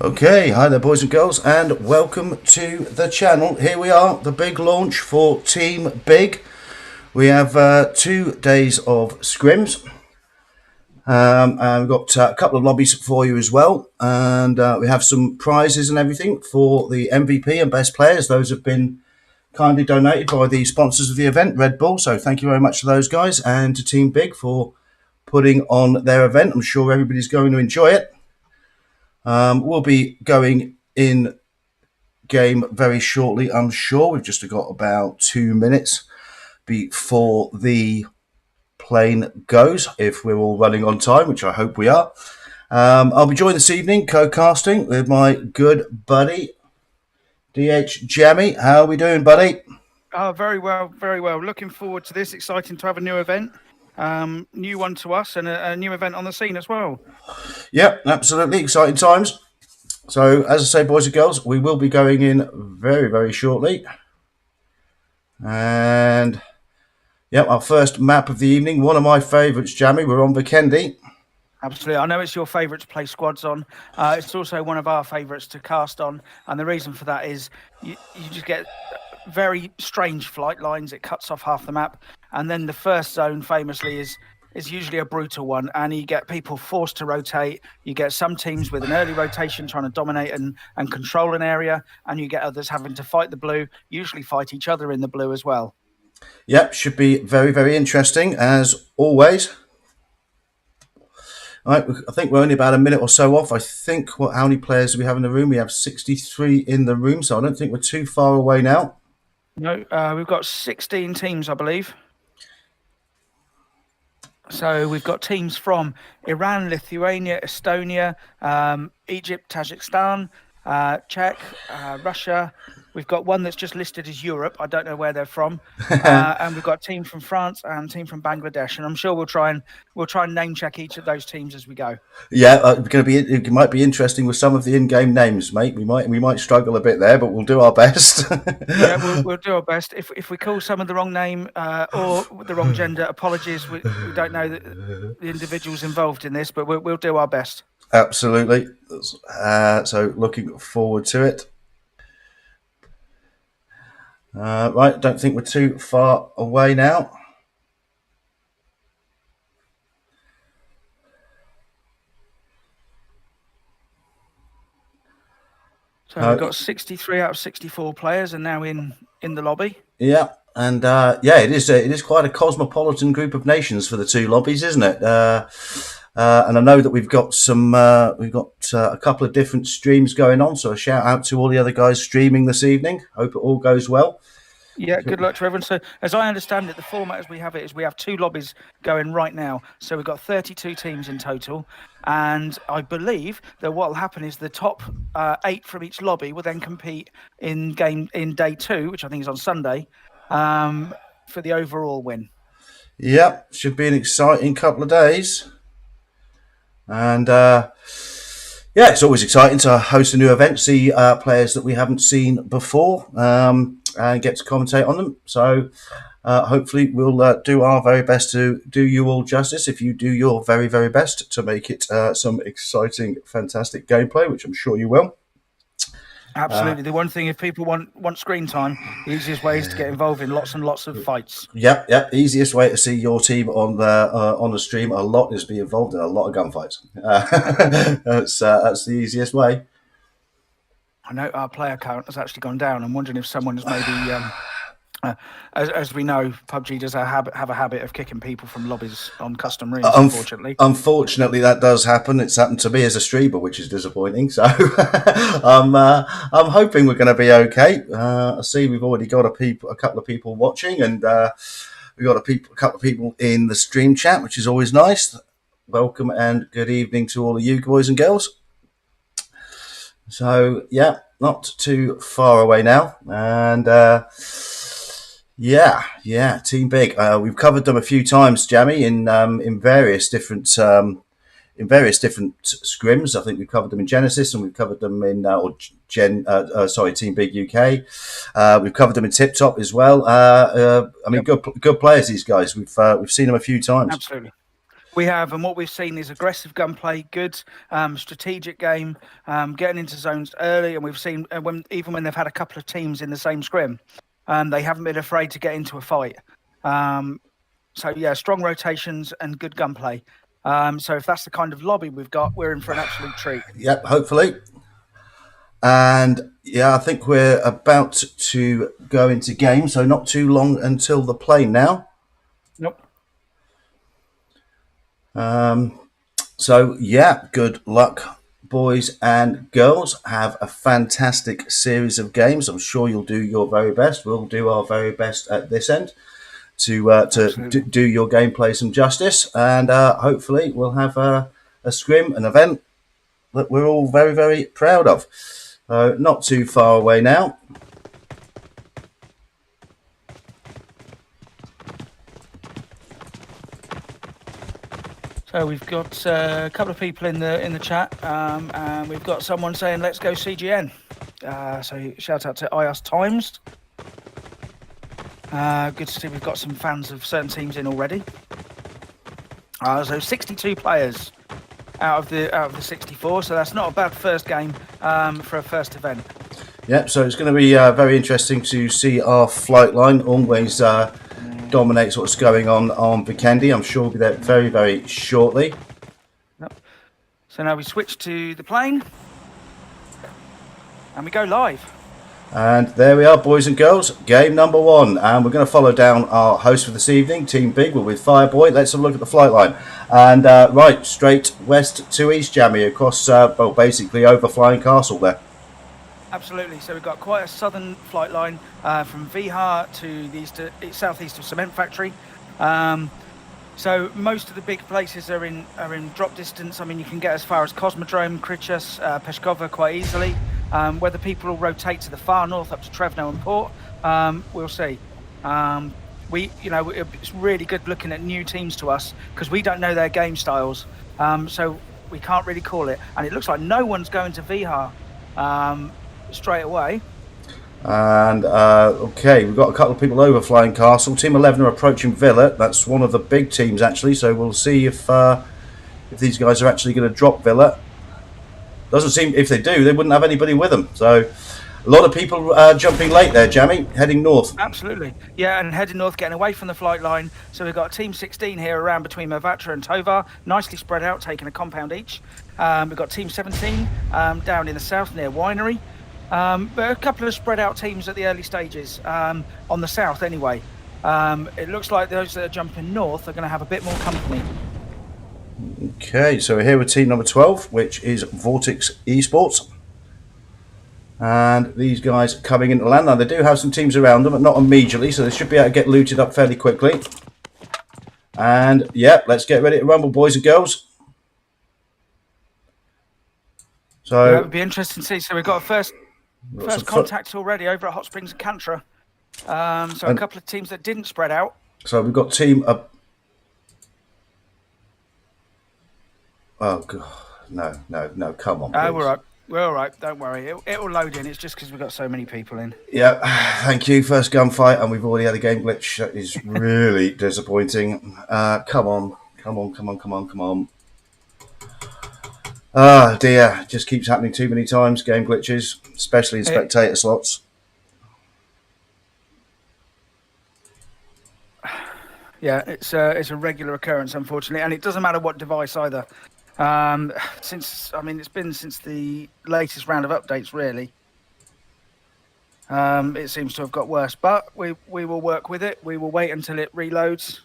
Okay, hi there boys and girls, and welcome to the channel. Here we are, the big launch for Team Big. We have 2 days of scrims, and we've got a couple of lobbies for you as well, and we have some prizes and everything for the MVP and best players. Those have been kindly donated by the sponsors of the event, Red Bull, so thank you very much to those guys and to Team Big for putting on their event. I'm sure everybody's going to enjoy it. We'll be going in game very shortly, I'm sure. We've just got about 2 minutes before the plane goes, if we're all running on time, which I hope we are. I'll be joined this evening, co-casting, with my good buddy, DH Jammy. How are we doing, buddy? Very well, very well. Looking forward to this. Exciting to have a new event. New one to us and a new event on the scene as well. Yep, absolutely. Exciting times. So, as I say, boys and girls, we will be going in very, very shortly. And, yep, our first map of the evening. One of my favourites, Jammy. We're on Vikendi. Absolutely. I know it's your favourite to play squads on. It's also one of our favourites to cast on. And the reason for that is you just get very strange flight lines. It cuts off half the map. And then the first zone, famously, is usually a brutal one, and you get people forced to rotate. You get some teams with an early rotation trying to dominate and control an area, and you get others having to fight the blue, usually fight each other in the blue as well. Yep, should be very, very interesting, as always. All right, I think we're only about a minute or so off. I think, how many players do we have in the room? We have 63 in the room, so I don't think we're too far away now. No, we've got 16 teams, I believe. So we've got teams from Iran, Lithuania, Estonia, Egypt, Tajikistan, Czech, Russia. We've got one that's just listed as Europe. I don't know where they're from. And we've got a team from France and a team from Bangladesh. And I'm sure we'll try and name check each of those teams as we go. Yeah, it might be interesting with some of the in-game names, mate. We might struggle a bit there, but we'll do our best. Yeah, we'll do our best. If we call someone the wrong name or the wrong gender, apologies. We don't know the individuals involved in this, but we'll do our best. Absolutely. So looking forward to it. Right, don't think we're too far away now. So we've got 63 out of 64 players, and now in the lobby. Yeah, and it is quite a cosmopolitan group of nations for the 2 lobbies, isn't it? And I know that we've got a couple of different streams going on. So a shout out to all the other guys streaming this evening. Hope it all goes well. Yeah, good luck to everyone. So as I understand it, the format as we have it is we have 2 lobbies going right now. So we've got 32 teams in total. And I believe that what will happen is the top 8 from each lobby will then compete in day 2, which I think is on Sunday, for the overall win. Yep, should be an exciting couple of days. And it's always exciting to host a new event, see players that we haven't seen before, and get to commentate on them. So hopefully we'll do our very best to do you all justice, if you do your very, very best, to make it some exciting, fantastic gameplay, which I'm sure you will. Absolutely. The one thing, if people want screen time, the easiest way is to get involved in lots and lots of fights. Yep. Easiest way to see your team on the stream a lot is be involved in a lot of gunfights. That's the easiest way. I know our player count has actually gone down. I'm wondering if someone has maybe, as we know, PUBG does have a habit of kicking people from lobbies on custom rooms, unfortunately. Unfortunately, that does happen. It's happened to me as a streamer, which is disappointing. So I'm hoping we're going to be okay. I see we've already got a couple of people watching, and we've got a couple of people in the stream chat, which is always nice. Welcome and good evening to all of you boys and girls. So, yeah, not too far away now. And, Team Big. We've covered them a few times, Jammy, in various different scrims. I think we've covered them in Genesis, and we've covered them in Team Big UK. We've covered them in Tip Top as well. Good players, these guys. We've seen them a few times. Absolutely. We have, and what we've seen is aggressive gunplay, good strategic game, getting into zones early, and we've seen even when they've had a couple of teams in the same scrim, they haven't been afraid to get into a fight. So yeah, strong rotations and good gunplay. So if that's the kind of lobby we've got, we're in for an absolute treat. Yep, hopefully. And yeah, I think we're about to go into game, so not too long until the plane now. Nope. So yeah, good luck, boys and girls. Have a fantastic series of games. I'm sure you'll do your very best. We'll do our very best at this end to do your gameplay some justice, and hopefully we'll have a scrim, an event that we're all very, very proud of. Not too far away now. So we've got a couple of people in the chat, and we've got someone saying, "Let's go CGN." So shout out to IOS Times. Good to see we've got some fans of certain teams in already. So 62 players out of the 64, so that's not a bad first game for a first event. Yep, so it's going to be very interesting to see our flight line. Always dominates what's going on Vikendi. I'm sure we'll be there very, very shortly. Yep. So now we switch to the plane and we go live. And there we are, boys and girls, game number 1. And we're going to follow down our host for this evening, Team Big. We're with Fireboy. Let's have a look at the flight line. And right, straight west to east, Jammy, across, well, basically over Flying Castle there. Absolutely. So we've got quite a southern flight line from Vihar to the southeast of Cement Factory. So most of the big places are in drop distance. I mean, you can get as far as Cosmodrome, Krichas, Peshkova quite easily. Whether people will rotate to the far north up to Trevno and Port, we'll see. It's really good looking at new teams to us because we don't know their game styles. So we can't really call it. And it looks like no one's going to Vihar straight away. And okay, we've got a couple of people over Flying Castle. Team 11 are approaching Villa. That's one of the big teams actually, so we'll see if these guys are actually going to drop Villa. Doesn't seem, if they do, they wouldn't have anybody with them. So a lot of people jumping late there, Jammy, heading north. Absolutely. Yeah, and heading north, getting away from the flight line. So we've got Team 16 here around between Movatra and Tovar, nicely spread out, taking a compound each. We've got Team 17 down in the south near Winery. But a couple of spread out teams at the early stages on the south anyway. It looks like those that are jumping north are going to have a bit more company. Okay, so we're here with team number 12, which is Vortex Esports. And these guys coming into land. Now, they do have some teams around them, but not immediately, so they should be able to get looted up fairly quickly. And, yeah, let's get ready to rumble, boys and girls. So yeah, it would be interesting to see. So we've got a first contact already over at Hot Springs and Cantra. So a couple of teams that didn't spread out. So we've got team... Oh, God. No, come on, please. We're all right. Don't worry. It will load in. It's just because we've got so many people in. Yeah, thank you. First gunfight, and we've already had a game glitch. That is really disappointing. Come on. Ah, dear. It just keeps happening too many times, game glitches, especially in spectator slots. Yeah, it's a regular occurrence, unfortunately, and it doesn't matter what device either. It's been since the latest round of updates, really. It seems to have got worse, but we will work with it. We will wait until it reloads.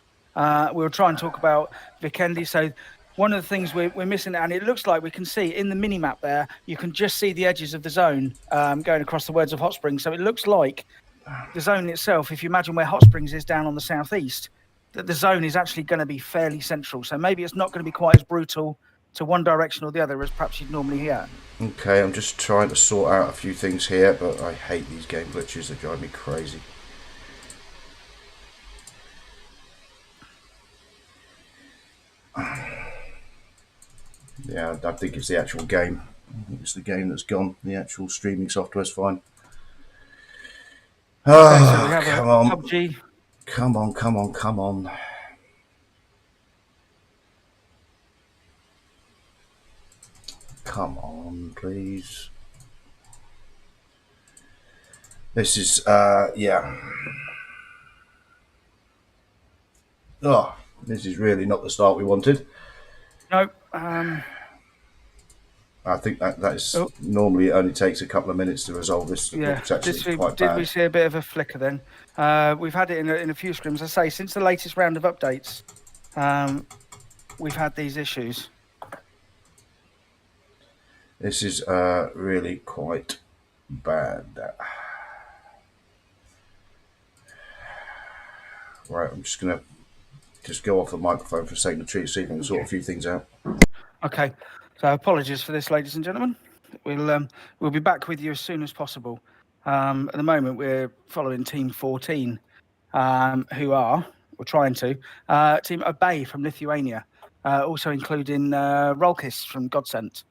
We'll try and talk about Vikendi. So one of the things we're missing, and it looks like we can see in the mini-map there, you can just see the edges of the zone going across the words of Hot Springs. So it looks like the zone itself, if you imagine where Hot Springs is down on the southeast, that the zone is actually going to be fairly central. So maybe it's not going to be quite as brutal to one direction or the other as perhaps you'd normally hear. Okay, I'm just trying to sort out a few things here, but I hate these game glitches. They drive me crazy. Yeah, I think it's the actual game. I think it's the game that's gone. The actual streaming software's fine. Oh, okay, so we have come on. PUBG. Come on. come on, please. This is, yeah. Oh, this is really not the start we wanted. No. I think that is normally it only takes a couple of minutes to resolve this. Yeah, quite did bad. we see a bit of a flicker then? We've had it in a few scrims. I say since the latest round of updates, we've had these issues. This is really quite bad. Right, I'm just gonna go off the microphone for a second to see if I can sort a few things out. Okay, so apologies for this, ladies and gentlemen. We'll be back with you as soon as possible. At the moment, we're following Team 14, we're trying to, Team Obey from Lithuania, also including Rolkis from Godsent.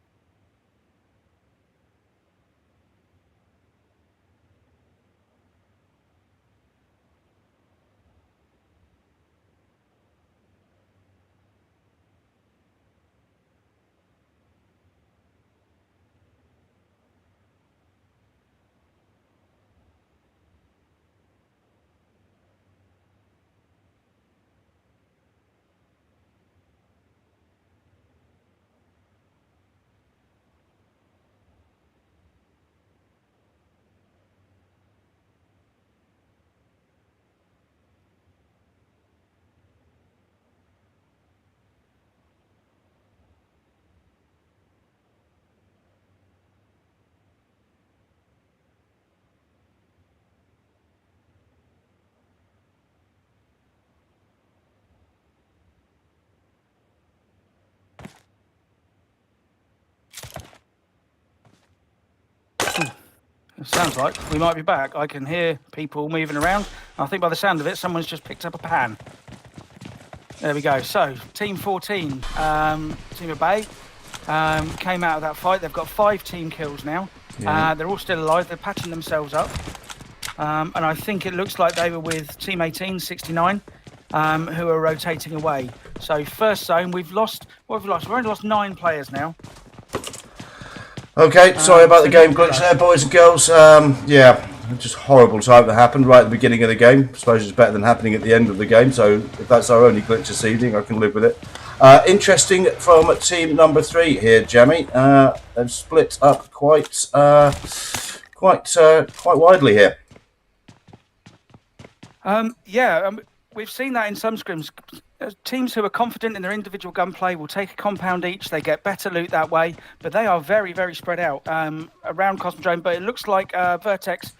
It sounds like we might be back. I can hear people moving around. I think by the sound of it, someone's just picked up a pan. There we go. So, Team 14, Team Obey, came out of that fight. They've got 5 team kills now. Yeah. They're all still alive. They're patching themselves up. And I think it looks like they were with Team 18, 69, who are rotating away. So, first zone, we've lost... What have we lost? We've only lost 9 players now. Okay, sorry about the game glitch there, boys and girls. Yeah, just horrible type that happened right at the beginning of the game. I suppose it's better than happening at the end of the game, so if that's our only glitch this evening, I can live with it. Interesting from team number 3 here, Jamie. They've split up quite widely here. We've seen that in some scrims. Teams who are confident in their individual gunplay will take a compound each. They get better loot that way, but they are very, very spread out around Cosmodrome. But it looks like Vertex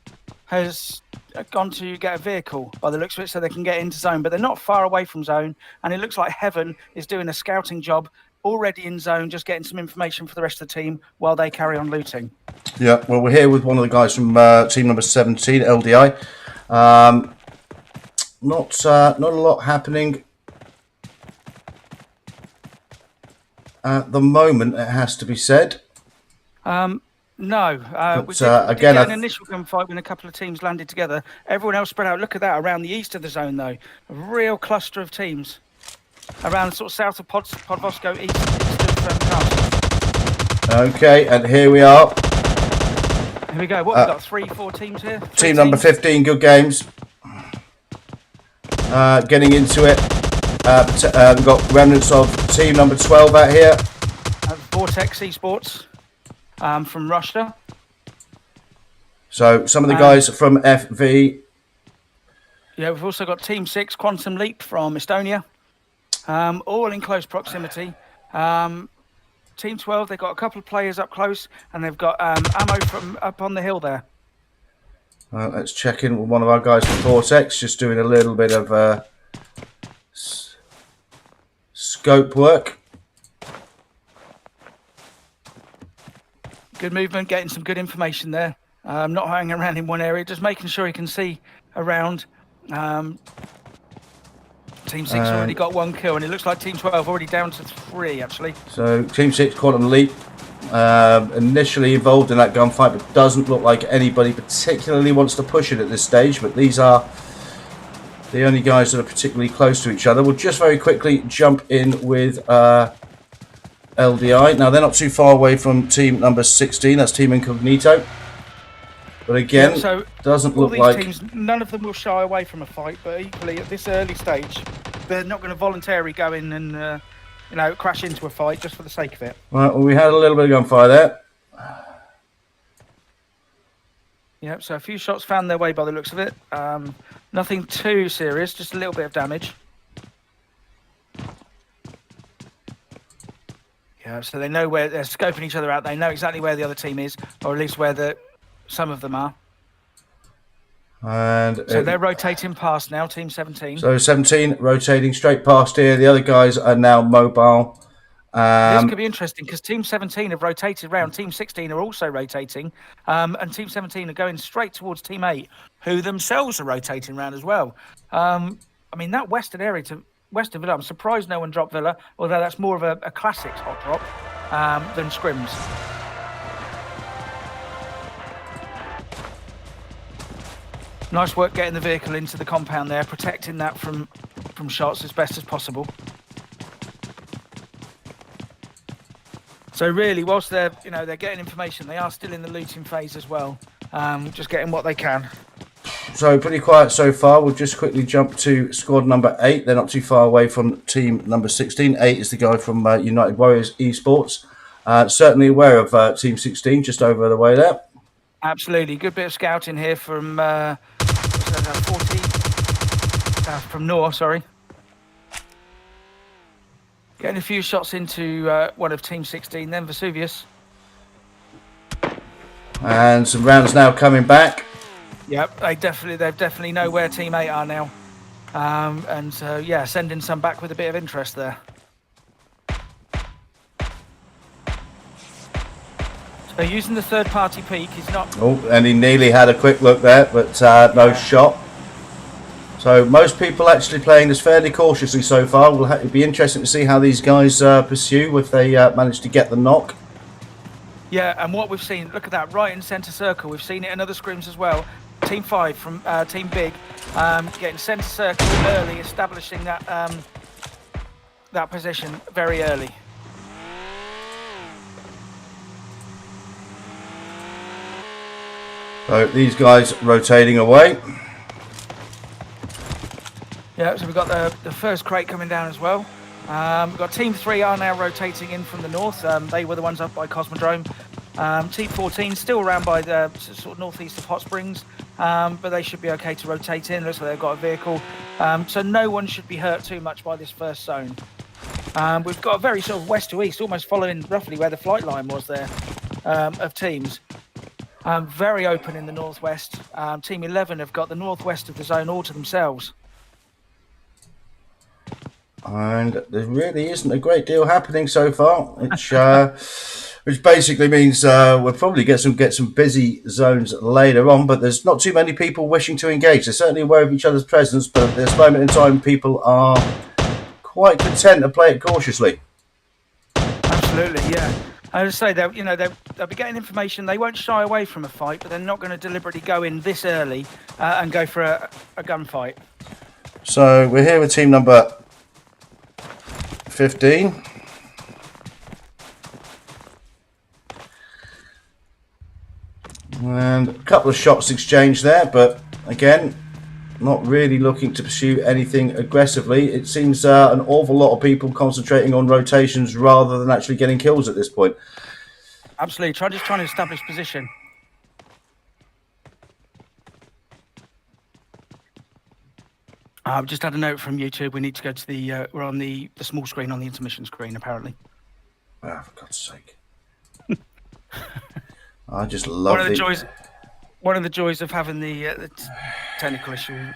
has gone to get a vehicle by the looks of it, so they can get into zone. But they're not far away from zone, and it looks like Heaven is doing a scouting job already in zone, just getting some information for the rest of the team while they carry on looting. Yeah, well, we're here with one of the guys from team number 17, LDI. Not a lot happening at the moment, it has to be said. No. But, we did get an initial gunfight when a couple of teams landed together. Everyone else spread out. Look at that, around the east of the zone, though. A real cluster of teams. Around sort of south of Podvosco, east of Castle. Okay, and here we are. Here we go. What, we've got 3-4 teams here? Team number 15, good games. Getting into it. We've got remnants of team number 12 out here. Vortex Esports from Russia. So some of the guys from FV. Yeah, we've also got Team 6, Quantum Leap from Estonia. All in close proximity. Team 12, they've got a couple of players up close, and they've got ammo from up on the hill there. Let's check in with one of our guys from Vortex, just doing a little bit of scope work. Good movement, getting some good information there. Not hanging around in one area, just making sure he can see around. Team 6 already got 1 kill, and it looks like Team 12 already down to 3, actually. So Team 6, Quantum Leap, initially involved in that gunfight, but doesn't look like anybody particularly wants to push it at this stage. But these are the only guys that are particularly close to each other. We'll just very quickly jump in with LDI. Now they're not too far away from team number 16. That's Team Incognito. But again, Yeah, so doesn't all look these like teams, none of them will shy away from a fight, but equally at this early stage, they're not going to voluntarily go in and crash into a fight just for the sake of it. Right, well, we had a little bit of gunfire there. Yeah, so a few shots found their way by the looks of it. Nothing too serious, just a little bit of damage. Yeah, so they know where they're scoping each other out. They know exactly where the other team is, or at least where some of them are. And so they're rotating past now, Team 17. So 17 rotating straight past here. The other guys are now mobile. This could be interesting because Team 17 have rotated around. Team 16 are also rotating. And Team 17 are going straight towards Team 8, who themselves are rotating around as well. I mean, that western area to west of Villa, I'm surprised no one dropped Villa, although that's more of a classics hot drop than scrims. Nice work getting the vehicle into the compound there, protecting that from shots as best as possible. So really, whilst they're getting information, they are still in the looting phase as well, just getting what they can. So pretty quiet so far. We'll just quickly jump to squad number 8. They're not too far away from team number 16. 8 is the guy from United Warriors Esports. Certainly aware of team 16, just over the way there. Absolutely, good bit of scouting here from 14 from Noor. Sorry, getting a few shots into one of team 16, then Vesuvius. And some rounds now coming back. Yep, they definitely know where Team 8 are now. And so, yeah, sending some back with a bit of interest there. So using the third-party peek, he's not... Oh, and he nearly had a quick look there, but no shot. So most people actually playing this fairly cautiously so far. It'll be interesting to see how these guys pursue if they manage to get the knock. Yeah, and what we've seen, look at that, right in centre circle. We've seen it in other scrims as well. Team 5 from Team Big, getting centre circle early, establishing that that position very early. So these guys rotating away. Yeah, so we've got the first crate coming down as well. We've got Team 3 are now rotating in from the north. They were the ones up by Cosmodrome. Team 14 still around by the sort of northeast of Hot Springs, but they should be okay to rotate in. Looks like they've got a vehicle. So no one should be hurt too much by this first zone. We've got a very sort of west to east, almost following roughly where the flight line was there of teams. Very open in the northwest. Team 11 have got the northwest of the zone all to themselves. And there really isn't a great deal happening so far, which basically means we'll probably get some busy zones later on. But there's not too many people wishing to engage. They're certainly aware of each other's presence, but at this moment in time, people are quite content to play it cautiously. Absolutely, yeah. I would say they'll be getting information. They won't shy away from a fight, but they're not going to deliberately go in this early and go for a gunfight. So we're here with team number 15. And a couple of shots exchanged there, but again, not really looking to pursue anything aggressively. It seems an awful lot of people concentrating on rotations rather than actually getting kills at this point. Absolutely, just trying to establish position. I've just had a note from YouTube. We need to go to the we're on the small screen on the intermission screen, apparently. Ah, for God's sake. I just love one of the joys of having the technical issue.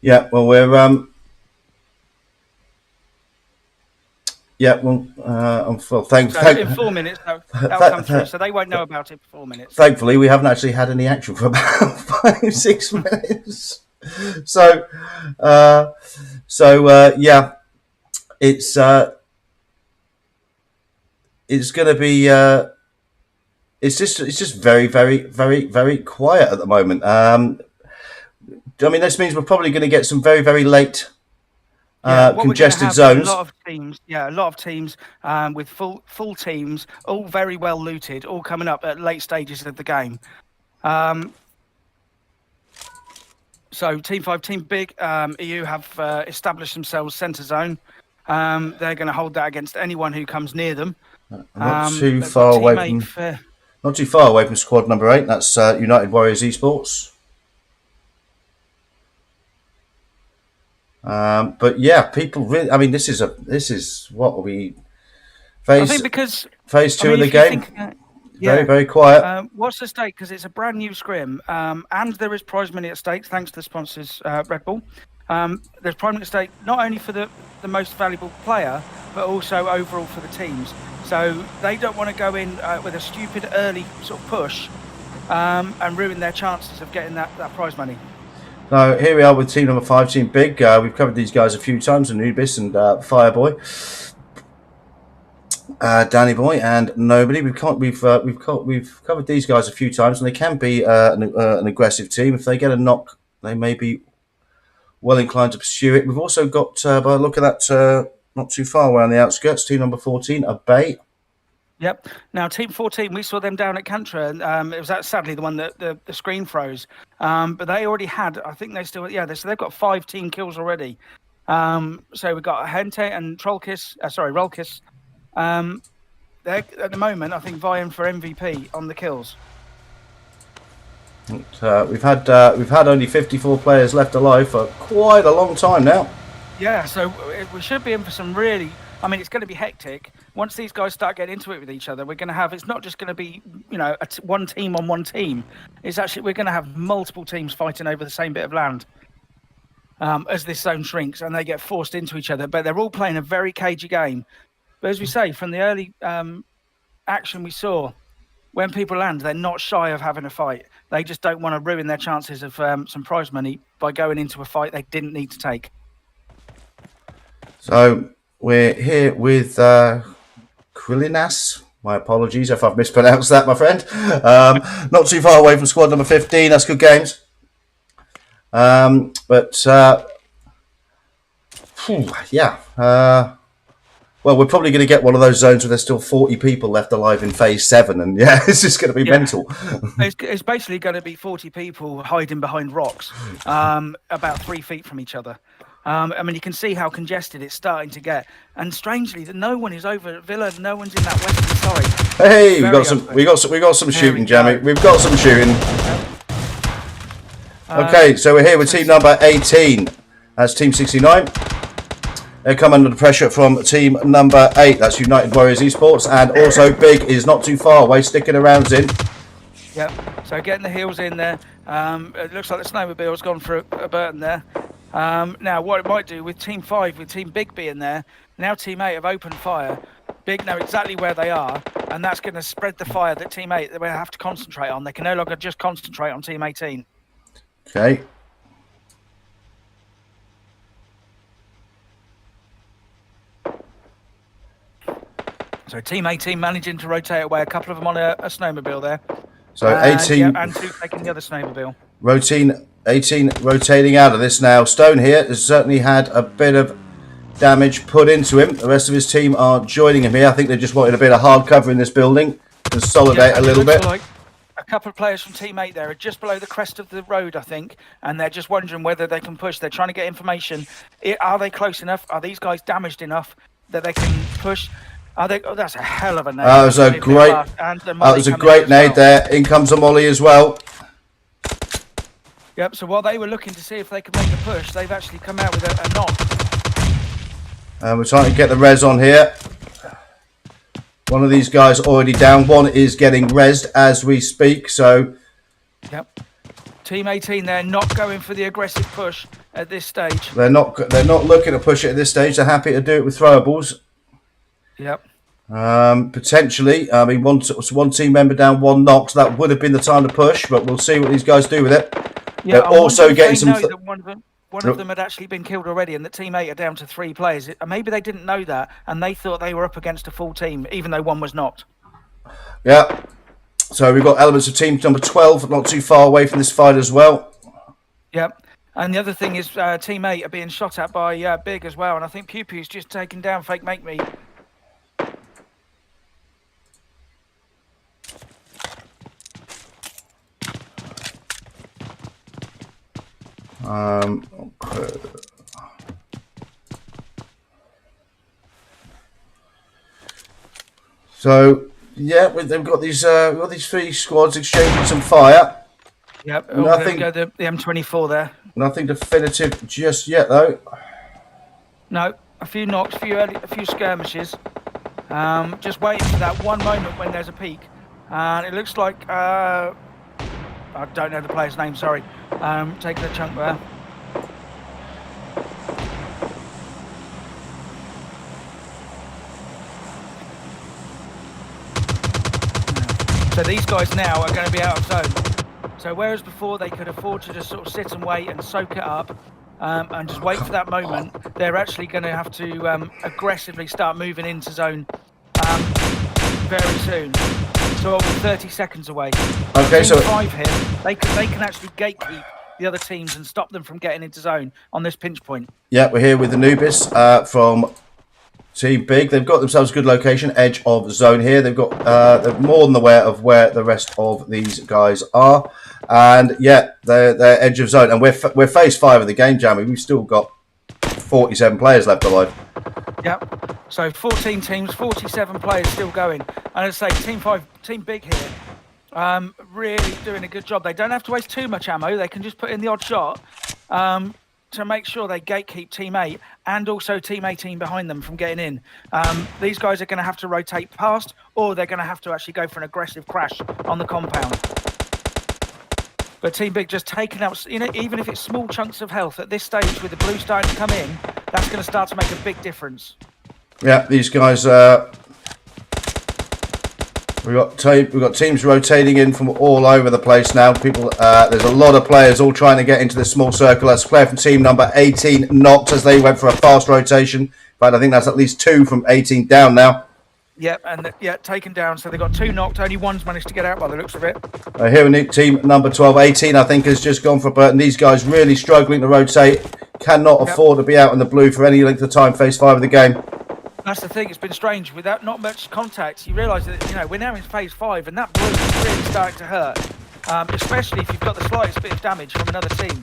Yeah, well, we're yeah, well, thanks. So in 4 minutes, that'll come through. So they won't know about it for 4 minutes. Thankfully, we haven't actually had any action for about 5-6 minutes. So yeah, it's going to be. It's just very, very, very, very quiet at the moment. I mean, this means we're probably going to get some very, very late congested zones. A lot of teams with full teams, all very well looted, all coming up at late stages of the game. So Team 5, Team Big, EU have established themselves centre zone. They're going to hold that against anyone who comes near them. Not too far away from squad number 8. That's United Warriors Esports. But yeah, people really. I mean, this is what we phase. I think because phase 2 of the game. Very, very quiet. What's the stake? Because it's a brand new scrim, and there is prize money at stake thanks to the sponsors, Red Bull. There's prize money at stake not only for the most valuable player, but also overall for the teams. So they don't want to go in with a stupid early sort of push and ruin their chances of getting that prize money. So here we are with team number 5, Team Big. We've covered these guys a few times, Anubis and Fireboy. Danny Boy and Nobody. We've covered these guys a few times, and they can be an aggressive team. If they get a knock, they may be well inclined to pursue it. We've also got, by the look of that, not too far away on the outskirts, team number 14, a Bay. Yep. Now, Team 14, we saw them down at Cantra, and it was sadly the one that the screen froze. But they already had, I think they still, so they've got 5 team kills already. So we've got Hente and Rolkis. They're at the moment, I think, vying for MVP on the kills. We've had only 54 players left alive for quite a long time now. Yeah, so we should be in for some really. I mean, it's going to be hectic. Once these guys start getting into it with each other, we're going to have. It's not just going to be, one team on one team. It's actually we're going to have multiple teams fighting over the same bit of land. As this zone shrinks and they get forced into each other, but they're all playing a very cagey game. But as we say, from the early action we saw, when people land, they're not shy of having a fight. They just don't want to ruin their chances of some prize money by going into a fight they didn't need to take. So we're here with Krilinas. My apologies if I've mispronounced that, my friend. Not too far away from squad number 15. That's good games. Well, we're probably going to get one of those zones where there's still 40 people left alive in phase 7, and it's just going to be mental. It's basically going to be 40 people hiding behind rocks, about 3 feet from each other. I mean, you can see how congested it's starting to get, and strangely, that no one is over at Villa. No one's in that western side. Hey, we got some shooting, Jamie. We've got some shooting. Okay, so we're here with team number 18. That's team 69. They come under the pressure from team number 8. That's United Warriors Esports, and also Big is not too far away, sticking around in. Yep. So getting the heels in there. It looks like the snowmobile's gone for a burn there. Now, what it might do with Team 5, with Team Big being there, now Team 8 have opened fire. Big know exactly where they are, and that's going to spread the fire that Team 8 they will have to concentrate on. They can no longer just concentrate on Team 18. Okay. So Team 18 managing to rotate away, a couple of them on a snowmobile there. So 18... and 2 taking the other snowmobile. 18 rotating out of this now. Stone here has certainly had a bit of damage put into him. The rest of his team are joining him here. I think they just wanted a bit of hard cover in this building. Consolidate a little bit. Like a couple of players from Team 8 there are just below the crest of the road, I think, and they're just wondering whether they can push. They're trying to get information. Are they close enough? Are these guys damaged enough that they can push? Are they? Oh, that's a hell of a nade. That was a great nade there. In comes a molly as well. Yep, so while they were looking to see if they could make a push, they've actually come out with a knock. We're trying to get the res on here. One of these guys already down. One is getting rezzed as we speak, so... Yep. Team 18, they're not going for the aggressive push at this stage. They're not looking to push it at this stage. They're happy to do it with throwables. Yep. Potentially, I mean, one team member down, 1 knocked. So that would have been the time to push, but we'll see what these guys do with it. Yeah, they're also getting some. One of them had actually been killed already, and the Team 8 are down to 3 players. Maybe they didn't know that, and they thought they were up against a full team, even though one was knocked. Yeah. So we've got elements of team number 12, not too far away from this fight as well. Yep. And the other thing is Team 8 are being shot at by Big as well. And I think Pew Pew's just taken down Fake Make Me. Okay. So yeah, they've got these 3 squads exchanging some fire. Yep, nothing. Go the M24 there. Nothing definitive just yet, though. No, a few knocks, a few skirmishes. Just waiting for that one moment when there's a peak, and it looks like I don't know the player's name. Sorry, taking a chunk there. So these guys now are going to be out of zone. So whereas before they could afford to just sort of sit and wait and soak it up and just wait for that moment, they're actually going to have to aggressively start moving into zone very soon. So we're 30 seconds away. Okay, Team so 5 here, they can actually gatekeep the other teams and stop them from getting into zone on this pinch point. Yeah, we're here with Anubis from Team Big. They've got themselves a good location, edge of zone here. They've got they're more than aware of where the rest of these guys are, and yeah, they're edge of zone. And we're phase 5 of the game, Jamie. We've still got 47 players left alive. Yep. So 14 teams, 47 players still going. And as I say, Team 5, Team Big here, really doing a good job. They don't have to waste too much ammo. They can just put in the odd shot. To make sure they gatekeep Team 8 and also Team 18 behind them from getting in. These guys are going to have to rotate past, or they're going to have to actually go for an aggressive crash on the compound. But Team Big just taking out, even if it's small chunks of health at this stage with the blue starting to come in, that's going to start to make a big difference. Yeah, these guys. We've got teams rotating in from all over the place now. People, there's a lot of players all trying to get into this small circle. That's a player from team number 18 knocked as they went for a fast rotation. In fact, I think that's at least 2 from 18 down now. Yep, and taken down. So they've got 2 knocked. Only one's managed to get out by the looks of it. Here in team number 12, 18, I think, has just gone for a Burton. These guys really struggling to rotate. Cannot afford to be out in the blue for any length of time. Phase 5 of the game. That's the thing, it's been strange. Without not much contact, you realise that, we're now in phase 5 and that blue is really starting to hurt. Especially if you've got the slightest bit of damage from another team.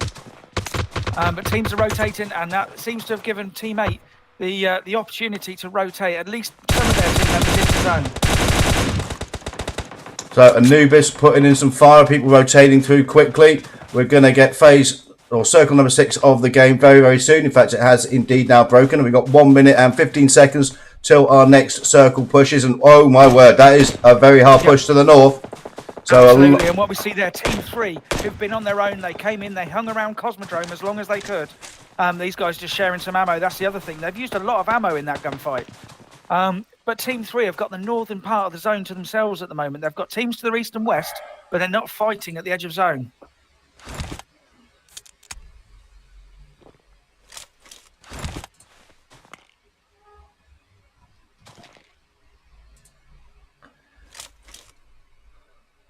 But teams are rotating, and that seems to have given Team 8 the opportunity to rotate at least some of their team members into zone. So Anubis putting in some fire, people rotating through quickly. We're going to get phase or circle number 6 of the game very, very soon. In fact, it has indeed now broken. We've got 1 minute and 15 seconds till our next circle pushes. And oh my word, that is a very hard push to the north. So absolutely, and what we see there, Team 3, who've been on their own, they came in, they hung around Cosmodrome as long as they could. These guys just sharing some ammo. That's the other thing. They've used a lot of ammo in that gunfight. But Team 3 have got the northern part of the zone to themselves at the moment. They've got teams to the east and west, but they're not fighting at the edge of zone.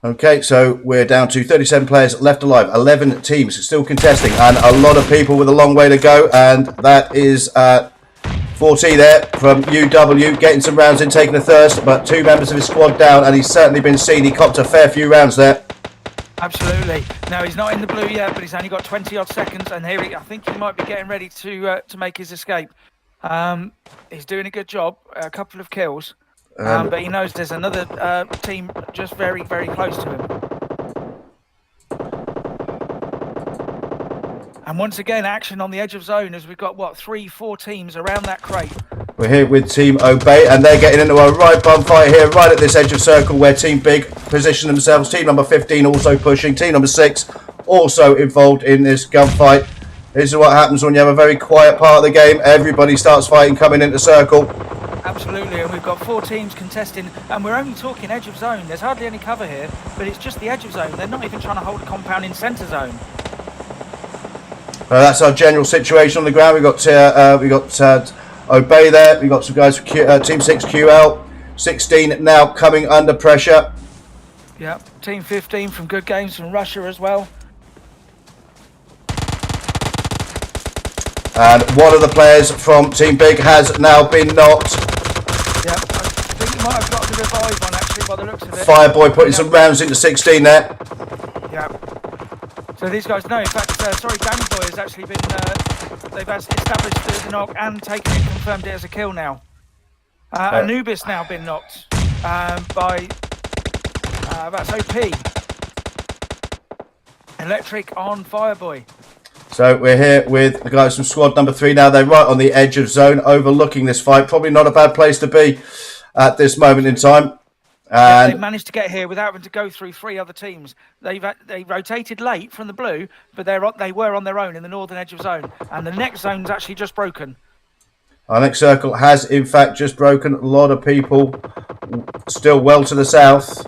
Okay, so we're down to 37 players left alive, 11 teams still contesting, and a lot of people with a long way to go. And that is 4T there from UW, getting some rounds in, taking a thirst, but 2 members of his squad down, and he's certainly been seen. He copped a fair few rounds there. Absolutely. No, he's not in the blue yet, but he's only got 20 odd seconds, and here I think he might be getting ready to make his escape. He's doing a good job, a couple of kills. But he knows there's another team just very, very close to him. And once again, action on the edge of zone as we've got, 3-4 teams around that crate. We're here with Team Obey, and they're getting into a right bum fight here, right at this edge of circle where Team Big position themselves. Team number 15 also pushing. Team number 6 also involved in this gunfight. This is what happens when you have a very quiet part of the game. Everybody starts fighting, coming into circle. Absolutely, and we've got 4 teams contesting, and we're only talking edge of zone. There's hardly any cover here, but it's just the edge of zone. They're not even trying to hold a compound in centre zone. That's our general situation on the ground. We've got Obey there. We've got some guys for Team 6 QL. 16 now coming under pressure. Yep, Team 15 from Good Games from Russia as well. And one of the players from Team Big has now been knocked. Yeah, I think you might have got the revive on actually by the looks of it. Fireboy putting some rounds into 16 there. Yeah. So these guys know. In fact, Danny Boy has actually been. They've established the knock and taken it, confirmed it as a kill now. Anubis now been knocked by. That's OP. Electric on Fireboy. So we're here with the guys from squad number 3 now. They're right on the edge of zone, overlooking this fight. Probably not a bad place to be at this moment in time. And they've managed to get here without having to go through 3 other teams. They rotated late from the blue, but they were on their own in the northern edge of zone. And the next zone's actually just broken. Our next circle has, in fact, just broken. A lot of people still well to the south.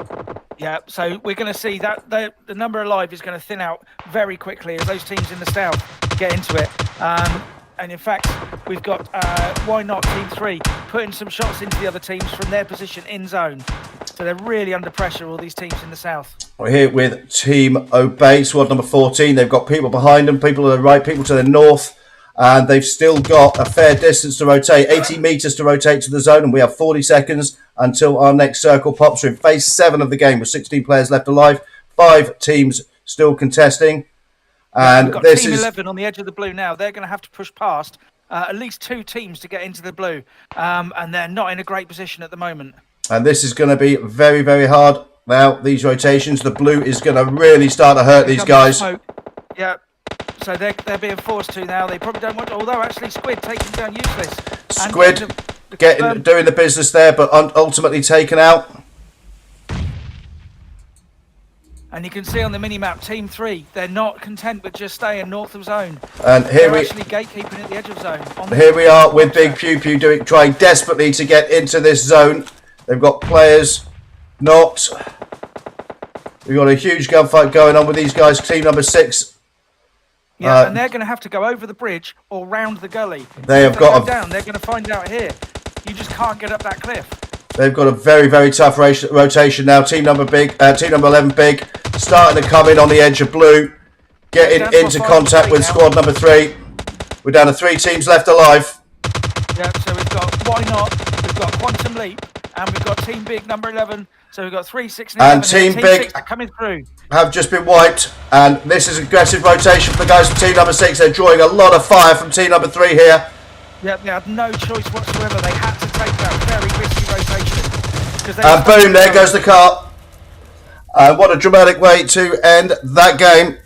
Yeah, so we're going to see that the number alive is going to thin out very quickly as those teams in the south get into it. And in fact, we've got Why Not Team 3 putting some shots into the other teams from their position in zone. So they're really under pressure, all these teams in the south. We're here with Team Obey, squad number 14. They've got people behind them, people to the right, people to the north. And they've still got a fair distance to rotate, 80 metres to rotate to the zone. And we have 40 seconds until our next circle pops. We're in phase 7 of the game with 16 players left alive. 5 teams still contesting. And we've got this Team is 11 on the edge of the blue now. They're going to have to push past at least 2 teams to get into the blue. And they're not in a great position at the moment. And this is going to be very, very hard. Now, these rotations, the blue is going to really start to hurt these guys. Smoke. Yeah. So they're being forced to now. They probably don't want to, although actually Squid taking down Useless. Squid doing the business there, but ultimately taken out. And you can see on the mini-map, Team 3, they're not content with just staying north of zone. And here they're actually gatekeeping at the edge of zone. Here we are with Big Pew Pew trying desperately to get into this zone. They've got players knocked. We've got a huge gunfight going on with these guys. Team number 6. Yeah, and they're going to have to go over the bridge or round the gully. They have got down. They're going to find out here. You just can't get up that cliff. They've got a very, very tough rotation now. Team number 11 Big, starting to come in on the edge of blue, getting into contact with squad number 3. We're down to 3 teams left alive. Yeah, so we've got Why Not, we've got Quantum Leap, and we've got Team Big number 11. So we've got 3, 6, and 11. And Team Big 6 are coming through. Have just been wiped, and this is aggressive rotation for the guys from Team number 6. They're drawing a lot of fire from Team number 3 here. Yeah, they had no choice whatsoever. They had to take that very risky rotation. And boom, there goes the car. What a dramatic way to end that game.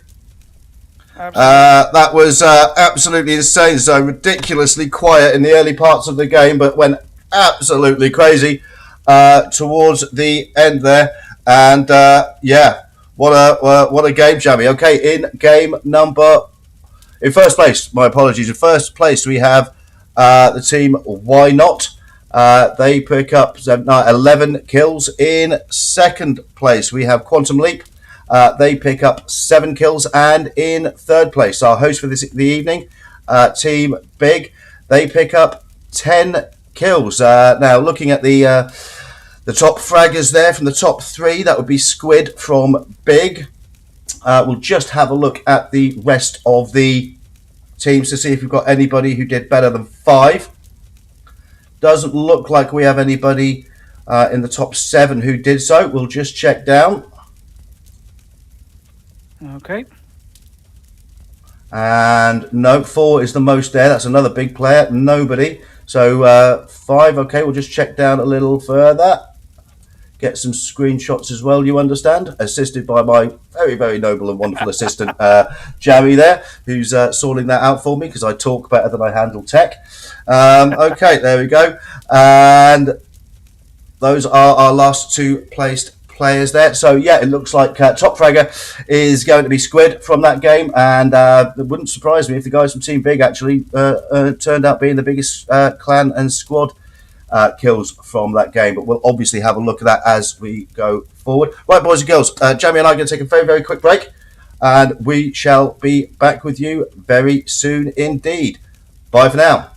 That was absolutely insane. So ridiculously quiet in the early parts of the game, but went absolutely crazy towards the end there. And yeah, what a game, Jamie. Okay, in first place, my apologies. In first place, we have the team Why Not. They pick up 11 kills. In second place, we have Quantum Leap. They pick up 7 kills. And in third place, our host for the evening, Team Big, they pick up 10 kills. Now, looking at the top fraggers there from the top 3, that would be Squid from Big. We'll just have a look at the rest of the teams to see if we've got anybody who did better than 5. Doesn't look like we have anybody in the top 7 who did so. We'll just check down. Okay. And no, 4 is the most there. That's another big player. Nobody. So 5. Okay, we'll just check down a little further. Get some screenshots as well, you understand. Assisted by my very, very noble and wonderful assistant, Jamie there, who's sorting that out for me because I talk better than I handle tech. Okay, there we go. And those are our last 2 placed players there. So, yeah, it looks like top fragger is going to be Squid from that game. And it wouldn't surprise me if the guys from Team Big actually turned out being the biggest clan and squad kills from that game, but we'll obviously have a look at that as we go forward. Right, boys and girls, Jamie and I are going to take a very, very quick break, and we shall be back with you very soon indeed. Bye for now.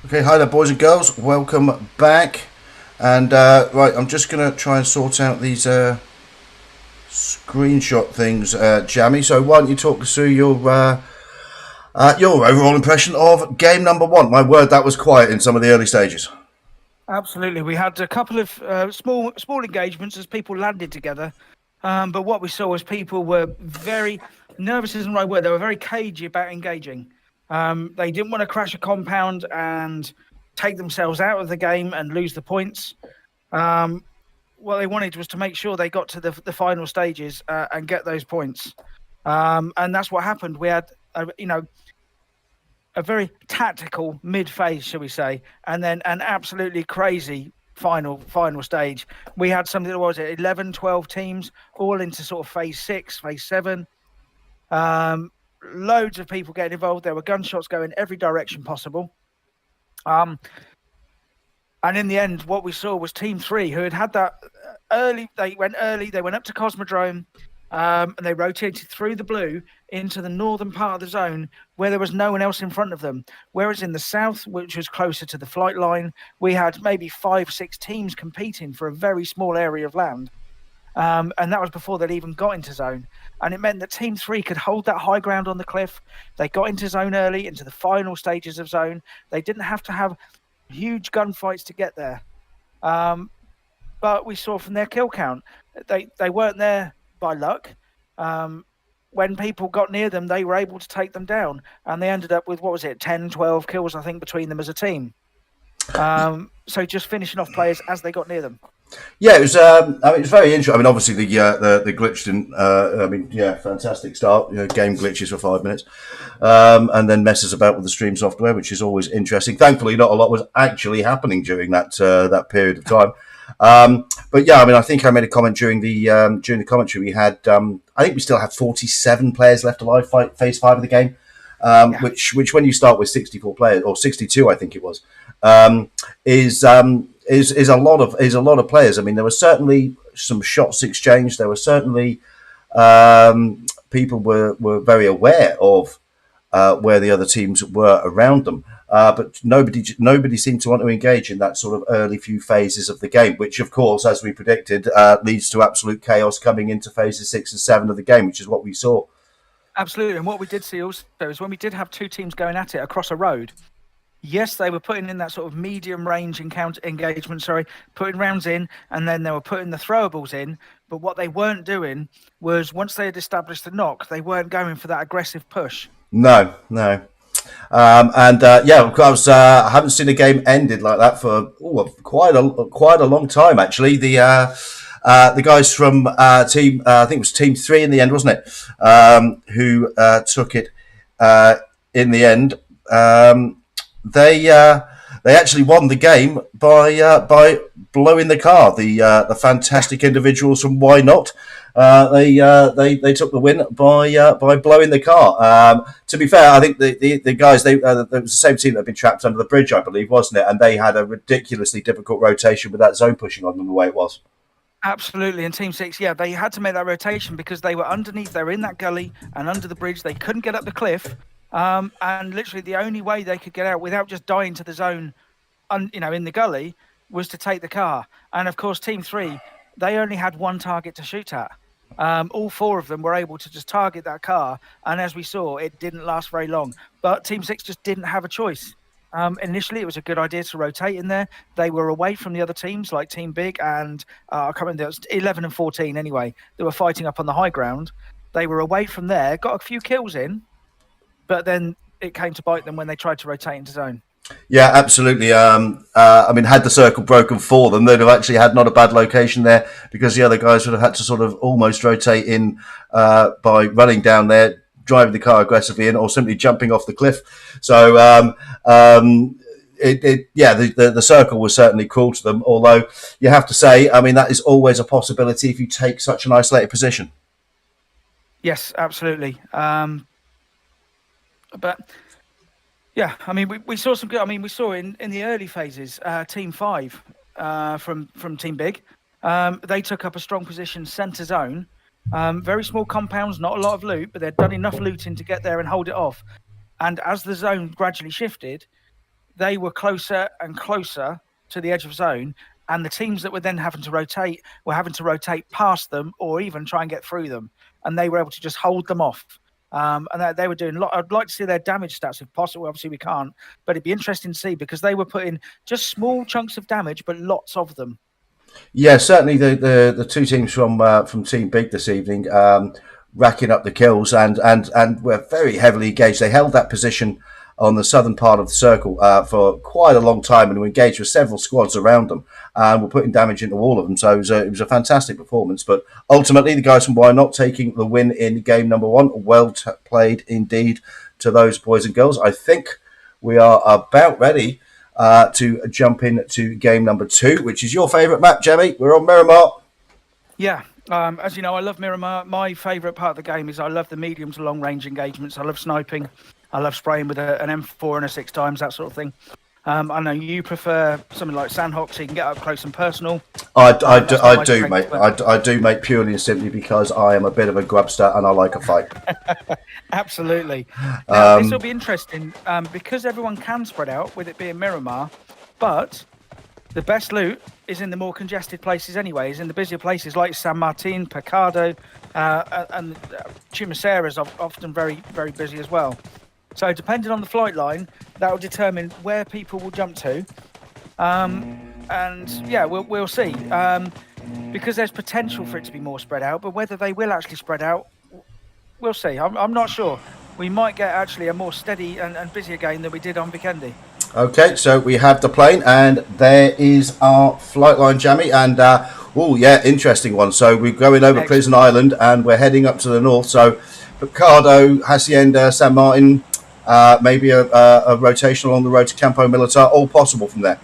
Okay, hi there, boys and girls. Welcome back. And right, I'm just going to try and sort out these screenshot things, Jammy. So why don't you talk us through your overall impression of game number one? My word, that was quiet in some of the early stages. Absolutely. We had a couple of small engagements as people landed together. But what we saw was people were very nervous, isn't the right word. They were very cagey about engaging. They didn't want to crash a compound and take themselves out of the game and lose the points. What they wanted was to make sure they got to the final stages and get those points. And that's what happened. We had, a very tactical mid-phase, shall we say, and then an absolutely crazy final stage. We had something that was 11, 12 teams all into sort of phase 6, phase 7. Loads of people getting involved. There were gunshots going every direction possible. And in the end, what we saw was Team 3, who had that early. They went early. They went up to Cosmodrome, and they rotated through the blue into the northern part of the zone where there was no one else in front of them. Whereas in the south, which was closer to the flight line, we had maybe 5-6 teams competing for a very small area of land. And that was before they'd even got into zone. And it meant that Team 3 could hold that high ground on the cliff. They got into zone early, into the final stages of zone. They didn't have to have huge gunfights to get there. But we saw from their kill count, they weren't there by luck. When people got near them, they were able to take them down. And they ended up with, 10, 12 kills, I think, between them as a team. So just finishing off players as they got near them. Yeah, it was. It was very interesting. I mean, obviously the glitch didn't. Fantastic start. Game glitches for 5 minutes, and then messes about with the stream software, which is always interesting. Thankfully, not a lot was actually happening during that period of time. But yeah, I mean, I think I made a comment during the commentary. We had, I think we still had 47 players left alive. Phase 5 of the game, which when you start with 64 players or 62, I think it was, is a lot of players. I mean, there were certainly some shots exchanged. There were certainly people were very aware of where the other teams were around them. But nobody seemed to want to engage in that sort of early few phases of the game, which, of course, as we predicted, leads to absolute chaos coming into phases 6 and 7 of the game, which is what we saw. Absolutely. And what we did see also is when we did have two teams going at it across a road, yes, they were putting in that sort of medium range engagement, putting rounds in, and then they were putting the throwables in. But what they weren't doing was, once they had established the knock, they weren't going for that aggressive push. No. Of course, I haven't seen a game ended like that for quite a long time. Actually, the guys from team, I think it was Team 3 in the end, wasn't it? Who took it in the end. They actually won the game by blowing the car. The fantastic individuals from Why Not. They took the win by blowing the car. To be fair, I think the guys it was the same team that had been trapped under the bridge, I believe, wasn't it? And they had a ridiculously difficult rotation with that zone pushing on them the way it was. Absolutely. And Team 6, yeah, they had to make that rotation because they were underneath. They were in that gully and under the bridge. They couldn't get up the cliff. And literally the only way they could get out without just dying to the zone, in the gully, was to take the car. And of course, Team 3, they only had one target to shoot at. All four of them were able to just target that car. And as we saw, it didn't last very long. But Team 6 just didn't have a choice. Initially, it was a good idea to rotate in there. They were away from the other teams like Team Big and I can't remember, it was 11 and 14 anyway. They were fighting up on the high ground. They were away from there, got a few kills in, but then it came to bite them when they tried to rotate into zone. Yeah, absolutely. Had the circle broken for them, they'd have actually had not a bad location there because the other guys would have had to sort of almost rotate in by running down there, driving the car aggressively in, or simply jumping off the cliff. So, the circle was certainly cruel to them. Although you have to say, I mean, that is always a possibility if you take such an isolated position. Yes, absolutely. But yeah, I mean, we saw some good. I mean, we saw in the early phases, Team 5 from Team Big, they took up a strong position centre zone. Very small compounds, not a lot of loot, but they'd done enough looting to get there and hold it off. And as the zone gradually shifted, they were closer and closer to the edge of zone. And the teams that were then having to rotate were having to rotate past them or even try and get through them. And they were able to just hold them off. And they were doing a lot. I'd like to see their damage stats if possible. Obviously, we can't, but it'd be interesting to see because they were putting just small chunks of damage, but lots of them. Yeah, certainly the two teams from Team Big this evening racking up the kills and were very heavily engaged. They held that position on the southern part of the circle for quite a long time and were engaged with several squads around them and were putting damage into all of them. So it was a fantastic performance. But ultimately, the guys from Why Not taking the win in game number 1. Well played indeed to those boys and girls. I think we are about ready to jump into game number 2, which is your favourite map, Jemmy. We're on Miramar. Yeah. As you know, I love Miramar. My favourite part of the game is I love the medium to long range engagements. I love sniping. I love spraying with an M4 and a 6x, that sort of thing. I know you prefer something like Sanhok, so you can get up close and personal. I do, mate. I do, mate, purely and simply because I am a bit of a grubster and I like a fight. Absolutely. Now, this will be interesting because everyone can spread out with it being Miramar, but the best loot is in the more congested places anyways, in the busier places like San Martin, Picado, and Chimacera is often very, very busy as well. So depending on the flight line, that will determine where people will jump to. And yeah, we'll see. Because there's potential for it to be more spread out, but whether they will actually spread out, we'll see. I'm not sure. We might get actually a more steady and busier game than we did on Vikendi. Okay, so we have the plane, and there is our flight line, Jammy, and oh yeah, interesting one. So we're going over Prison Island, and we're heading up to the north. So Picado, Hacienda, San Martin, maybe a rotation along the road to Campo Militar, all possible from there.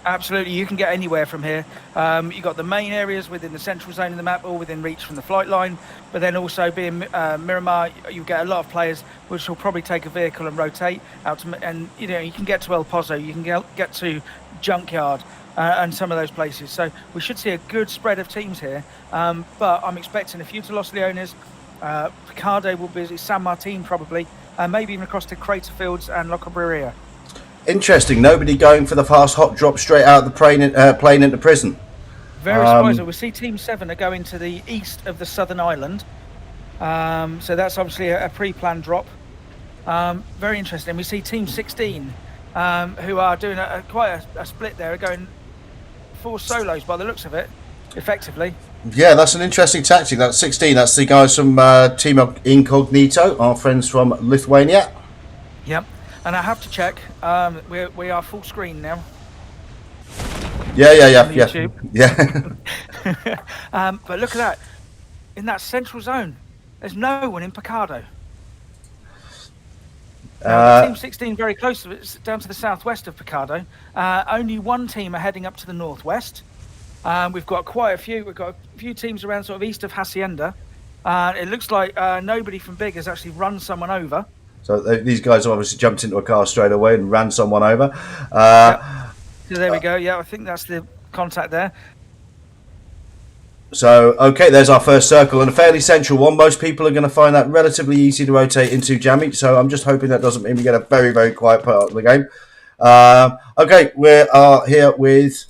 Absolutely, you can get anywhere from here. You've got the main areas within the central zone of the map, all within reach from the flight line. But then also being Miramar, you get a lot of players which will probably take a vehicle and rotate out to, and you can get to El Pozo, you can get to Junkyard and some of those places. So we should see a good spread of teams here. But I'm expecting a few to Los Leones. Picado will be San Martin probably, and maybe even across to Crater Fields and La Cabrera. Interesting. Nobody going for the fast hot drop straight out of the plane into prison. Very surprising. We see Team 7 are going to the east of the southern island. So that's obviously a pre-planned drop. Very interesting. We see Team 16 who are doing quite a split there, are going 4 solos by the looks of it, effectively. Yeah, that's an interesting tactic. That's 16. That's the guys from Team Incognito, our friends from Lithuania. Yep. And I have to check. We are full screen now. Yeah. YouTube. Yeah. But look at that. In that central zone, there's no one in Picado. Team 16 very close to it. It's down to the southwest of Picado. Only one team are heading up to the northwest. We've got quite a few. We've got a few teams around sort of east of Hacienda. It looks like nobody from Big has actually run someone over. So these guys have obviously jumped into a car straight away and ran someone over. Yep. So there we go. Yeah, I think that's the contact there. So, okay, there's our first circle, and a fairly central one. Most people are going to find that relatively easy to rotate into, Jammy. So I'm just hoping that doesn't mean we get a very, very quiet part of the game. Okay, we are here with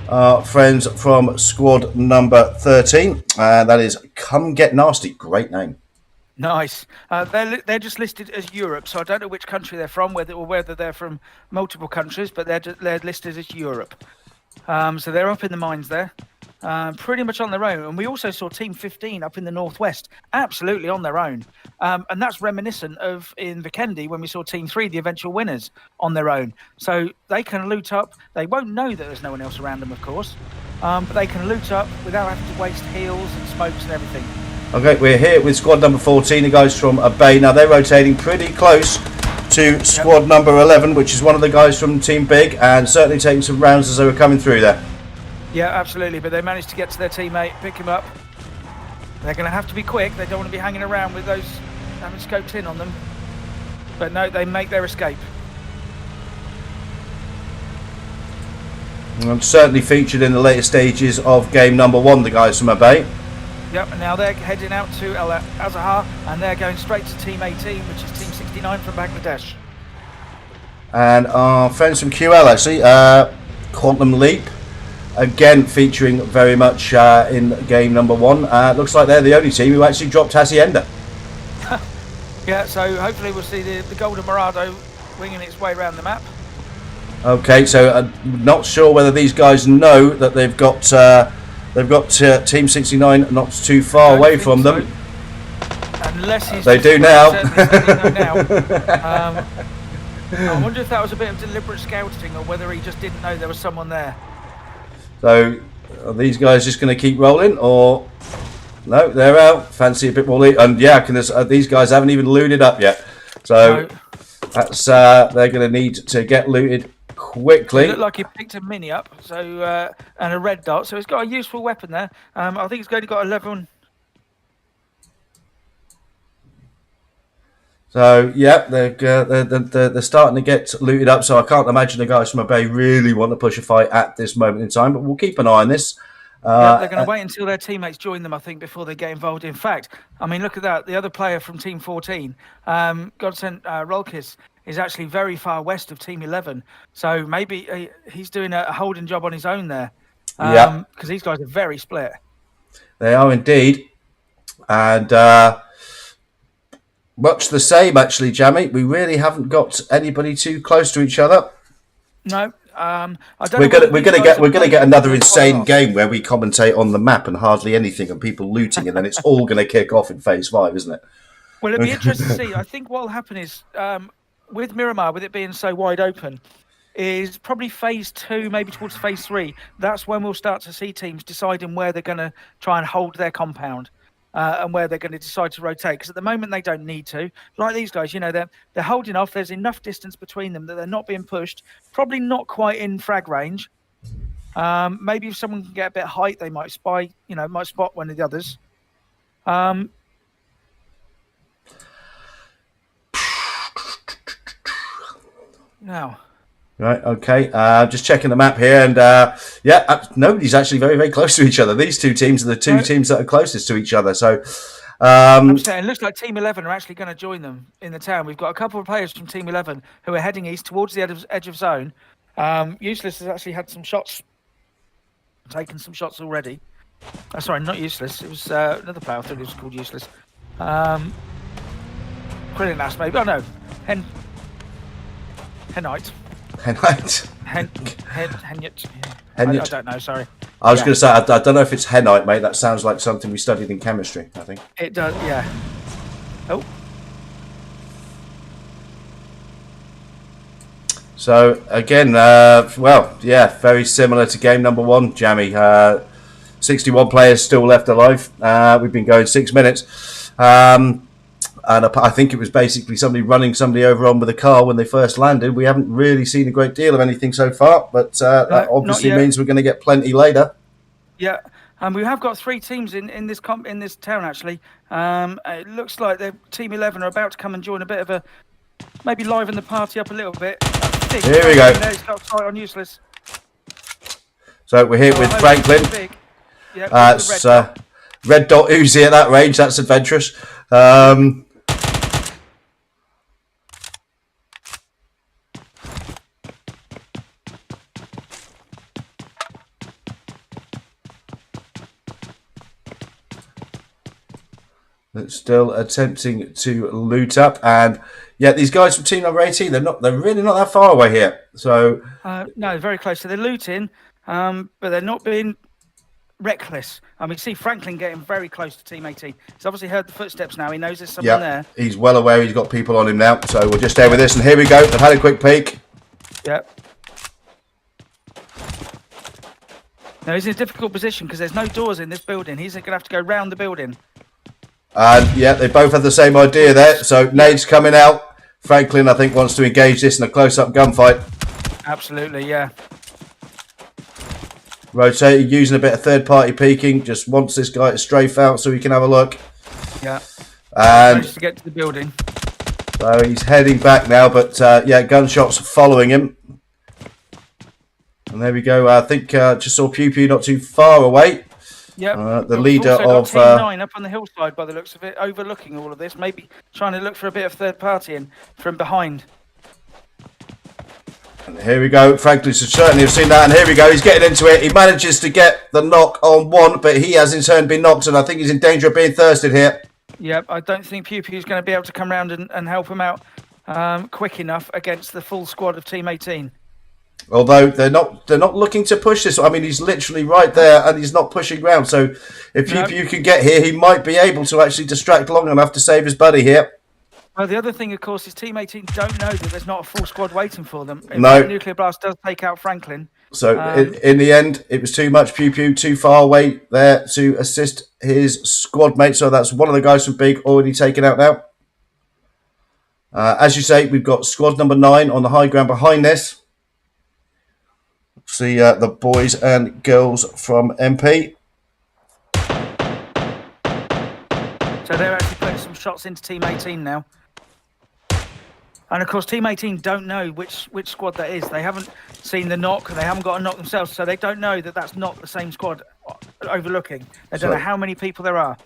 our friends from squad number 13. That is Come Get Nasty. Great name. Nice. They're just listed as Europe, so I don't know which country they're from, whether they're from multiple countries, but they're listed as Europe. So they're up in the mines there, pretty much on their own. And we also saw Team 15 up in the northwest, absolutely on their own. And that's reminiscent of in Vikendi when we saw Team 3, the eventual winners, on their own. So they can loot up. They won't know that there's no one else around them, of course, but they can loot up without having to waste heals and smokes and everything. Okay, we're here with squad number 14, the guys from Bay. Now, they're rotating pretty close to squad number 11, which is one of the guys from Team Big, and certainly taking some rounds as they were coming through there. Yeah, absolutely, but they managed to get to their teammate, pick him up. They're going to have to be quick. They don't want to be hanging around with those having scoped in on them. But no, they make their escape. And certainly featured in the later stages of game number 1, the guys from Bay. Yep, and now they're heading out to Al Azhar, and they're going straight to Team 18, which is Team 69 from Bangladesh. And our friends from QL, actually, Quantum Leap, again featuring very much in game number 1. Looks like they're the only team who actually dropped Hacienda. Yeah, so hopefully we'll see the Golden Morado winging its way around the map. Okay, so not sure whether these guys know that they've got Team 69 not too far away from them. Unless he's they do now. I wonder if that was a bit of deliberate scouting or whether he just didn't know there was someone there. So are these guys just going to keep rolling, or no? They're out. Fancy a bit more loot, and yeah, these guys haven't even looted up yet. So that's they're going to need to get looted quickly. It looked like he picked a mini up, so and a red dot. So he's got a useful weapon there. I think he's only got 11. So yeah, they're starting to get looted up. So I can't imagine the guys from Bay really want to push a fight at this moment in time. But we'll keep an eye on this. Yep, they're going to wait until their teammates join them, I think, before they get involved. In fact, I mean, look at that. The other player from Team 14, Godsent Rolkis, is actually very far west of Team 11. So maybe he's doing a holding job on his own there. Yeah, because these guys are very split. they are indeed, and much the same actually, Jamie. We really haven't got anybody too close to each other. No, I don't. We're gonna get another insane game where we commentate on the map and hardly anything, and people looting, and then it's all gonna kick off in phase 5, isn't it? Well, it'll be interesting to see. I think what will happen is with Miramar, with it being so wide open, is probably phase 2, maybe towards phase 3. That's when we'll start to see teams deciding where they're going to try and hold their compound and where they're going to decide to rotate. Because at the moment they don't need to. Like these guys, you know, they're holding off. There's enough distance between them that they're not being pushed. Probably not quite in frag range. Maybe if someone can get a bit of height, they might spy. You know, might spot one of the others. Now. Right, okay. Just checking the map here, and nobody's actually very, very close to each other. These two teams are the two teams that are closest to each other. So, it looks like Team 11 are actually going to join them in the town. We've got a couple of players from Team 11 who are heading east towards the edge of zone. Useless has actually had some shots, taken some shots already. Sorry, not Useless. It was another player. I thought it was called Useless. Quillinas, maybe. Oh no, Henite. Henite. Henyet. I don't know, sorry. I was going to say, I don't know if it's Henite, mate. That sounds like something we studied in chemistry, I think. It does, yeah. Oh. So, again, very similar to game number 1, Jammy. 61 players still left alive. We've been going 6 minutes. And I think it was basically somebody running somebody over on with a car when they first landed. We haven't really seen a great deal of anything so far, but that obviously means we're going to get plenty later. Yeah, and we have got 3 teams in this town actually. It looks like Team 11 are about to come and join a bit of maybe liven the party up a little bit. Here we go. He's got sight on Useless. So we're here with Franklin. Yeah, red dot Uzi at that range. That's adventurous. Still attempting to loot up, and these guys from team number 18, they're really not that far away here. So no, very close. So they're looting, but they're not being reckless. And we see Franklin getting very close to team 18. He's obviously heard the footsteps now. He knows there's someone there. He's well aware he's got people on him now. So we'll just stay with this, and here we go. They've had a quick peek. Yep. Now he's in a difficult position because there's no doors in this building. He's going to have to go round the building. And they both have the same idea there. So Nade's coming out. Franklin, I think, wants to engage this in a close-up gunfight. Absolutely, yeah. Rotating, using a bit of third-party peeking. Just wants this guy to strafe out so he can have a look. Yeah. And managed to get to the building. So he's heading back now, but gunshots following him. And there we go. I think just saw Pew Pew not too far away. Yep. The leader of Team 9 up on the hillside by the looks of it, overlooking all of this, maybe trying to look for a bit of third party in from behind. And here we go. Franklin should certainly have seen that, and here we go. He's getting into it. He manages to get the knock on one, but he has in turn been knocked, and I think he's in danger of being thirsted here. Yep, I don't think Pew Pew's going to be able to come round and help him out quick enough against the full squad of Team 18. Although they're not looking to push this. I mean, he's literally right there, and he's not pushing round. So if Pew Pew can get here, he might be able to actually distract long enough to save his buddy here. Well, the other thing, of course, is Team 18 don't know that there's not a full squad waiting for them. If no. The Nuclear Blast does take out Franklin. So in the end, it was too much. Pew Pew too far away there to assist his squad mate. So that's one of the guys from Big already taken out now. As you say, we've got squad number 9 on the high ground behind this. See the boys and girls from MP. So they're actually putting some shots into Team 18 now. And of course, Team 18 don't know which squad that is. They haven't seen the knock, and they haven't got a knock themselves, so they don't know that that's not the same squad overlooking. They don't know how many people there are.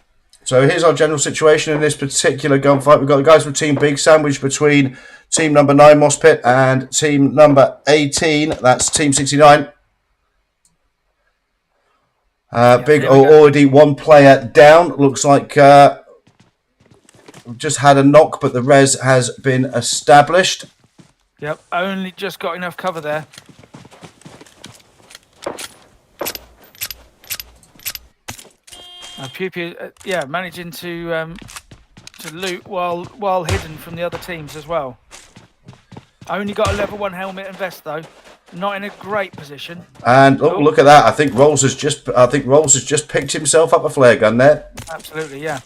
So here's our general situation in this particular gunfight. We've got the guys from Team Big sandwiched between team number 9 Mosspit and team number 18. That's Team 69. Big already one player down. Looks like we've just had a knock, but the res has been established. Yep, only just got enough cover there. Pew Pew, managing to loot while hidden from the other teams as well. Only got a level 1 helmet and vest though. Not in a great position. And look at that! I think Rolls has just picked himself up a flare gun there. Absolutely, yeah.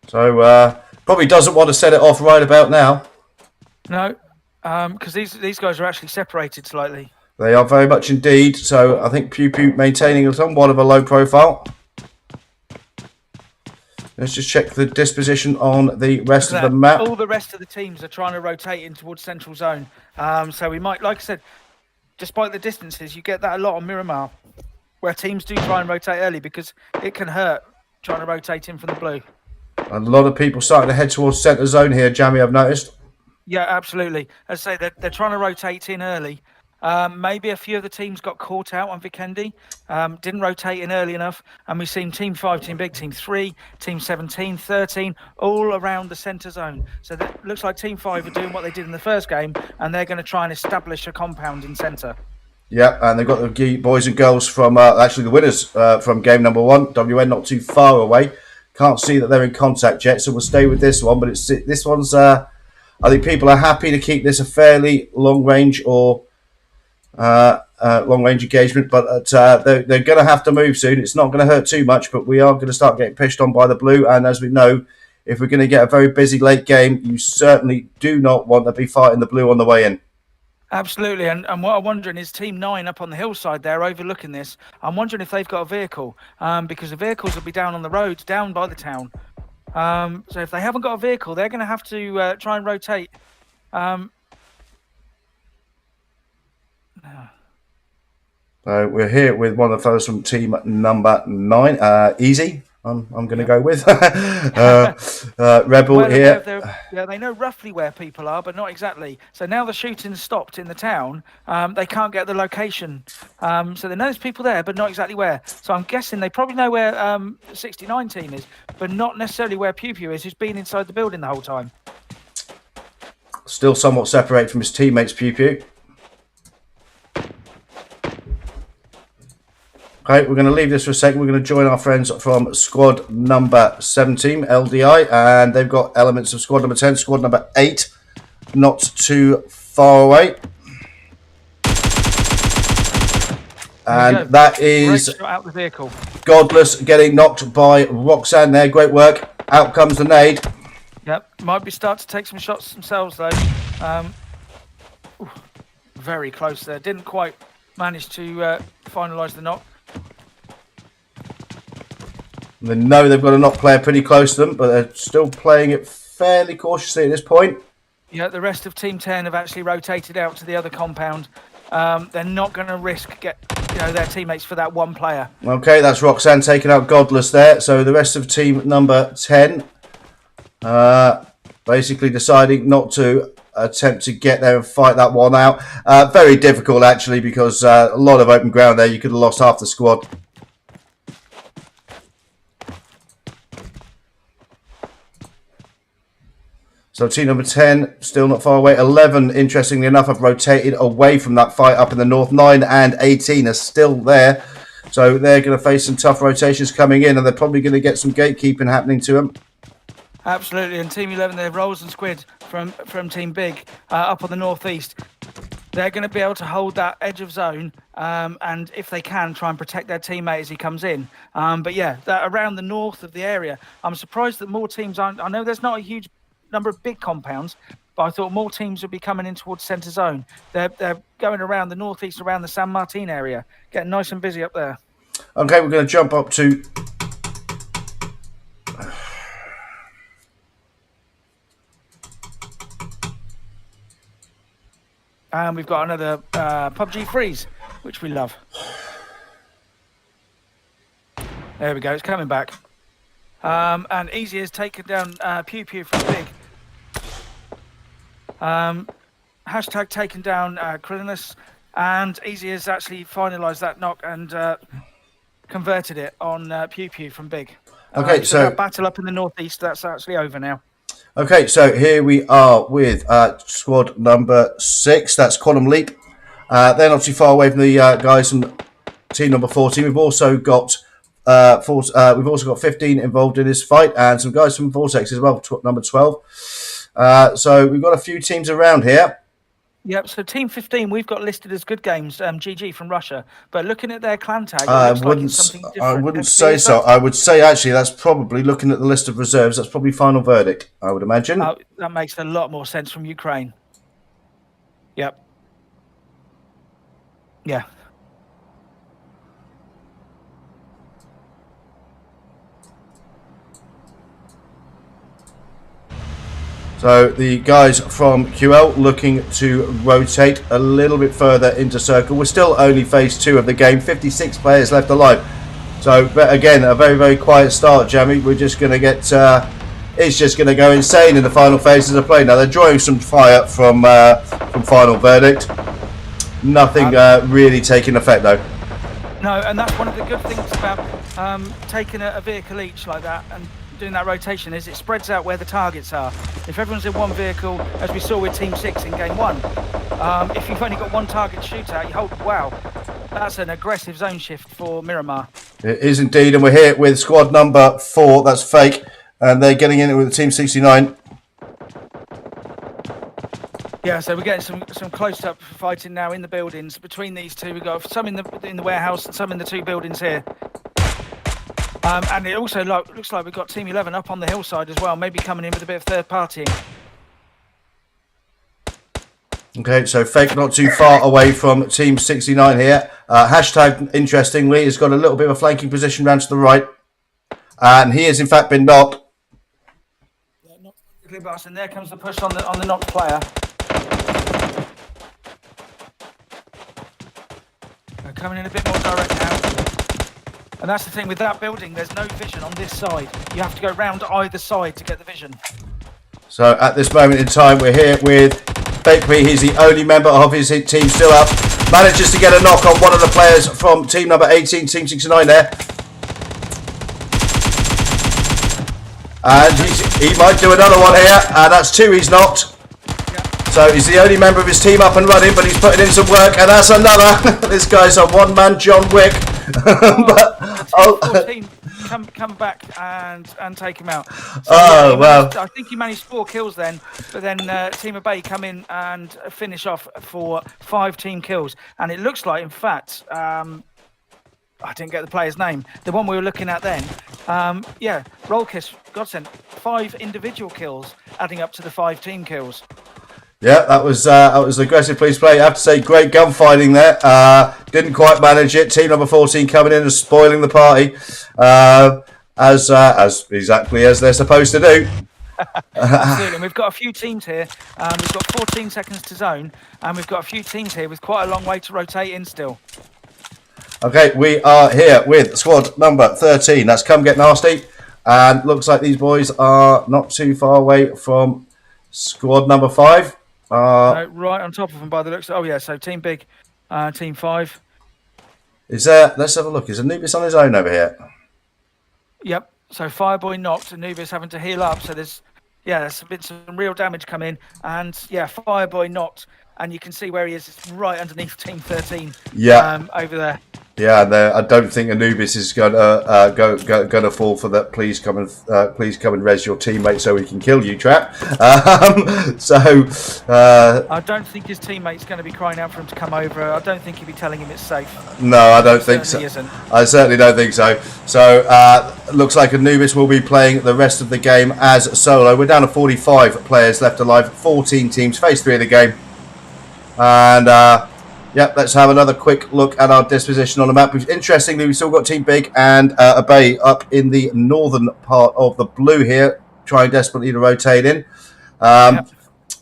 So probably doesn't want to set it off right about now. No, because these guys are actually separated slightly. They are very much indeed. So I think Pew Pew maintaining somewhat of a low profile. Let's just check the disposition on the rest of the map. All the rest of the teams are trying to rotate in towards central zone. So we might, like I said, despite the distances, you get that a lot on Miramar, where teams do try and rotate early because it can hurt trying to rotate in from the blue. A lot of people starting to head towards centre zone here, Jamie, I've noticed. Yeah, absolutely. As I say, they're trying to rotate in early. Maybe a few of the teams got caught out on Vikendi, didn't rotate in early enough, and we've seen Team 5, Team Big, Team 3, Team 17, 13, all around the centre zone. So that looks like Team 5 are doing what they did in the first game, and they're going to try and establish a compound in centre. Yeah, and they've got the boys and girls from, actually the winners from game number 1, WN not too far away. Can't see that they're in contact yet, so we'll stay with this one, but this one's, I think people are happy to keep this a fairly long range or long range engagement, but they're going to have to move soon. It's not going to hurt too much, but we are going to start getting pished on by the blue. And as we know, if we're going to get a very busy late game, you certainly do not want to be fighting the blue on the way in. Absolutely, and what I'm wondering is Team 9 up on the hillside there overlooking this. I'm wondering if they've got a vehicle, because the vehicles will be down on the roads, down by the town. So if they haven't got a vehicle, they're going to have to try and rotate. So we're here with one of the fellows from team number 9, Easy. I'm going to go with Rebel well, here. They know roughly where people are, but not exactly. So now the shooting's stopped in the town. They can't get the location. So they know there's people there, but not exactly where. So I'm guessing they probably know where the 69 team is, but not necessarily where Pew Pew is, who's been inside the building the whole time. Still somewhat separated from his teammates, Pew Pew. Okay, we're going to leave this for a second. We're going to join our friends from squad number 17, LDI, and they've got elements of squad number 10, squad number 8, not too far away. And that is out the vehicle. Godless getting knocked by Roxanne there. Great work. Out comes the nade. Yep, might be start to take some shots themselves though. Very close there. Didn't quite manage to finalise the knock. They know they've got a knock player pretty close to them, but they're still playing it fairly cautiously at this point. Yeah, the rest of Team 10 have actually rotated out to the other compound. They're not going to risk their teammates for that one player. Okay, that's Roxanne taking out Godless there. So the rest of team number 10 basically deciding not to attempt to get there and fight that one out. Very difficult actually, because a lot of open ground there. You could have lost half the squad. So team number 10, still not far away. 11, interestingly enough, have rotated away from that fight up in the north. 9 and 18 are still there. So they're going to face some tough rotations coming in, and they're probably going to get some gatekeeping happening to them. Absolutely, and Team 11, they have Rolls and Squid from Team Big up on the northeast. They're going to be able to hold that edge of zone, and if they can, try and protect their teammate as he comes in. But yeah, around the north of the area, I'm surprised that more teams aren't. I know there's not a huge number of big compounds, but I thought more teams would be coming in towards centre zone. They're going around the northeast, around the San Martin area, getting nice and busy up there. Okay, we're going to jump up to And we've got another PUBG freeze, which we love. There we go. It's coming back. And Easy has taken down Pew Pew from Big. Hashtag taken down Krilinus. And Easy has actually finalised that knock and converted it on Pew Pew from Big. Okay, so that battle up in the northeast, that's actually over now. Okay, so here we are with squad number 6. That's Quantum Leap. They're not too far away from the guys from team number 14. We've also got 15 involved in this fight, and some guys from Vortex as well, number 12. So we've got a few teams around here. Yep, so Team 15 we've got listed as Good Games, GG from Russia. But looking at their clan tag, it looks like it's something different. I wouldn't say so. I would say, actually, that's probably, looking at the list of reserves, that's probably Final Verdict, I would imagine. That makes a lot more sense from Ukraine. Yep. Yeah. So the guys from QL looking to rotate a little bit further into circle. We're still only phase 2 of the game. 56 players left alive. So, but again, a very, very quiet start, Jamie. We're just going to get... it's just going to go insane in the final phases of play. Now, they're drawing some fire from Final Verdict. Nothing really taking effect, though. No, and that's one of the good things about taking a vehicle each like that and doing that rotation is it spreads out where the targets are. If everyone's in one vehicle, as we saw with Team 6 in Game 1, if you've only got one target to shoot at, you hold, wow, that's an aggressive zone shift for Miramar. It is indeed, and we're here with squad number 4, that's Fake, and they're getting in it with Team 69. Yeah, so we're getting some close-up fighting now in the buildings between these two. We've got some in the warehouse and some in the 2 buildings here. And it also looks like we've got Team 11 up on the hillside as well, maybe coming in with a bit of third partying. Okay, so Fake not too far away from Team 69 here. Hashtag, interestingly, has got a little bit of a flanking position round to the right. And he has, in fact, been knocked. Yeah, knocked, and there comes the push on the knocked player. They're coming in a bit more direct now. And that's the thing with that building, there's no vision on this side. You have to go round either side to get the vision. So at this moment in time, we're here with Fake Me. He's the only member of his team still up. Manages to get a knock on one of the players from team number 18, Team 69 there. And he might do another one here. And that's 2 he's knocked. So he's the only member of his team up and running, but he's putting in some work. And that's another. This guy's a one-man John Wick. Come back and take him out. So, I think he managed 4 kills then, but then Team Obey come in and finish off for 5 team kills. And it looks like, in fact, I didn't get the player's name, the one we were looking at then. Rollkiss, Godsend, 5 individual kills, adding up to the 5 team kills. Yeah, that was aggressive police play. I have to say, great gunfighting there. Didn't quite manage it. Team number 14 coming in and spoiling the party, as exactly as they're supposed to do. Absolutely. And we've got a few teams here. We've got 14 seconds to zone, and we've got a few teams here with quite a long way to rotate in still. Okay, we are here with squad number 13. That's Come Get Nasty, and looks like these boys are not too far away from squad number 5. No, right on top of them by the looks. Oh yeah, so Team Big, Team 5. Is there? Let's have a look. Is Anubis on his own over here? Yep. So Fireboy knocked, Anubis having to heal up. So there's been some real damage come in, and Fireboy knocked, and you can see where he is. It's right underneath Team 13. Yeah. Over there. Yeah, I don't think Anubis is gonna fall for that. Please come and res your teammate so we can kill you trap. I don't think his teammate's going to be crying out for him to come over. I don't think he'll be telling him it's safe. No, I don't think so. I certainly don't think so. So looks like Anubis will be playing the rest of the game as solo. We're down to 45 players left alive. 14 teams, phase 3 of the game, and. Yep, let's have another quick look at our disposition on the map. Interestingly, we've still got Team Big and Obey up in the northern part of the blue here, trying desperately to rotate in.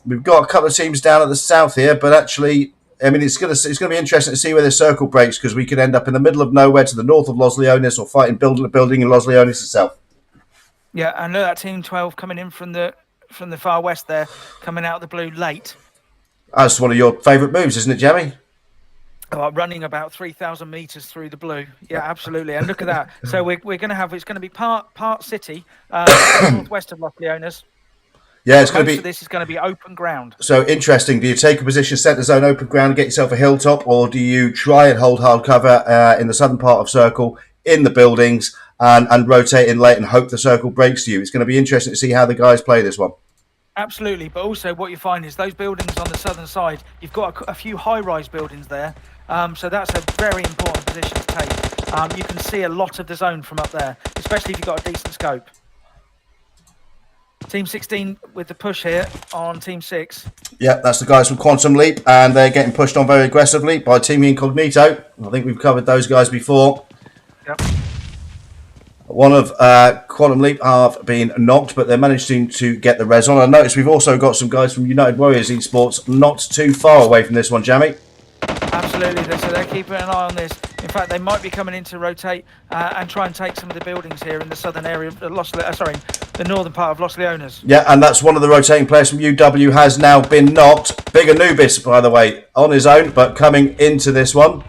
We've got a couple of teams down at the south here, but actually, I mean, it's gonna be interesting to see where the circle breaks, because we could end up in the middle of nowhere to the north of Los Leones, or fighting building a building in Los Leones itself. Yeah, and look at that team 12 coming in from the far west there, coming out of the blue late. That's one of your favourite moves, isn't it, Jamie? Running about 3,000 meters through the blue. Yeah, absolutely. And look at that. So we're going to have, it's going to be part city, northwest of Los Leones. Yeah, it's going to be. This is going to be open ground. So interesting. Do you take a position, set the zone, open ground, and get yourself a hilltop, or do you try and hold hard cover in the southern part of circle in the buildings and rotate in late and hope the circle breaks to you? It's going to be interesting to see how the guys play this one. Absolutely, but also what you find is those buildings on the southern side, you've got a few high-rise buildings there, so that's a very important position to take. You can see a lot of the zone from up there, especially if you've got a decent scope. Team 16 with the push here on Team 6. Yeah, that's the guys from Quantum Leap, and they're getting pushed on very aggressively by Team Incognito. I think we've covered those guys before. Yep. One of Quantum Leap have been knocked, but they're managing to get the res on. I noticed we've also got some guys from United Warriors Esports not too far away from this one, Jamie. Absolutely, so they're keeping an eye on this. In fact, they might be coming in to rotate and try and take some of the buildings here in the southern area of the northern part of Los Leones. Yeah, and that's one of the rotating players from UW has now been knocked. Big Anubis, by the way, on his own, but coming into this one.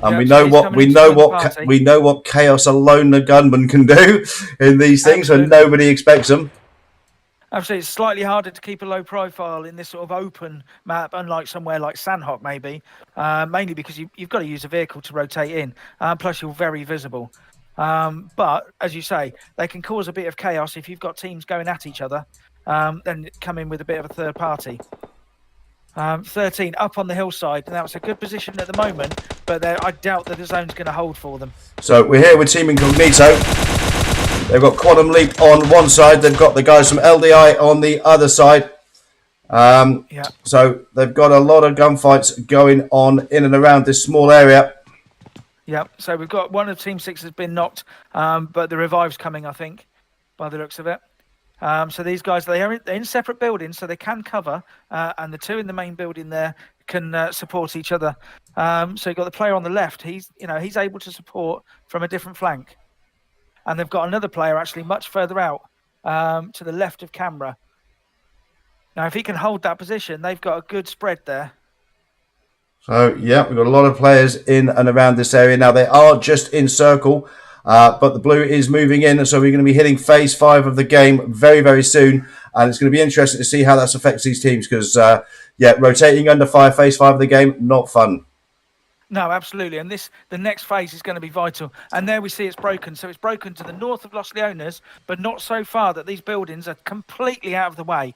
And yeah, we know what chaos alone the gunman can do in these things when nobody expects them. Absolutely, it's slightly harder to keep a low profile in this sort of open map, unlike somewhere like Sanhok, maybe, mainly because you've got to use a vehicle to rotate in, plus you're very visible. But as you say, they can cause a bit of chaos if you've got teams going at each other, then come in with a bit of a third party. 13 up on the hillside. Now it's a good position at the moment, but I doubt that the zone's going to hold for them. So we're here with Team Incognito. They've got Quantum Leap on one side. They've got the guys from LDI on the other side. Yeah. So they've got a lot of gunfights going on in and around this small area. Yeah. So we've got one of Team 6 has been knocked, but the revive's coming, I think, by the looks of it. So these guys, they're in separate buildings, so they can cover, and the two in the main building there can support each other. So you've got the player on the left. He's able to support from a different flank, and they've got another player actually much further out to the left of camera. Now, if he can hold that position, they've got a good spread there. So yeah, we've got a lot of players in and around this area now. They are just in circle. But the blue is moving in, so we're going to be hitting phase 5 of the game very, very soon. And it's going to be interesting to see how that affects these teams because, rotating under fire, phase 5 of the game, not fun. No, absolutely. And the next phase is going to be vital. And there we see it's broken. So it's broken to the north of Los Leones, but not so far that these buildings are completely out of the way.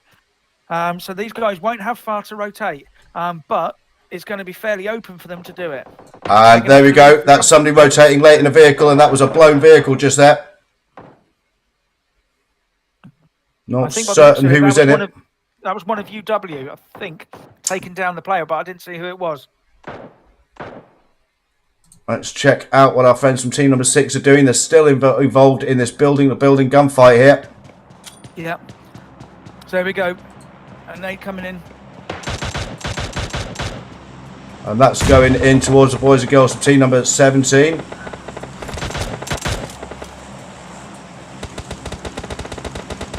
So these guys won't have far to rotate, but it's going to be fairly open for them to do it. And there we go. That's somebody rotating late in a vehicle, and that was a blown vehicle just there. Not certain who was in it. That was one of UW, I think, taking down the player, but I didn't see who it was. Let's check out what our friends from team number 6 are doing. They're still involved in this building gunfight here. Yeah. So there we go. And they coming in. And that's going in towards the boys and girls from team number 17.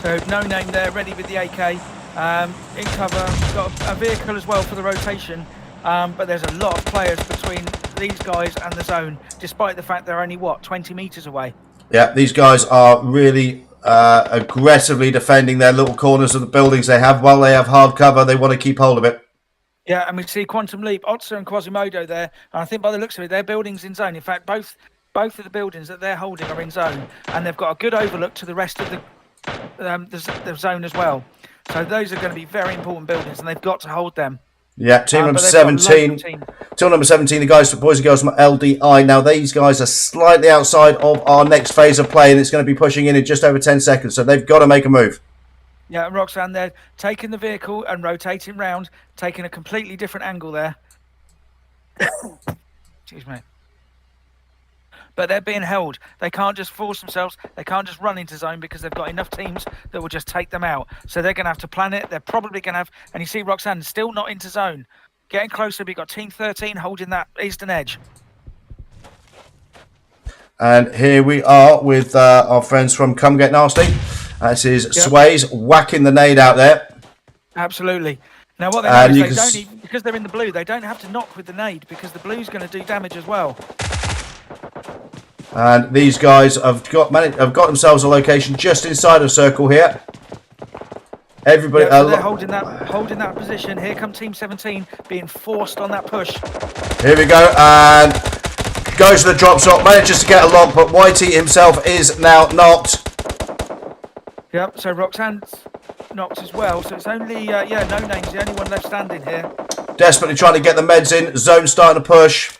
So no name there, ready with the AK. In cover, got a vehicle as well for the rotation. But there's a lot of players between these guys and the zone, despite the fact they're only, 20 metres away. Yeah, these guys are really aggressively defending their little corners of the buildings they have. While they have hard cover, they want to keep hold of it. Yeah, and we see Quantum Leap, Otsa and Quasimodo there. And I think by the looks of it, their building's in zone. In fact, both of the buildings that they're holding are in zone. And they've got a good overlook to the rest of the zone as well. So those are going to be very important buildings, and they've got to hold them. Yeah, team number 17. Team number 17, the guys, boys and girls from LDI. Now, these guys are slightly outside of our next phase of play, and it's going to be pushing in just over 10 seconds. So they've got to make a move. Yeah, and Roxanne, they're taking the vehicle and rotating round, taking a completely different angle there. Excuse me. but they're being held. They can't just force themselves. They can't just run into zone because they've got enough teams that will just take them out. So they're going to have to plan it. They're probably going to have, and you see Roxanne still not into zone. Getting closer, we've got Team 13 holding that eastern edge. And here we are with our friends from Come Get Nasty. This is Sways whacking the nade out there. Absolutely. Now what they do is they don't even, because they're in the blue, they don't have to knock with the nade because the blue's going to do damage as well. And these guys have got themselves a location just inside of circle here. Everybody, so they're holding that position. Here come Team 17 being forced on that push. Here we go, and goes to the drop shot, manages to get a lock, but Whitey himself is now knocked. Yep, so Roxanne's knocked as well, so it's only, No Name's the only one left standing here. Desperately trying to get the meds in, zone starting to push.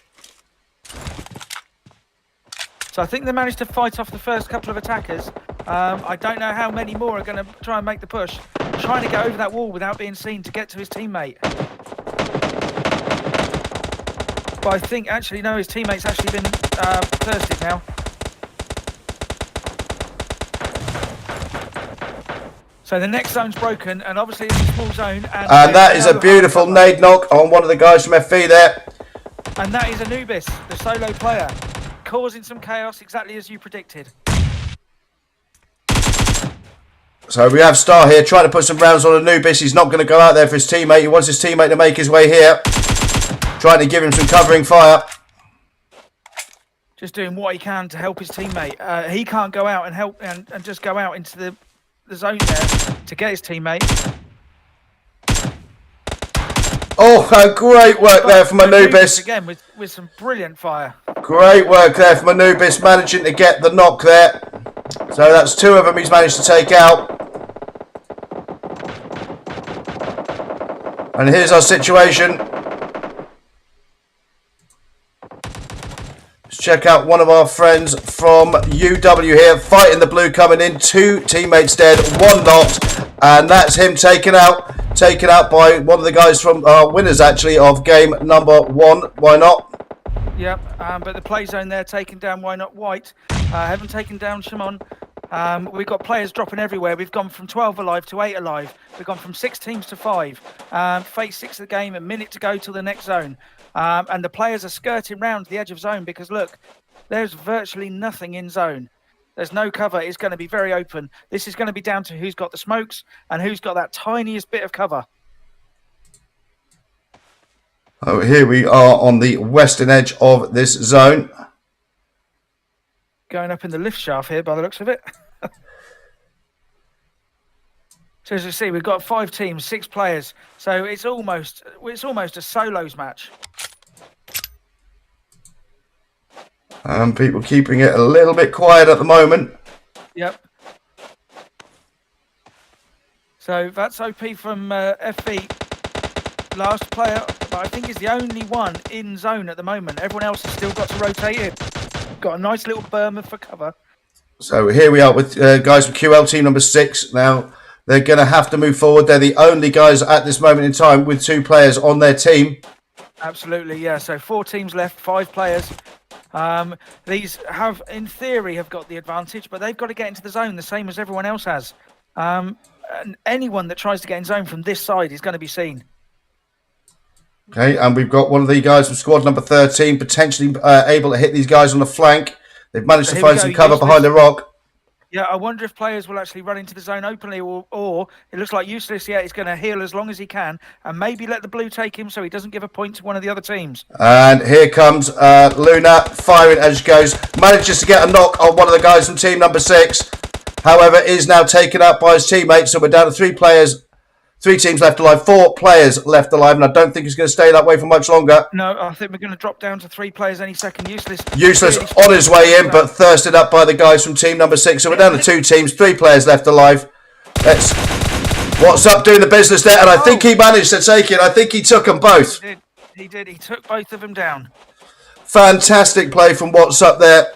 So I think they managed to fight off the first couple of attackers. I don't know how many more are going to try and make the push. Trying to get over that wall without being seen to get to his teammate. But I think actually, no, his teammate's actually been thirsted now. So the next zone's broken, and obviously it's a small zone. And that is a beautiful nade knock on one of the guys from FV there. And that is Anubis, the solo player, causing some chaos exactly as you predicted. So we have Star here trying to put some rounds on Anubis. He's not going to go out there for his teammate. He wants his teammate to make his way here. Trying to give him some covering fire. Just doing what he can to help his teammate. He can't go out and help and just go out into the zone there to get his teammate. Oh, great work there from Anubis. Again with some brilliant fire. Great work there from Anubis, managing to get the knock there. So that's two of them he's managed to take out. And here's our situation. Let's check out one of our friends from UW here, fighting the blue, coming in. Two teammates dead, one knocked, and that's him taken out by one of the guys from our winners actually of game number 1. Why not? Yep, but the play zone there taking down Why Not White. Haven't taken down Shimon. We've got players dropping everywhere. We've gone from 12 alive to 8 alive. We've gone from 6 teams to 5. Phase 6 of the game, a minute to go till the next zone. And the players are skirting round the edge of zone because, look, there's virtually nothing in zone. There's no cover. It's going to be very open. This is going to be down to who's got the smokes and who's got that tiniest bit of cover. Oh, here we are on the western edge of this zone. Going up in the lift shaft here by the looks of it. So as you see, we've got 5 teams, 6 players. So it's almost a solos match. People keeping it a little bit quiet at the moment. Yep. So that's OP from FV. Last player, but I think he's the only one in zone at the moment. Everyone else has still got to rotate in. Got a nice little berm for cover. So here we are with guys from QL team number 6. Now they're going to have to move forward. They're the only guys at this moment in time with 2 players on their team. Absolutely, yeah. So 4 teams left, 5 players. These have, in theory, have got the advantage, but they've got to get into the zone the same as everyone else has. And anyone that tries to get in zone from this side is going to be seen. Okay, and we've got one of the guys from squad number 13 potentially able to hit these guys on the flank. They've managed to find some cover behind the rock. Yeah, I wonder if players will actually run into the zone openly, or it looks like Useless, yeah, he's going to heal as long as he can, and maybe let the blue take him so he doesn't give a point to one of the other teams. And here comes Luna, firing as she goes. Manages to get a knock on one of the guys from team number 6. However, is now taken out by his teammates, so we're down to 3 players. 3 teams left alive, 4 players left alive, and I don't think it's going to stay that way for much longer. No, I think we're going to drop down to 3 players any second. Useless on his way in, but thirsted up by the guys from team number 6. So we're down to 2 teams, 3 players left alive. Let's What's Up doing the business there, and I think he managed to take it. I think he took them both. He did. He took both of them down. Fantastic play from What's Up there.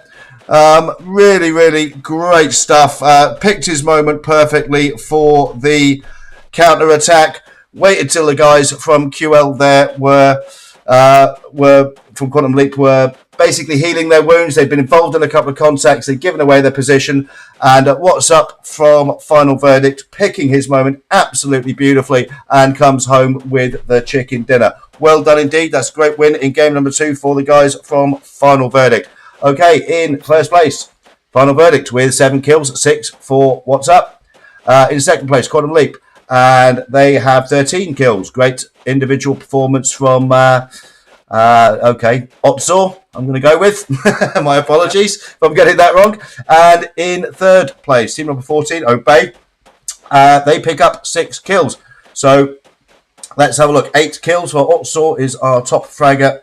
Really, really great stuff. Picked his moment perfectly for the counter-attack. Waited till the guys from QL there were were from Quantum Leap were basically healing their wounds. They'd been involved in a couple of contacts. They'd given away their position. And what's up from Final Verdict, picking his moment absolutely beautifully and comes home with the chicken dinner. Well done indeed. That's a great win in game number 2 for the guys from Final Verdict. Okay, in first place, Final Verdict with 7 kills, 6 for What's Up. In second place, Quantum Leap, and they have 13 kills. Great individual performance from, Otzor, I'm going to go with. My apologies if I'm getting that wrong. And in third place, team number 14, Obey, they pick up 6 kills. So let's have a look. 8 kills for Otzor is our top fragger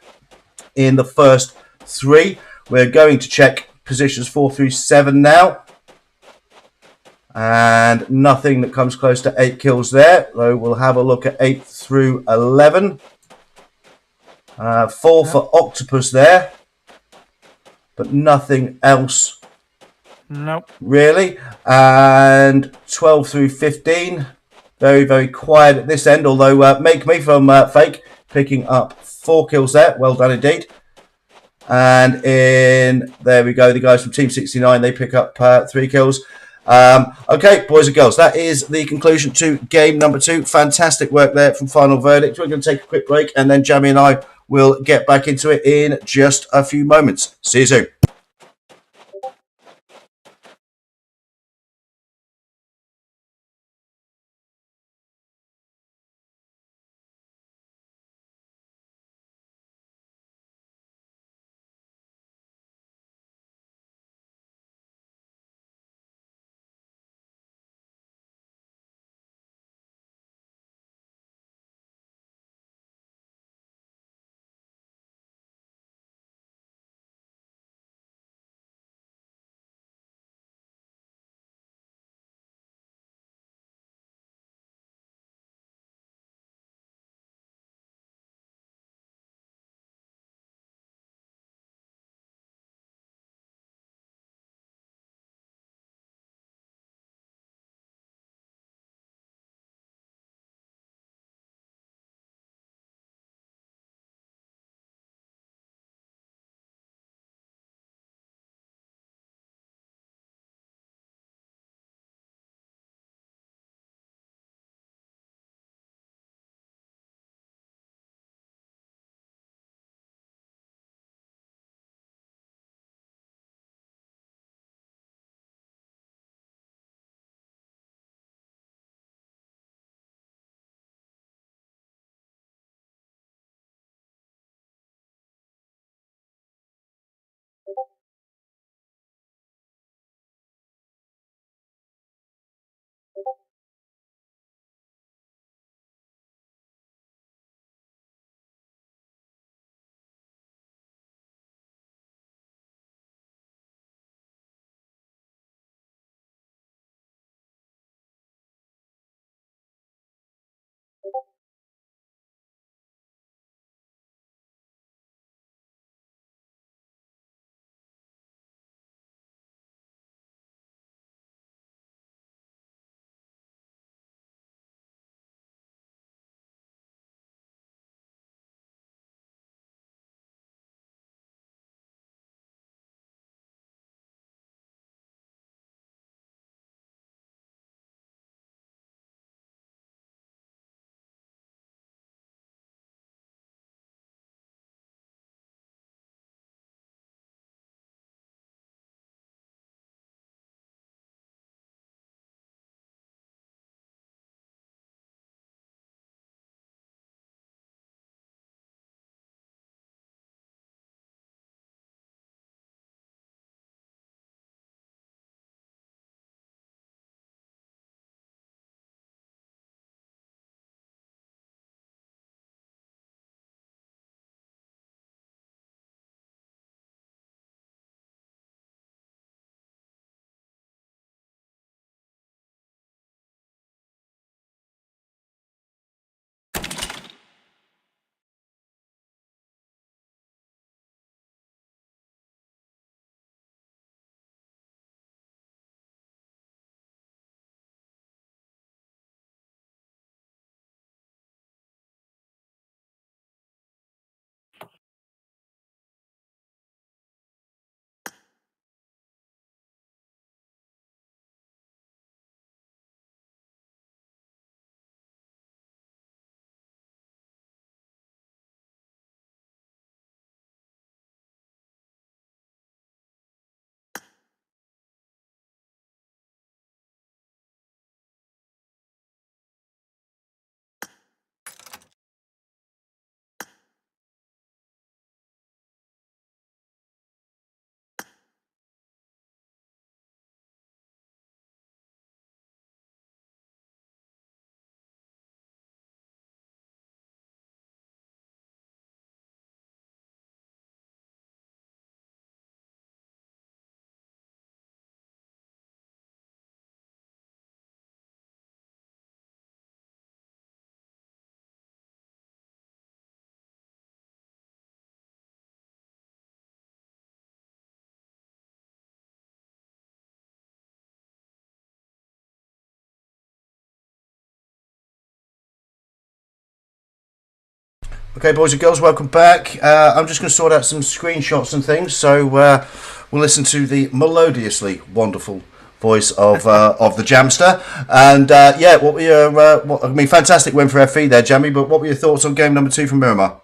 in the first 3. We're going to check positions 4 through 7 now. And nothing that comes close to 8 kills there. So we'll have a look at 8 through 11. 4 for Octopus there. But nothing else. Nope. Really. And 12 through 15. Very, very quiet at this end. Although Make Me from Fake picking up 4 kills there. Well done indeed. And there we go, the guys from Team 69, they pick up 3 kills. Okay, boys and girls, that is the conclusion to game number 2. Fantastic work there from Final Verdict. We're going to take a quick break, and then Jamie and I will get back into it in just a few moments. See you soon. Okay, boys and girls, welcome back. I'm just going to sort out some screenshots and things, so we'll listen to the melodiously wonderful voice of the Jamster. And what were your? Fantastic win for FE there, Jamie. But what were your thoughts on game number 2 from Miramar?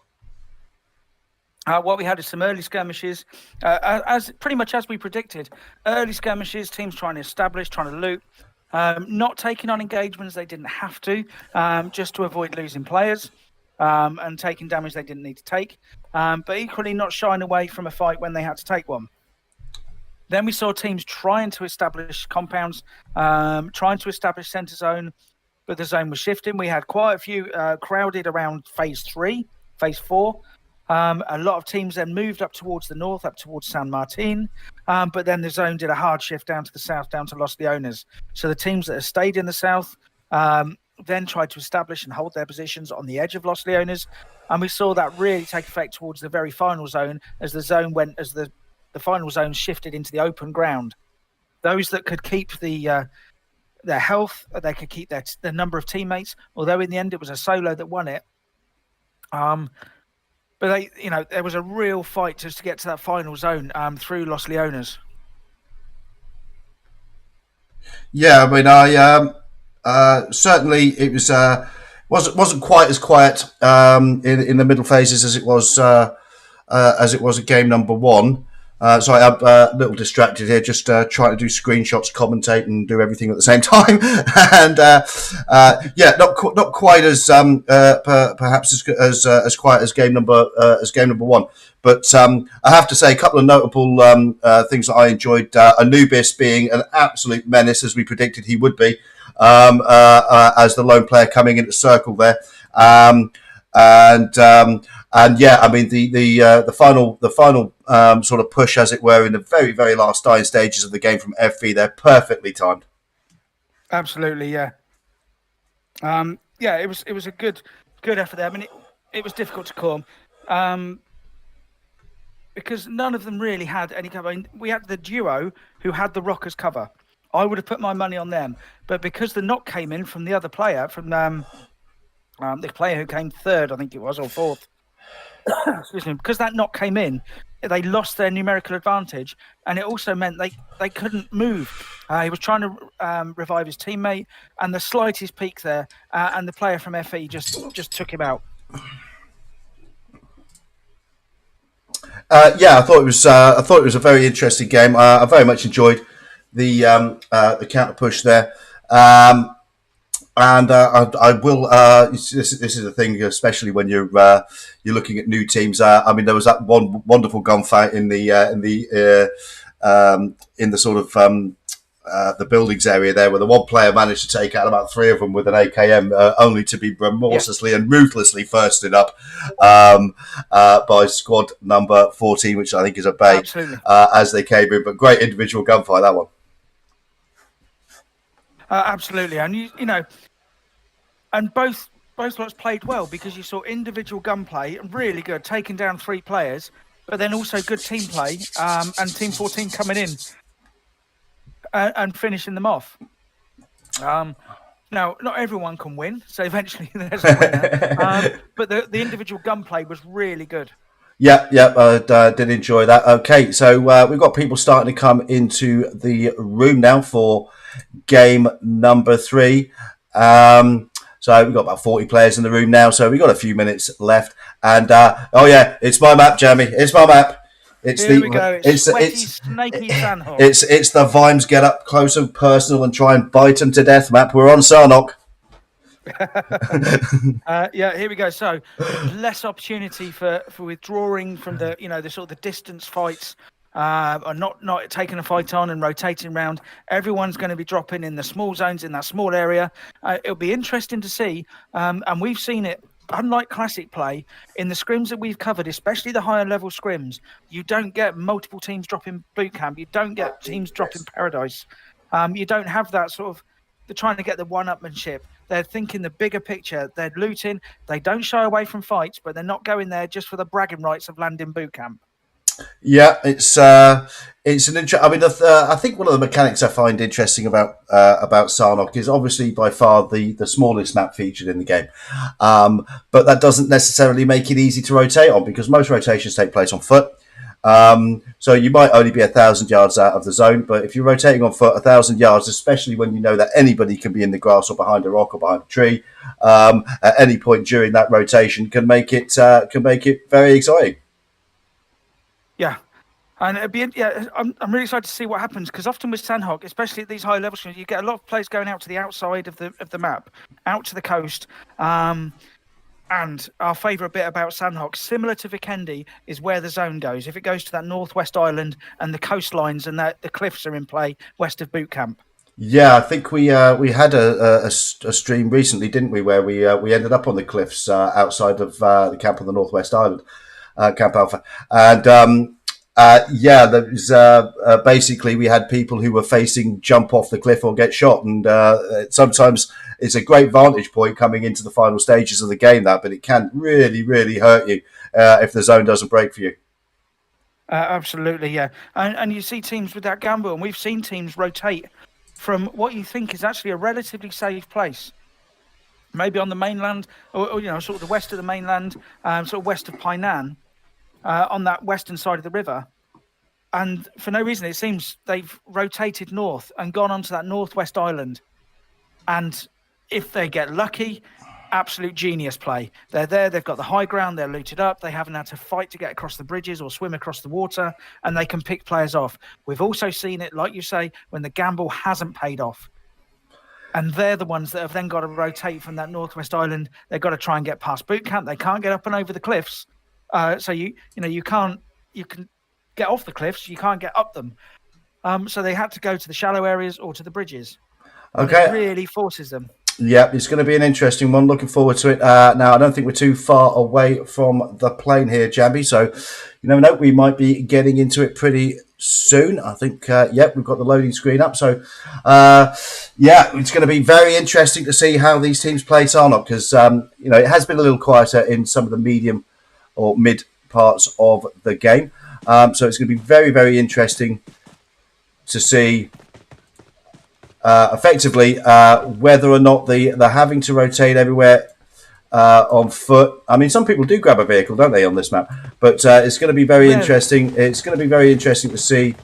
What we had is some early skirmishes, as pretty much as we predicted. Early skirmishes, teams trying to establish, trying to loot, not taking on engagements they didn't have to, just to avoid losing players. And taking damage they didn't need to take, but equally not shying away from a fight when they had to take one. Then we saw teams trying to establish compounds, trying to establish center zone, but the zone was shifting. We had quite a few crowded around phase 3, phase 4. A lot of teams then moved up towards the north, up towards San Martin, but then the zone did a hard shift down to the south, down to Los Leones. So the teams that have stayed in the south then tried to establish and hold their positions on the edge of Los Leones, and we saw that really take effect towards the very final zone as the final zone shifted into the open ground. Those that could keep their health, they could keep their number of teammates. Although in the end it was a solo that won it, but there was a real fight just to get to that final zone through Los Leones. Yeah, certainly it wasn't quite as quiet in the middle phases as it was at game number 1. Sorry, I'm a little distracted here, just trying to do screenshots, commentate, and do everything at the same time. And not quite as perhaps as quiet as game number 1. But I have to say a couple of notable things that I enjoyed. Anubis being an absolute menace, as we predicted he would be, as the lone player coming into circle there. The final sort of push, as it were, in the very, very last dying stages of the game from FE, they're perfectly timed. Absolutely, yeah. It was a good effort there. I mean, it was difficult to call because none of them really had any cover. I mean, we had the duo who had the Rockers cover. I would have put my money on them, but because the knock came in from the other player, from the player who came third, I think it was, or fourth. Excuse me. Because that knock came in, they lost their numerical advantage, and it also meant they couldn't move. He was trying to revive his teammate, and the slightest peak there, and the player from FE just took him out. I thought it was a very interesting game. I very much enjoyed the counter push there. And I will. This is the thing, especially when you're looking at new teams. There was that one wonderful gunfight in the sort of the buildings area there, where the one player managed to take out about 3 of them with an AKM, only to be remorselessly and ruthlessly firsted up by squad number 14, which I think is a Bay, as they came in. But great individual gunfight, that one. Absolutely, and you know, and both lots played well, because you saw individual gunplay, really good, taking down 3 players, but then also good team play, and Team 14 coming in and finishing them off. Now, not everyone can win, so eventually there's a winner, but the individual gunplay was really good. Yeah, I did enjoy that. Okay, so we've got people starting to come into the room now for game number 3. So we've got about 40 players in the room now, so we've got a few minutes left. And it's my map, Jamie. It's my map. Here we go. It's snaky Sanhok. It's the Vimes get up close and personal and try and bite them to death map. We're on Sanhok. Here we go. So less opportunity for withdrawing from the sort of the distance fights, or not taking a fight on and rotating around. Everyone's going to be dropping in the small zones in that small area. It'll be interesting to see, and we've seen it. Unlike classic play, in the scrims that we've covered, especially the higher level scrims, you don't get multiple teams dropping boot camp. You don't get teams dropping paradise. You don't have that sort of. They're trying to get the one-upmanship. They're thinking the bigger picture. They're looting. They don't shy away from fights, but they're not going there just for the bragging rights of landing boot camp. Yeah, it's It's an I mean, I think one of the mechanics I find interesting about Sanhok is obviously by far the smallest map featured in the game, but that doesn't necessarily make it easy to rotate on because most rotations take place on foot. So you might only be 1,000 yards out of the zone, but if you're rotating on foot 1,000 yards, especially when you know that anybody can be in the grass or behind a rock or behind a tree at any point during that rotation, can make it very exciting. Yeah. And I'm really excited to see what happens because often with Sanhok, especially at these high levels, you get a lot of players going out to the outside of the map, out to the coast. And our favourite bit about Sanhok, similar to Vikendi, is where the zone goes. If it goes to that northwest island and the coastlines and the cliffs are in play west of boot camp. Yeah, I think we had a stream recently, didn't we, where we ended up on the cliffs outside of the camp on the northwest island, Camp Alpha, and. There was basically we had people who were facing jump off the cliff or get shot, and sometimes it's a great vantage point coming into the final stages of the game. But it can really, really hurt you if the zone doesn't break for you. Absolutely, yeah, and you see teams with that gamble, and we've seen teams rotate from what you think is actually a relatively safe place, maybe on the mainland, or sort of the west of the mainland, sort of west of Painan. On that western side of the river, and for no reason, it seems they've rotated north and gone onto that northwest island. And if they get lucky, absolute genius play. They're there, they've got the high ground, they're looted up, they haven't had to fight to get across the bridges or swim across the water, and they can pick players off. We've also seen it, like you say, when the gamble hasn't paid off. And they're the ones that have then got to rotate from that northwest island. They've got to try and get past boot camp. They can't get up and over the cliffs. So you can get off the cliffs, you can't get up them. So they had to go to the shallow areas or to the bridges. Okay, it really forces them. Yeah, it's going to be an interesting one. Looking forward to it. Now, I don't think we're too far away from the plane here, Jambi. So you never know, we might be getting into it pretty soon. I think, we've got the loading screen up. So, it's going to be very interesting to see how these teams play Sanhok because, it has been a little quieter in some of the medium or mid parts of the game. So it's going to be very, very interesting to see effectively whether or not they're having to rotate everywhere on foot. I mean, some people do grab a vehicle, don't they, on this map? But it's going to be very interesting. It's going to be very interesting to see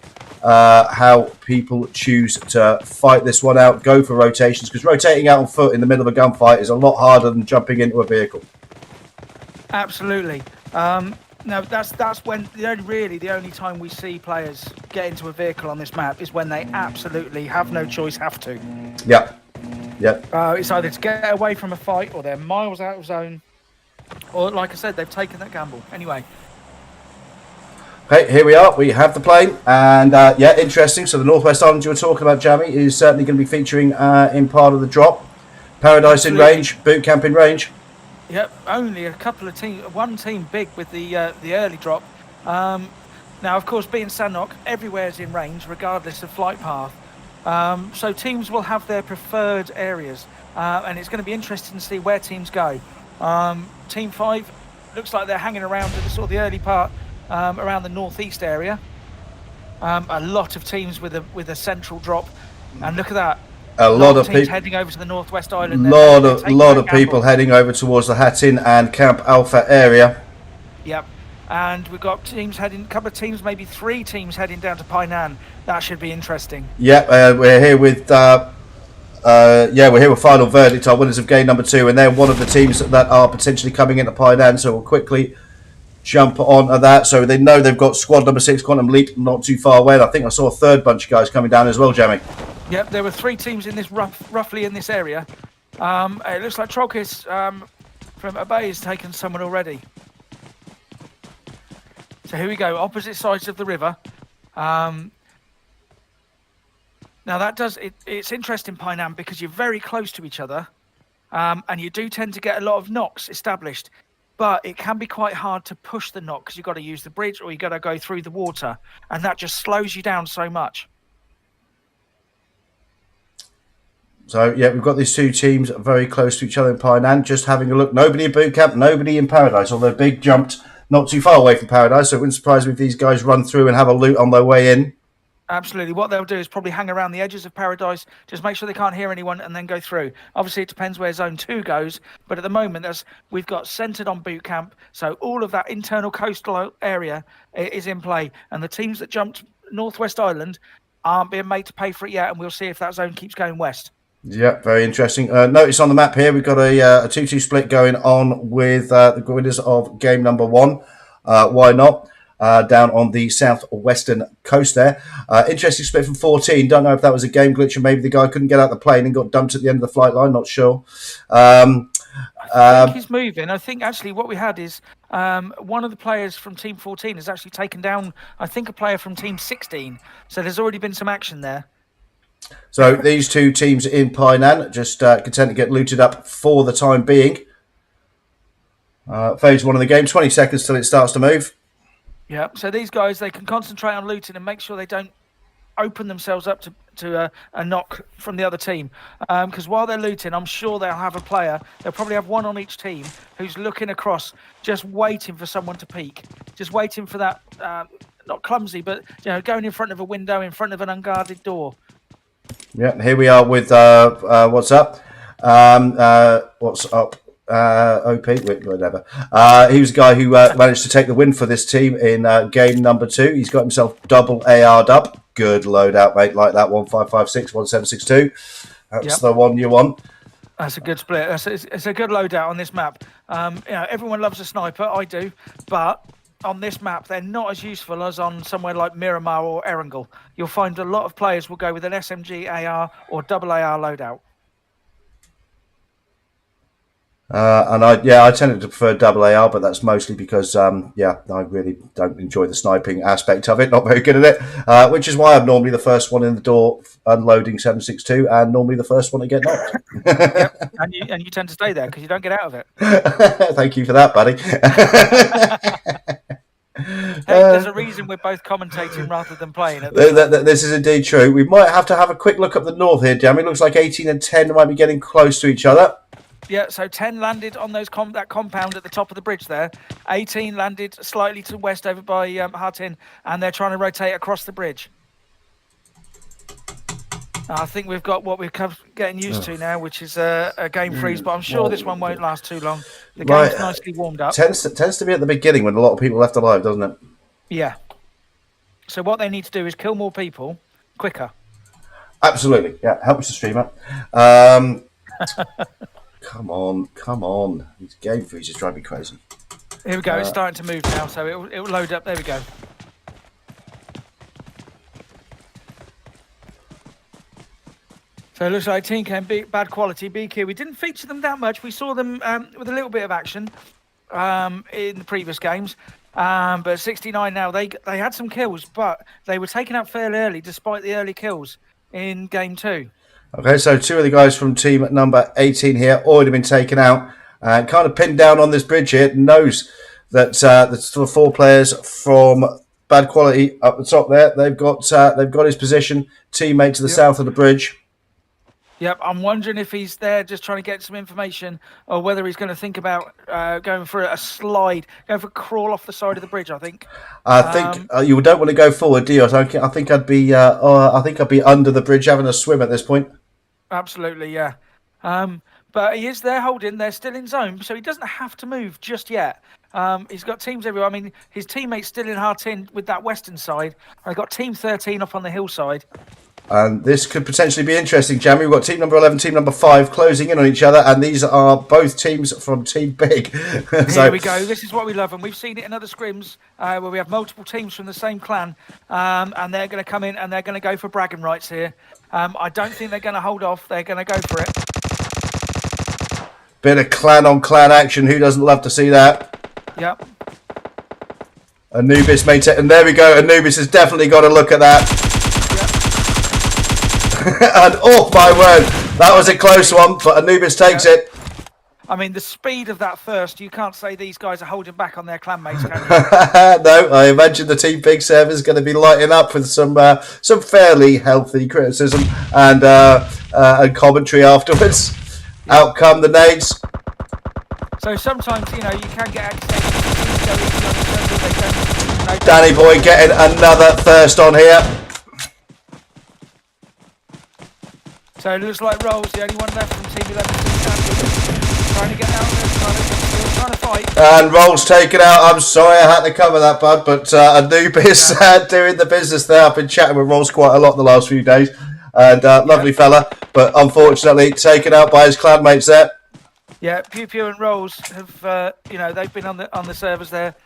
how people choose to fight this one out, go for rotations, because rotating out on foot in the middle of a gunfight is a lot harder than jumping into a vehicle. Absolutely. No, that's when the only time we see players get into a vehicle on this map is when they absolutely have no choice, have to. Yeah. It's either to get away from a fight or they're miles out of zone, or like I said, they've taken that gamble. Anyway. Okay, here we are. We have the plane, and interesting. So the Northwest Island you were talking about, Jamie, is certainly going to be featuring in part of the drop. Paradise in range, boot camp in range. Yep, only a couple of teams, one team big with the early drop. Now, of course, being Sanhok, everywhere's in range, regardless of flight path. So teams will have their preferred areas, and it's going to be interesting to see where teams go. Team 5 looks like they're hanging around at the sort of the early part, around the northeast area. A lot of teams with a central drop, and look at that. A lot of people heading over to the northwest island. Lot of people heading over towards the Hattin and Camp Alpha area. Yep, and we've got teams heading. A couple of teams, maybe 3 teams heading down to Painan. That should be interesting. Yeah, we're here with Final Verdict, our winners of game number 2, and they're one of the teams that are potentially coming into Painan. So we'll quickly jump on that. So they know they've got squad number 6, Quantum Leap, not too far away. And I think I saw a third bunch of guys coming down as well, Jamie. Yep, there were 3 teams in this roughly in this area. It looks like Trolkis from Abay has taken someone already. So here we go, opposite sides of the river. Now it's interesting, Painan, because you're very close to each other, and you do tend to get a lot of knocks established. But it can be quite hard to push the knock because you've got to use the bridge or you've got to go through the water, and that just slows you down so much. So, we've got these 2 teams very close to each other in Painan. Just having a look. Nobody in boot camp, nobody in Paradise, although Big jumped not too far away from Paradise, so it wouldn't surprise me if these guys run through and have a loot on their way in. Absolutely. What they'll do is probably hang around the edges of Paradise, just make sure they can't hear anyone, and then go through. Obviously, it depends where Zone 2 goes, but at the moment, we've got centred on boot camp, so all of that internal coastal area is in play, and the teams that jumped Northwest Island aren't being made to pay for it yet, and we'll see if that zone keeps going west. Yeah, very interesting. Notice on the map here, we've got a 2-2 split going on with the winners of game number 1. Why not? Down on the southwestern coast there. Interesting split from 14. Don't know if that was a game glitch or maybe the guy couldn't get out the plane and got dumped at the end of the flight line. Not sure. I think he's moving. I think actually what we had is one of the players from Team 14 has actually taken down, I think, a player from Team 16. So there's already been some action there. So these two teams in Painan just content to get looted up for the time being. Phase 1 of the game, 20 seconds till it starts to move. Yeah, so these guys, they can concentrate on looting and make sure they don't open themselves up to a knock from the other team. Because while they're looting, I'm sure they'll have a player. They'll probably have one on each team who's looking across, just waiting for someone to peek. Just waiting for that, not clumsy, but going in front of a window, in front of an unguarded door. Yeah, here we are with what's up. What's up? OP, whatever. He was a guy who managed to take the win for this team in game number 2. He's got himself double AR'd up. Good loadout, mate. Like that 1556, 1762. That's the one you want. That's a good split. It's a good loadout on this map. Everyone loves a sniper. I do, but on this map, they're not as useful as on somewhere like Miramar or Erangel. You'll find a lot of players will go with an SMG AR or double AR loadout. And I tended to prefer double AR, but that's mostly because, I really don't enjoy the sniping aspect of it. Not very good at it, which is why I'm normally the first one in the door unloading 762 and normally the first one to get knocked. Yep. And you tend to stay there because you don't get out of it. Thank you for that, buddy. Hey, there's a reason we're both commentating rather than playing it. This is indeed true. We might have to have a quick look up the north here, Jamie. It looks like 18 and 10 might be getting close to each other. Yeah, so 10 landed on that compound at the top of the bridge there. 18 landed slightly to the west over by Hartin, and they're trying to rotate across the bridge. I think we've got what we're getting used to now, which is a game freeze, but I'm sure this one won't last too long. The game's nicely warmed up. Tends to be at the beginning when a lot of people left alive, doesn't it? Yeah. So what they need to do is kill more people quicker. Absolutely. Yeah, helps the streamer. Come on. These game freezes drive me crazy. Here we go. It's starting to move now, so it'll load up. There we go. So it looks like Team Cam, bad quality, BQ. We didn't feature them that much. We saw them with a little bit of action in the previous games. But 69 now, they had some kills, but they were taken out fairly early despite the early kills in game 2. Okay, so 2 of the guys from team number 18 here already been taken out and kind of pinned down on this bridge here. Knows that there's still 4 players from bad quality up the top there. They've got his position. Teammate to the south of the bridge. Yep, I'm wondering if he's there just trying to get some information or whether he's going to think about going for a slide, going for a crawl off the side of the bridge, I think. I think you don't want to go forward, do you? I think I'd be under the bridge having a swim at this point. Absolutely, yeah. But he is there holding. They're still in zone, so he doesn't have to move just yet. He's got teams everywhere. I mean, his teammate's still in Hartin with that western side. I've got Team 13 up on the hillside. And this could potentially be interesting, Jamie. We've got team number 11, team number 5 closing in on each other, and these are both teams from Team Big. Here we go. This is what we love, and we've seen it in other scrims where we have multiple teams from the same clan, and they're going to come in and they're going to go for bragging rights here. I don't think they're going to hold off. They're going to go for it. Bit of clan-on-clan action. Who doesn't love to see that? Yep. Anubis may take... And there we go. Anubis has definitely got a look at that. And oh my word, that was a close one, but Anubis takes it. I mean, the speed of that thirst, you can't say these guys are holding back on their clanmates, can you? No, I imagine the Team Big server is going to be lighting up with some fairly healthy criticism and commentary afterwards. Yeah. Out come the nades. So sometimes, you can get access. Danny Boy getting another thirst on here. So it looks like Rolls, the only one left from Team 11, trying to get out there, trying to fight. And Rolls taken out. I'm sorry I had to cover that, bud, but Anubis doing the business there. I've been chatting with Rolls quite a lot the last few days, and lovely fella, but unfortunately taken out by his clanmates there. Yeah, Pew Pew and Rolls have, they've been on the servers there.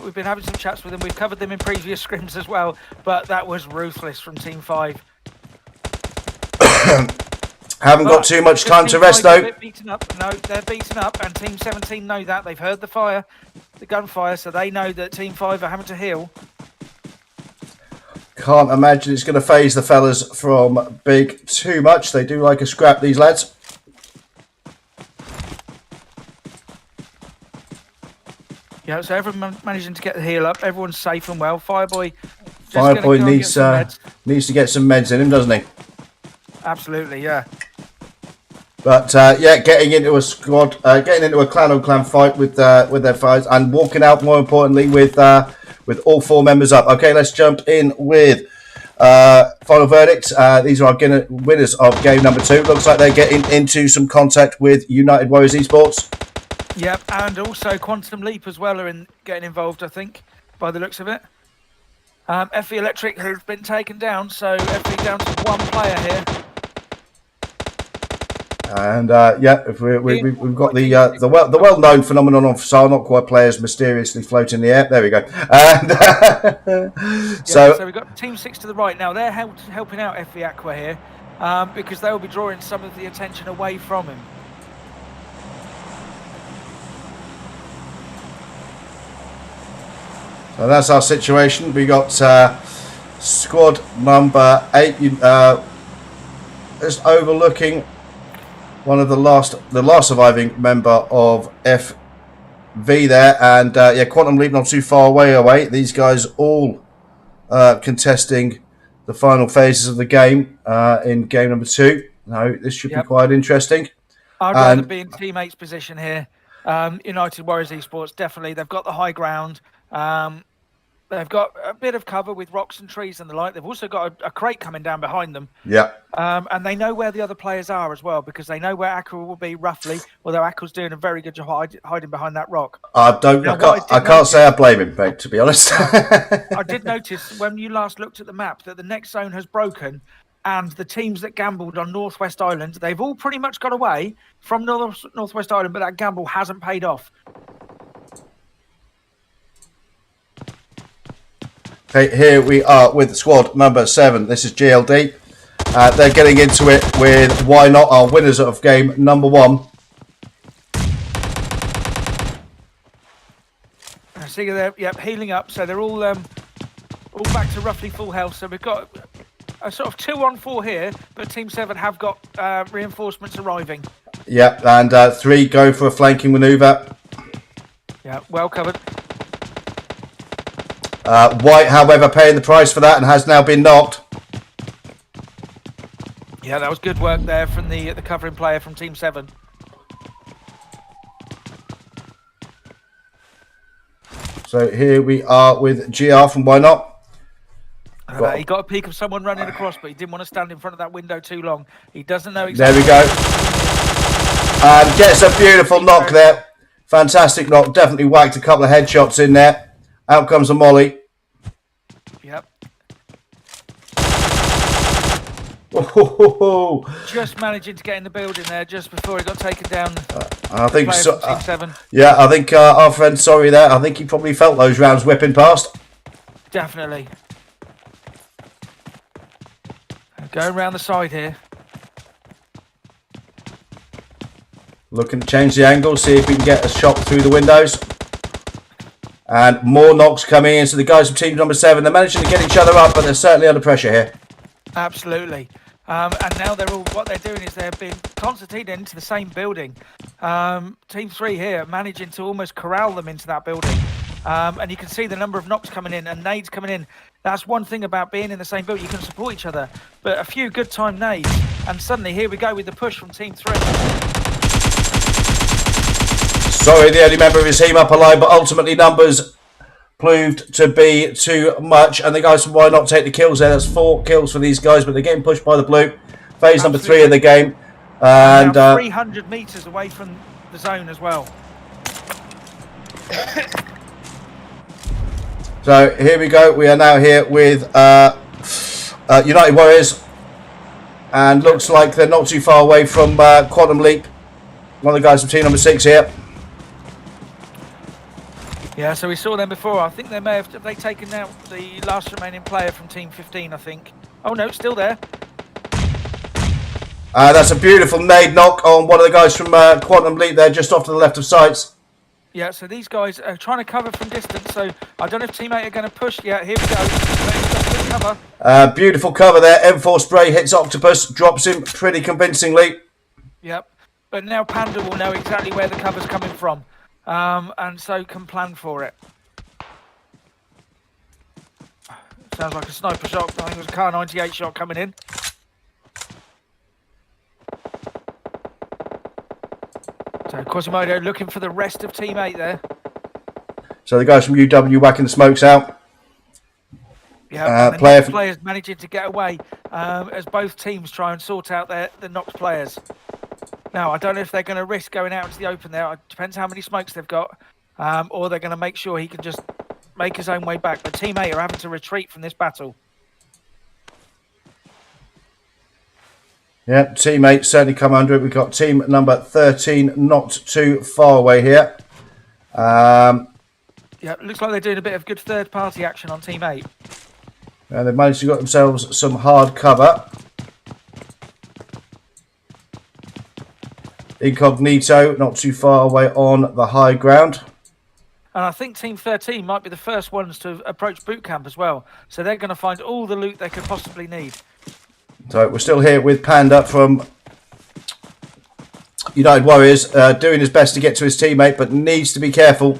We've been having some chats with them. We've covered them in previous scrims as well, but that was ruthless from Team 5. Haven't got too much time to rest though. Beaten up. No, they're beaten up, and Team 17 know that. They've heard the fire, the gunfire, so they know that Team 5 are having to heal. Can't imagine it's going to phase the fellas from Big too much. They do like a scrap, these lads. Yeah, so everyone managing to get the heal up. Everyone's safe and well. Fireboy needs to get some meds in him, doesn't he? Absolutely, yeah. But yeah, getting into a squad, getting into a clan on clan fight with their fights, and walking out more importantly with all 4 members up. Okay, let's jump in with final verdict. These are our winners of game number 2. Looks like they're getting into some contact with United Warriors Esports. Yep, and also Quantum Leap as well are getting involved, I think, by the looks of it. FE Electric has been taken down, so FE down to 1 player here. And yeah, we've got the well-known phenomenon of Sanhok players mysteriously floating in the air. There we go. And so we've got Team 6 to the right now. They're helping out FE Aqua here because they will be drawing some of the attention away from him. So that's our situation. We got squad number 8 just overlooking one of the last surviving member of FV there, and yeah, Quantum Leap not too far away. These guys all contesting the final phases of the game in game number 2. No, this should be quite interesting. I'd rather be in Team 8's position here. United Warriors Esports, definitely. They've got the high ground. They've got a bit of cover with rocks and trees and the like. They've also got a crate coming down behind them. Yeah. And they know where the other players are as well, because they know where Aqua will be roughly, although Aqua's doing a very good job hiding behind that rock. I can't say I blame him, mate, to be honest. I did notice when you last looked at the map that the next zone has broken, and the teams that gambled on Northwest Island, they've all pretty much got away from Northwest Island, but that gamble hasn't paid off. Okay, here we are with squad number 7. This is GLD. They're getting into it with Why Not, our winners of game number 1. I see they're healing up, so they're all back to roughly full health. So we've got a sort of 2-on-4 here, but Team 7 have got reinforcements arriving. Yeah, and 3 going for a flanking manoeuvre. Yeah, well covered. White, however, paying the price for that and has now been knocked. Yeah, that was good work there from the covering player from Team 7. So here we are with GR from Why Not. He got a peek of someone running across, but he didn't want to stand in front of that window too long. He doesn't know exactly. There we go. And gets a beautiful knock there. Fantastic knock. Definitely whacked a couple of headshots in there. Out comes a molly. Yep. Oh. Just managing to get in the building there just before he got taken down. I think so. Team 7. Yeah, I think our friend, sorry there. I think he probably felt those rounds whipping past. Definitely. Going around the side here. Looking to change the angle, see if we can get a shot through the windows. And more knocks coming in. So the guys from team number 7, they're managing to get each other up, but they're certainly under pressure here. Absolutely. And now what they're doing is they're being concertinaed into the same building. Team 3 here managing to almost corral them into that building. And you can see the number of knocks coming in and nades coming in. That's one thing about being in the same building. You can support each other. But a few good time nades. And suddenly here we go with the push from Team 3. Sorry, the only member of his team up alive, but ultimately numbers proved to be too much. And the guys from Why Not take the kills there. That's 4 kills for these guys, but they're getting pushed by the blue. phase number 3 of the game. And now 300 metres away from the zone as well. So here we go. We are now here with United Warriors, and looks like they're not too far away from Quantum Leap. One of the guys from team number 6 here. Yeah, so we saw them before. I think they may have they taken out the last remaining player from team 15, I think. Oh no, still there. That's a beautiful nade knock on one of the guys from Quantum Leap there, just off to the left of sights. Yeah, so these guys are trying to cover from distance, so I don't know if teammate are going to push. Yeah, here we go. Good cover. Beautiful cover there. M4 spray hits Octopus, drops him pretty convincingly. Yep, but now Panda will know exactly where the cover's coming from, and so can plan for it. Sounds like a sniper shot. I think it was a Car 98 shot coming in. So Quasimodo looking for the rest of team 8 there. So the guys from UW whacking the smokes out. Yeah, and the players managing to get away as both teams try and sort out the knocked players. Now, I don't know if they're going to risk going out into the open there. It depends how many smokes they've got. Or they're going to make sure he can just make his own way back. But team 8 are having to retreat from this battle. Yeah, team 8 certainly come under it. We've got team number 13 not too far away here. Yeah, it looks like they're doing a bit of good third-party action on team 8. And they've managed to get themselves some hard cover. Incognito not too far away on the high ground. And I think team 13 might be the first ones to approach boot camp as well. So they're going to find all the loot they could possibly need. So we're still here with Panda from United Warriors, doing his best to get to his teammate, but needs to be careful.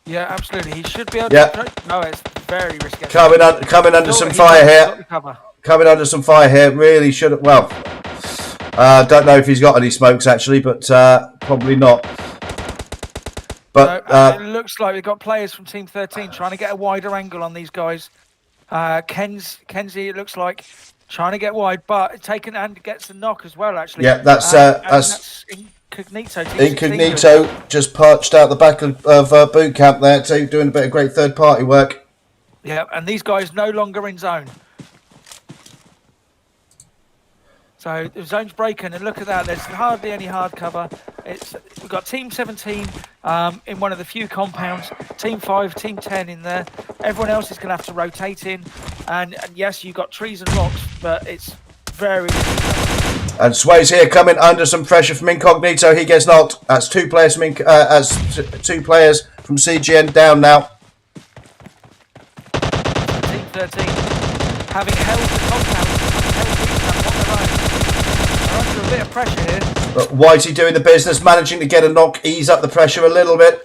Yeah, absolutely. He should be able to... No, it's very risky. Coming under some fire here. Coming under some fire here. Really should have... Well, don't know if he's got any smokes, actually, but probably not. But it looks like we've got players from Team 13 trying to get a wider angle on these guys. Kenzie, it looks like, trying to get wide, but taken and gets a knock as well, actually. Yeah, that's Incognito. Incognito just perched out the back of boot camp there, too, doing a bit of great third-party work. Yeah, and these guys no longer in zone. So the zone's breaking, and look at that. There's hardly any hard cover. We've got Team 17 in one of the few compounds. Team 5, Team 10 in there. Everyone else is going to have to rotate in. And yes, you've got trees and rocks, but it's very... And Sway's here coming under some pressure from Incognito. He gets knocked. That's two players from CGN down now. Team 13 having held the compound, they're under a bit of pressure here. But Whitey doing the business, managing to get a knock, ease up the pressure a little bit.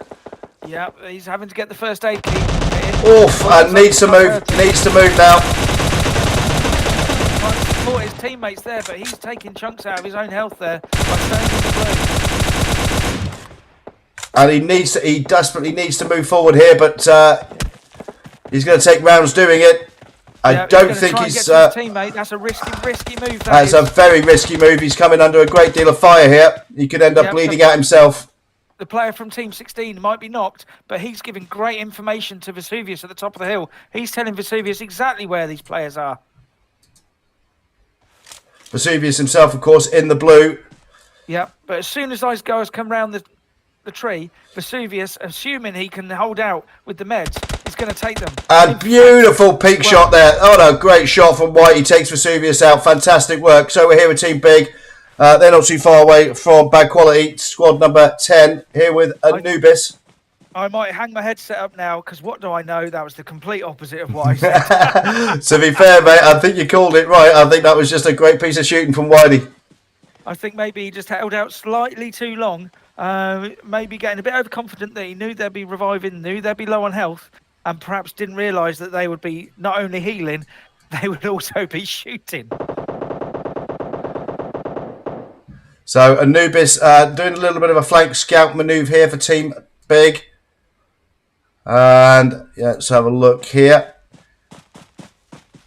Yeah, he's having to get the first aid kit. Oof, and needs to move. Needs to move now. Trying to support his teammates there, but he's taking chunks out of his own health there by staying in the blue. And he desperately needs to move forward here, but he's going to take rounds doing it. I don't think he's... teammate. That's a risky move. That's a very risky move. He's coming under a great deal of fire here. He could end up bleeding out himself. The player from Team 16 might be knocked, but he's giving great information to Vesuvius at the top of the hill. He's telling Vesuvius exactly where these players are. Vesuvius himself, of course, in the blue. Yeah, but as soon as those guys come round the tree, Vesuvius, assuming he can hold out with the meds, is going to take them. And beautiful peak shot there. Oh no, great shot from White. He takes Vesuvius out. Fantastic work. So we're here with Team Big. They're not too far away from bad quality. Squad number 10 here with Anubis. I might hang my headset up now because what do I know? That was the complete opposite of what I said. To be fair, mate, I think you called it right. I think that was just a great piece of shooting from Whitey. I think maybe he just held out slightly too long. Maybe getting a bit overconfident that he knew they'd be reviving, knew they'd be low on health, and perhaps didn't realise that they would be not only healing, they would also be shooting. So Anubis doing a little bit of a flank scout manoeuvre here for Team Big. And yeah, let's have a look here.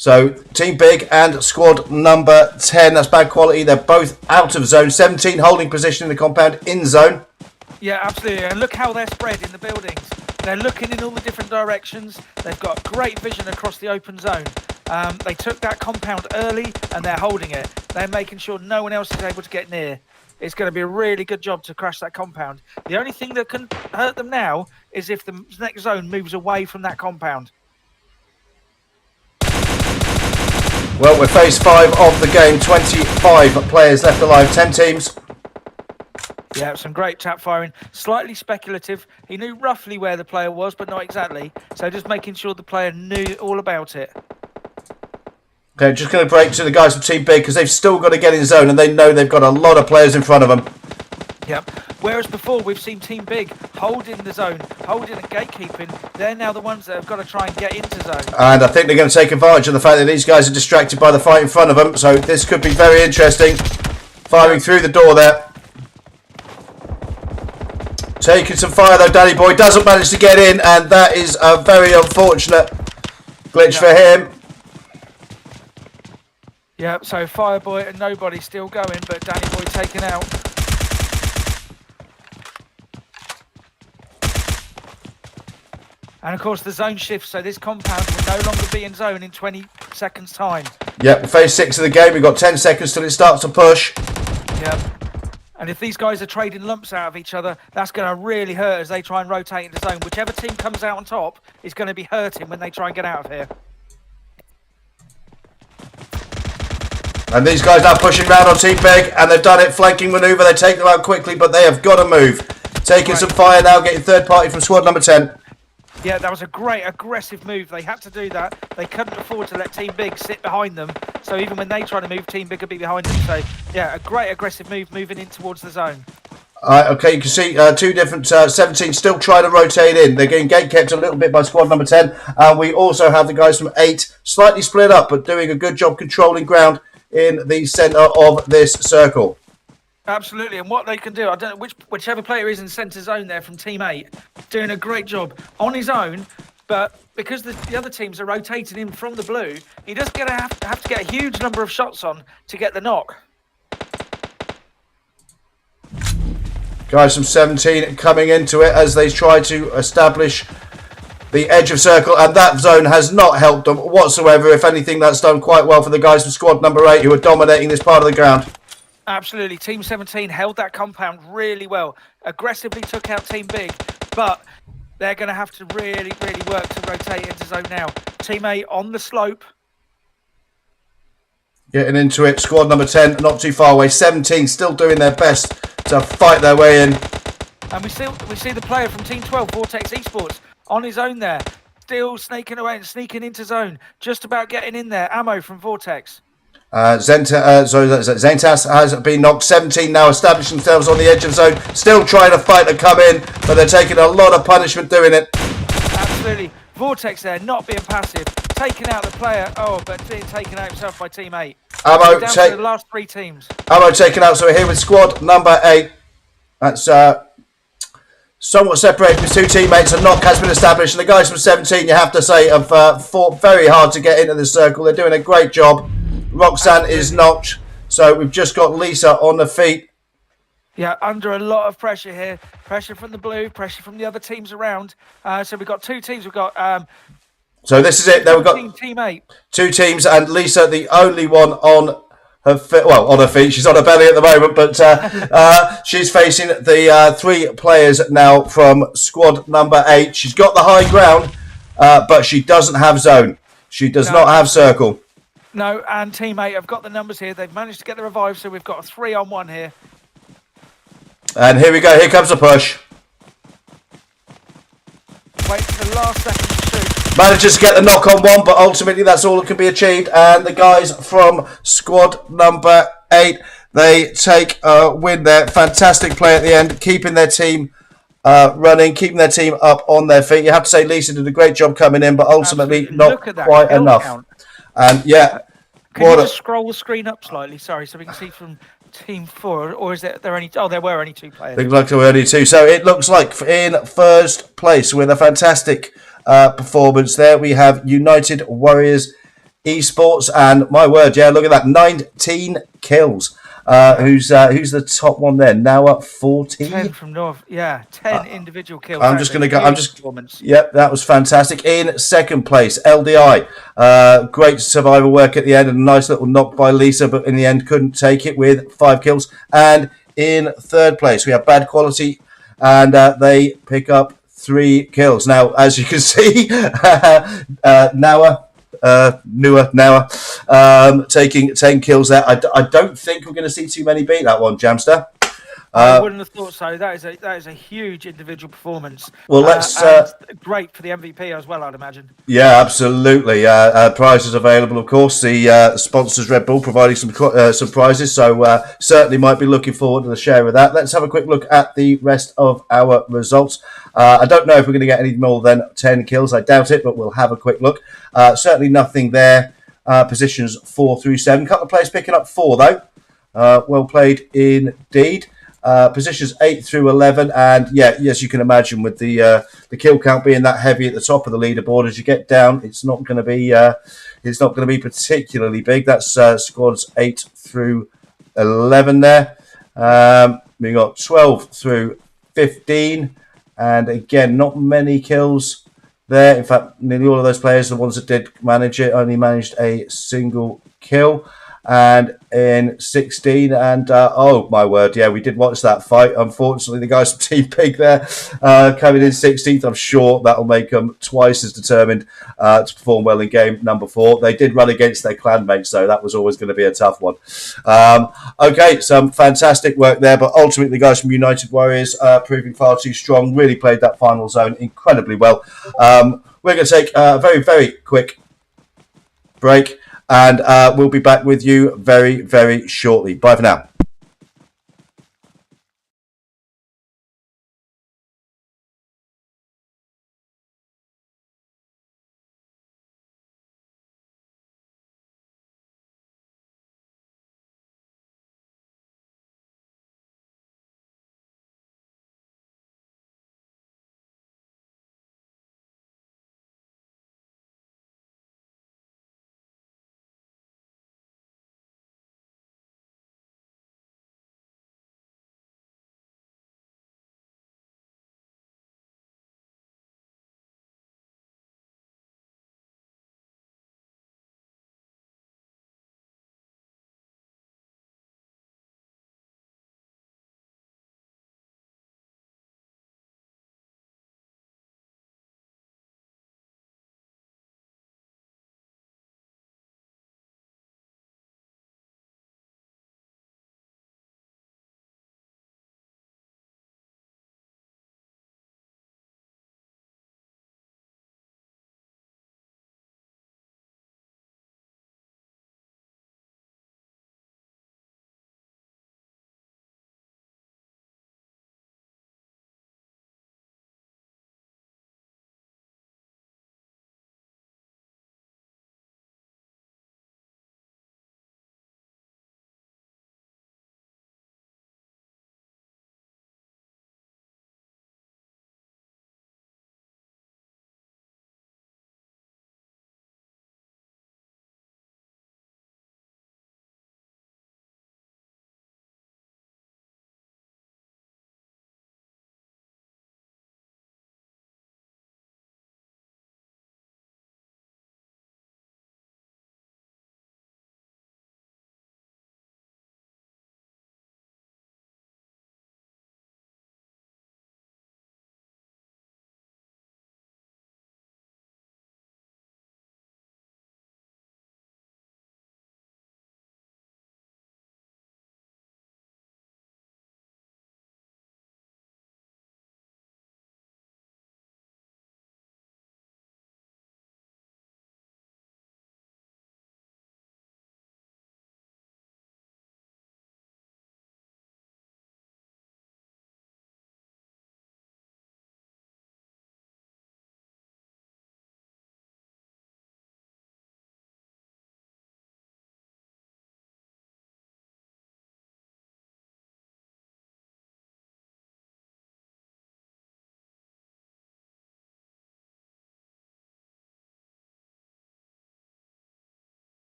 So Team Big and squad number 10, that's bad quality. They're both out of zone. 17 holding position in the compound in zone. Yeah, absolutely. And look how they're spread in the buildings. They're looking in all the different directions. They've got great vision across the open zone. They took that compound early and they're holding it. They're making sure no one else is able to get near. It's going to be a really good job to crash that compound. The only thing that can hurt them now is if the next zone moves away from that compound. Well, we're phase 5 of the game. 25 players left alive, 10 teams. Yeah, some great tap firing. Slightly speculative. He knew roughly where the player was, but not exactly. So just making sure the player knew all about it. Okay, just going to break to the guys from Team Big because they've still got to get in zone and they know they've got a lot of players in front of them. Yep. Whereas before we've seen Team Big holding the zone, holding and gatekeeping. They're now the ones that have got to try and get into zone. And I think they're going to take advantage of the fact that these guys are distracted by the fight in front of them. So this could be very interesting. Firing through the door there. Taking some fire though, Danny Boy doesn't manage to get in, and that is a very unfortunate glitch for him. Yep, so Fireboy and nobody still going, but Danny Boy taken out. And of course the zone shifts, so this compound will no longer be in zone in 20 seconds time. Yep, phase 6 of the game, we've got 10 seconds till it starts to push. Yep. And if these guys are trading lumps out of each other, that's going to really hurt as they try and rotate into zone. Whichever team comes out on top is going to be hurting when they try and get out of here. And these guys now pushing round on Team Big, and they've done it, flanking manoeuvre. They take them out quickly, but they have got to move. Taking some fire now, getting third party from squad number 10. Yeah, that was a great aggressive move. They had to do that. They couldn't afford to let Team Big sit behind them. So even when they try to move, Team Big will be behind them. So yeah, a great aggressive move moving in towards the zone. Okay, you can see two different 17 still trying to rotate in. They're getting gate kept a little bit by squad number 10. We also have the guys from 8 slightly split up, but doing a good job controlling ground in the centre of this circle. Absolutely, and what they can do, I don't know whichever player is in centre zone there from Team 8, doing a great job on his own, but because the other teams are rotating in from the blue, he doesn't have to get a huge number of shots on to get the knock. Guys from 17 coming into it as they try to establish the edge of circle, and that zone has not helped them whatsoever. If anything, that's done quite well for the guys from squad number 8 who are dominating this part of the ground. Absolutely. Team 17 held that compound really well. Aggressively took out Team Big, but they're going to have to really, really work to rotate into zone now. Team 8 on the slope. Getting into it. Squad number 10 not too far away. 17 still doing their best to fight their way in. And we see the player from Team 12, Vortex Esports, on his own there. Still snaking away and sneaking into zone. Just about getting in there. Ammo from Vortex. Zentas has been knocked. 17 now establish themselves on the edge of zone, still trying to fight to come in, but they're taking a lot of punishment doing it. Absolutely. Vortex there, not being passive, taking out the player, but being taken out himself by Team 8. Ammo down to the last 3 teams. Ammo taken out, so we're here with squad number 8. That's somewhat separated with 2 teammates. A knock has been established, and the guys from 17, you have to say, have fought very hard to get into the circle. They're doing a great job. Roxanne is knocked, so we've just got Lisa on the feet. Yeah, under a lot of pressure here. Pressure from the blue, pressure from the other teams around. So we've got 2 teams. We've got... so this is it. Then we've got Team 8. 2 teams, and Lisa, the only one on her feet. Well, on her feet. She's on her belly at the moment, but she's facing the 3 players now from squad number 8. She's got the high ground, but she doesn't have zone. She does not have circle. No, and Team 8 have got the numbers here. They've managed to get the revive, so we've got a 3-on-1 here. And here we go. Here comes the push. Wait for the last second to shoot. Manages to get the knock on one, but ultimately that's all that can be achieved. And the guys from squad number 8, they take a win there. Fantastic play at the end, keeping their team running, keeping their team up on their feet. You have to say Lisa did a great job coming in, but ultimately not quite enough. Count. And yeah, can you just scroll the screen up slightly? Sorry, so we can see from Team 4, or is there only? Oh, there were only 2 players. Looks like there were only 2. So it looks like in first place with a fantastic performance there, we have United Warriors Esports, and my word, yeah, look at that, 19 kills. Who's the top one there? Now at 40. 10 from North. Yeah, 10 individual kills. I'm That just is a going to go. huge performance. Yep, that was fantastic. In second place, LDI. Great survival work at the end, and a nice little knock by Lisa, but in the end couldn't take it with 5 kills. And in third place, we have Bad Quality, and they pick up 3 kills. Now, as you can see, Noah, taking 10 kills there. I don't think we're going to see too many beat that one, Jamster. I wouldn't have thought so. That is a huge individual performance. Well, let's. And great for the MVP as well, I'd imagine. Yeah, absolutely. Prizes available, of course. The sponsors Red Bull providing some prizes, so certainly might be looking forward to the share of that. Let's have a quick look at the rest of our results. I don't know if we're going to get any more than 10 kills. I doubt it, but we'll have a quick look. Certainly nothing there. Positions 4 through 7. Couple of players picking up 4 though. Well played indeed. Positions 8 through 11, and yeah, yes, you can imagine with the kill count being that heavy at the top of the leaderboard, as you get down, it's not going to be particularly big. That's squads 8 through 11 there. We got 12 through 15, and again, not many kills there. In fact, nearly all of those players, the ones that did manage it, only managed a single kill. And in 16, and oh my word, yeah, we did watch that fight. Unfortunately, the guys from Team Big there coming in 16th. I'm sure that'll make them twice as determined to perform well in game number 4. They did run against their clanmates, so that was always going to be a tough one. Okay, some fantastic work there, but ultimately the guys from United Warriors proving far too strong, really played that final zone incredibly well. We're going to take a very, very quick break, and we'll be back with you very, very shortly. Bye for now.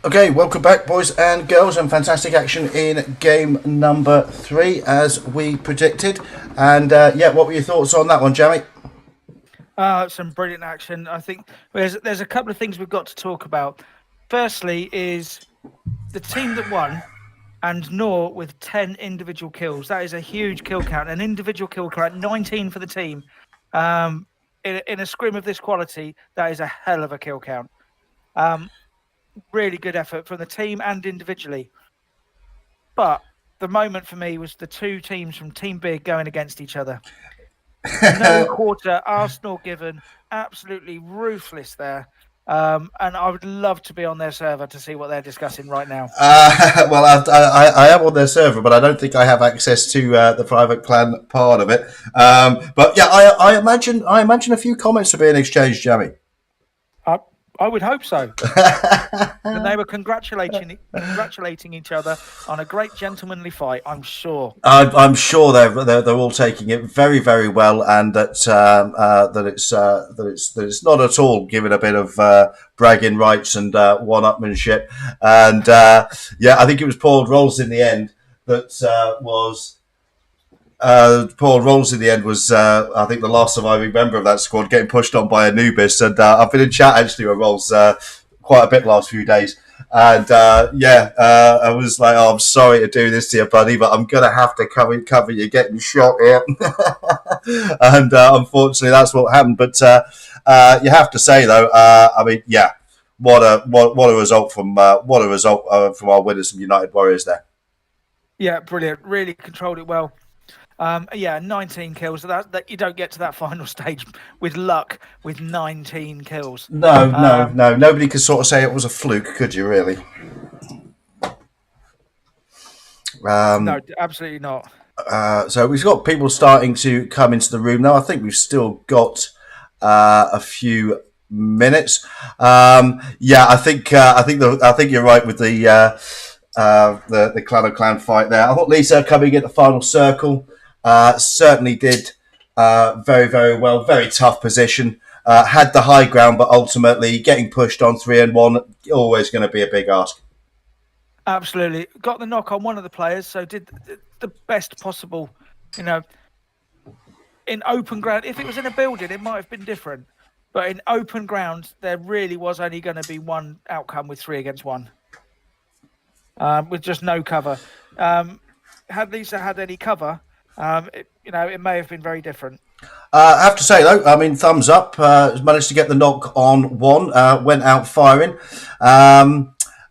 Okay, welcome back, boys and girls, and fantastic action in game number 3, as we predicted. And what were your thoughts on that one, Jamie? Some brilliant action. I think there's a couple of things we've got to talk about. Firstly, is the team that won, and Noor with 10 individual kills. That is a huge kill count. An individual kill count, 19 for the team. In a scrim of this quality, that is a hell of a kill count. Really good effort from the team and individually. But the moment for me was the two teams from Team Big going against each other. No quarter, Arsenal given, absolutely ruthless there. And I would love to be on their server to see what they're discussing right now. I am on their server, but I don't think I have access to the private clan part of it. But yeah, I imagine a few comments are being exchanged, Jamie. I would hope so. And they were congratulating each other on a great gentlemanly fight. I'm sure. I'm sure they're all taking it very, very well, and that it's not at all giving a bit of bragging rights and one-upmanship. And I think it was Paul Rolls in the end that was. Paul Rolls in the end was, I think, the last surviving member of that squad, getting pushed on by Anubis. And I've been in chat actually with Rolls quite a bit last few days. And I was like, "Oh, I'm sorry to do this to you, buddy, but I'm gonna have to cover you getting shot here." And unfortunately, that's what happened. But you have to say, though, what a result from our winners from United Warriors there. Yeah, brilliant. Really controlled it well. 19 kills. That you don't get to that final stage with luck with 19 kills. No. Nobody could sort of say it was a fluke, could you? Really? No, absolutely not. So we've got people starting to come into the room now. I think we've still got a few minutes. I think you're right with the Clan of Clan fight there. I thought Lisa coming in the final circle certainly did very, very well. Very tough position. Had the high ground, but ultimately getting pushed on 3-1, always going to be a big ask. Absolutely. Got the knock on one of the players, so did the best possible, in open ground. If it was in a building, it might have been different. But in open ground, there really was only going to be one outcome with 3 against 1. With just no cover. Had Lisa had any cover, it may have been very different. I have to say, though, I mean, thumbs up. Managed to get the knock on 1, went out firing.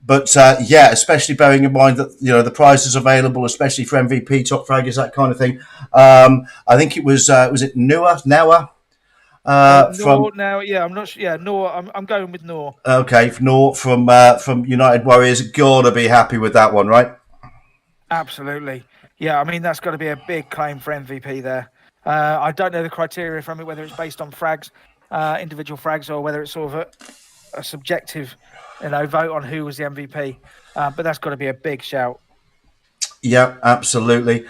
Especially bearing in mind that the prize is available, especially for MVP, top fraggers, that kind of thing. I think it was it Noor? Noor now, yeah, I'm not sure. Yeah, Noor. I'm going with Noor. Okay, Noor from United Warriors. Gotta be happy with that one, right? Absolutely. Yeah, I mean that's got to be a big claim for MVP there. I don't know the criteria from it, whether it's based on frags, individual frags, or whether it's sort of a subjective, vote on who was the MVP. But that's got to be a big shout. Yeah, absolutely.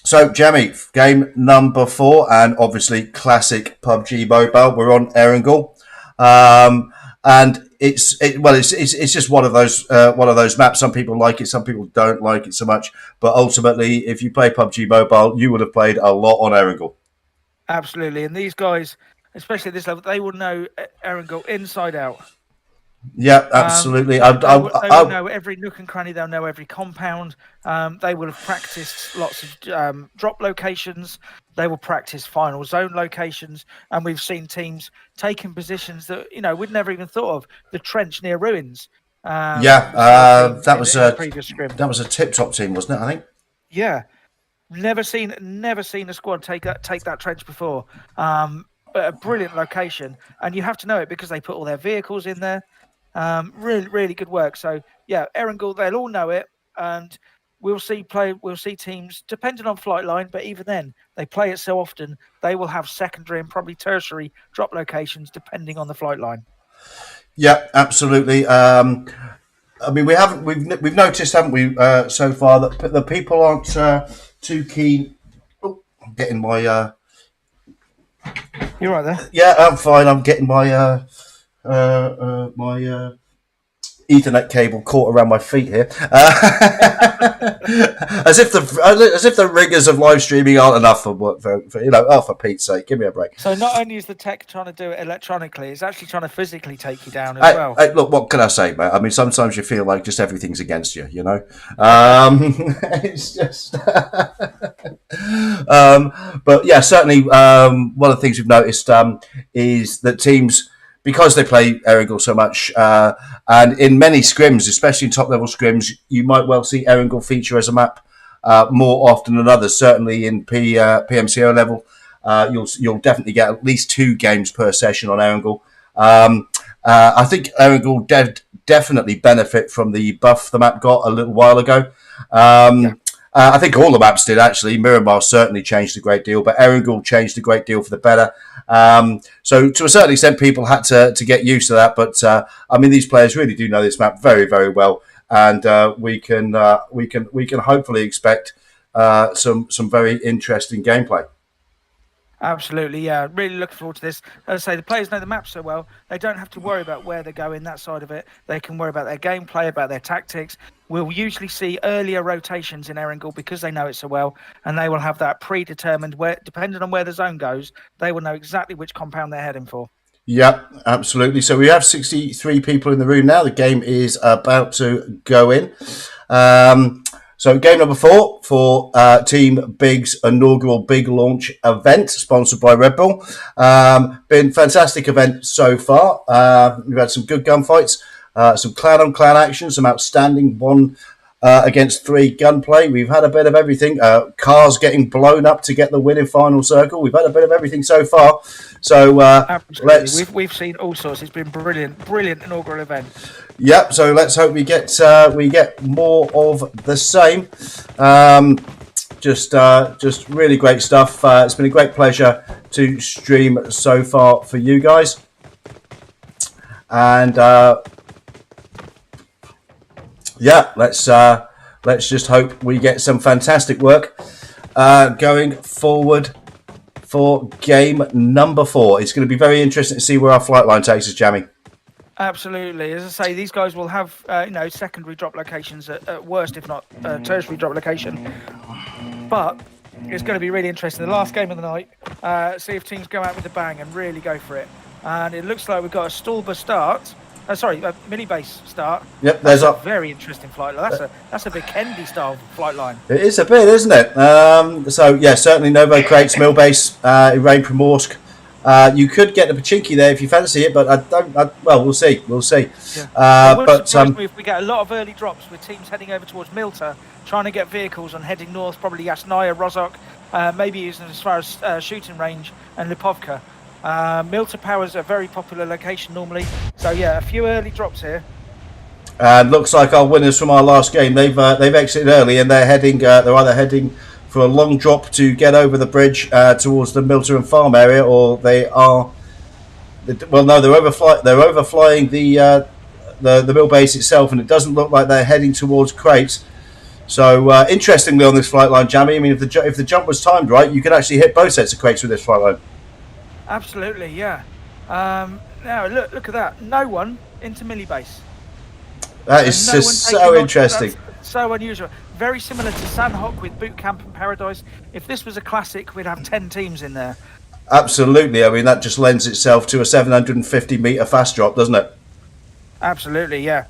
So, Jamie, game number 4, and obviously classic PUBG Mobile. We're on Erangel, and it's just one of those maps. Some people like it, some people don't like it so much. But ultimately, if you play PUBG Mobile, you would have played a lot on Erangel. Absolutely, and these guys, especially at this level, they will know Erangel inside out. Yeah, absolutely. They will know every nook and cranny. They'll know every compound. They will have practiced lots of drop locations. They will practice final zone locations. And we've seen teams taking positions that, we'd never even thought of. The trench near ruins. That was a previous scrim. That was a tip-top team, wasn't it, I think? Yeah. Never seen a squad take that trench before. But a brilliant location. And you have to know it because they put all their vehicles in there. Really, really good work. So yeah, Erangel, they'll all know it, and we'll see teams depending on flight line, but even then they play it so often they will have secondary and probably tertiary drop locations depending on the flight line. Yeah, absolutely. I mean, we've noticed, haven't we, so far that the people aren't too keen. Oh, I'm getting my. You're right there. Yeah, I'm fine. I'm getting my Ethernet cable caught around my feet here, as if the rigors of live streaming aren't enough for for Pete's sake, give me a break. So not only is the tech trying to do it electronically, it's actually trying to physically take you down as well. Look, what can I say, mate? I mean, sometimes you feel like just everything's against you, you know. It's just, but yeah, certainly one of the things we've noticed is that teams, because they play Erangel so much, and in many scrims, especially in top-level scrims, you might well see Erangel feature as a map more often than others. Certainly in PMCO level, you'll definitely get at least 2 games per session on Erangel. I think Erangel definitely benefit from the buff the map got a little while ago. I think all the maps did, actually. Miramar certainly changed a great deal, but Erangel changed a great deal for the better. So to a certain extent, people had to get used to that. But I mean, these players really do know this map very, very well, and we can hopefully expect some very interesting gameplay. Absolutely, yeah. Really looking forward to this. As I say, the players know the map so well, they don't have to worry about where they're going, that side of it. They can worry about their gameplay, about their tactics. We'll usually see earlier rotations in Erangel because they know it so well, and they will have that predetermined where, depending on where the zone goes, they will know exactly which compound they're heading for. Yep, absolutely. So we have 63 people in the room now. The game is about to go in. So game number 4 for Team BIG's inaugural Big Launch event, sponsored by Red Bull. Been fantastic event so far. We've had some good gunfights, some clan-on-clan action, some outstanding 1 against 3 gunplay. We've had a bit of everything. Cars getting blown up to get the win in final circle. We've had a bit of everything so far. So we've seen all sorts. It's been brilliant inaugural event. Yep. So let's hope we get more of the same. Just really great stuff. It's been a great pleasure to stream so far for you guys, and yeah, let's just hope we get some fantastic work going forward for game number 4. It's going to be very interesting to see where our flight line takes us, Jamie. Absolutely. As I say, these guys will have secondary drop locations at worst, if not tertiary drop location. But it's going to be really interesting. The last game of the night, see if teams go out with a bang and really go for it. And it looks like we've got a Stalber start. A mini base start. Yep, that's a very interesting flight line. That's a Vikendi style flight line. It is a bit, isn't it? So yeah, certainly Novo crates, mill base, Rain Primorsk. You could get the Pachinki there if you fancy it, but I don't. Well, we'll see. We'll see. Yeah. But if we get a lot of early drops with teams heading over towards Milta, trying to get vehicles and heading north, probably Yasnaya, Rozhok, maybe using as far as shooting range and Lipovka. Milta Power's a very popular location normally, so yeah, a few early drops here. And looks like our winners from our last game, they've exited early and they're heading. They're either heading for a long drop to get over the bridge towards the Milta and Farm area, or they are. Well, no, they're overflying the mill base itself, and it doesn't look like they're heading towards crates. So interestingly, on this flight line, Jamie, I mean, if the jump was timed right, you could actually hit both sets of crates with this flight line. Absolutely, yeah. Now look at that. No one into milli base. That is just so interesting. So unusual. Very similar to Sanhok with Boot Camp and Paradise. If this was a classic, we'd have 10 teams in there. Absolutely. I mean, that just lends itself to a 750-meter fast drop, doesn't it? Absolutely, yeah.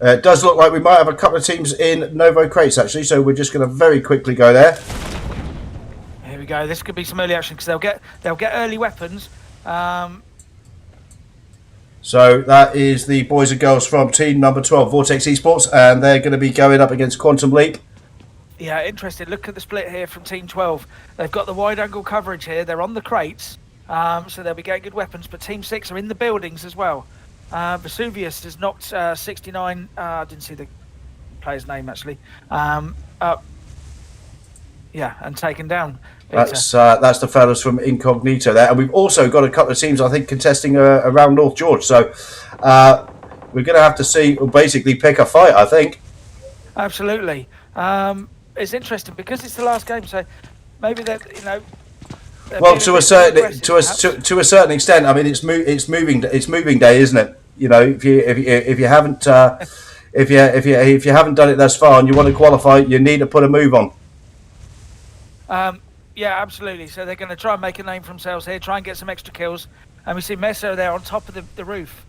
It does look like we might have a couple of teams in Novo crates, actually, so we're just going to very quickly go there. Here we go. This could be some early action because they'll get early weapons. So that is the boys and girls from team number 12, Vortex Esports, and they're going to be going up against Quantum Leap. Yeah, interesting. Look at the split here from team 12. They've got the wide angle coverage here. They're on the crates, so they'll be getting good weapons. But team 6 are in the buildings as well. Vesuvius has knocked 69. I didn't see the player's name actually. Up. Yeah, and taken down. That's the fellas from Incognito there, and we've also got a couple of teams I think contesting around North George. So we're going to have to see, basically pick a fight, I think. Absolutely, it's interesting because it's the last game, so maybe that Well, to a certain extent, I mean it's moving day, isn't it? you know, if you haven't if you haven't done it thus far and you want to qualify, you need to put a move on. Yeah, absolutely. So they're going to try and make a name for themselves here, try and get some extra kills. And we see Meso there on top of the roof.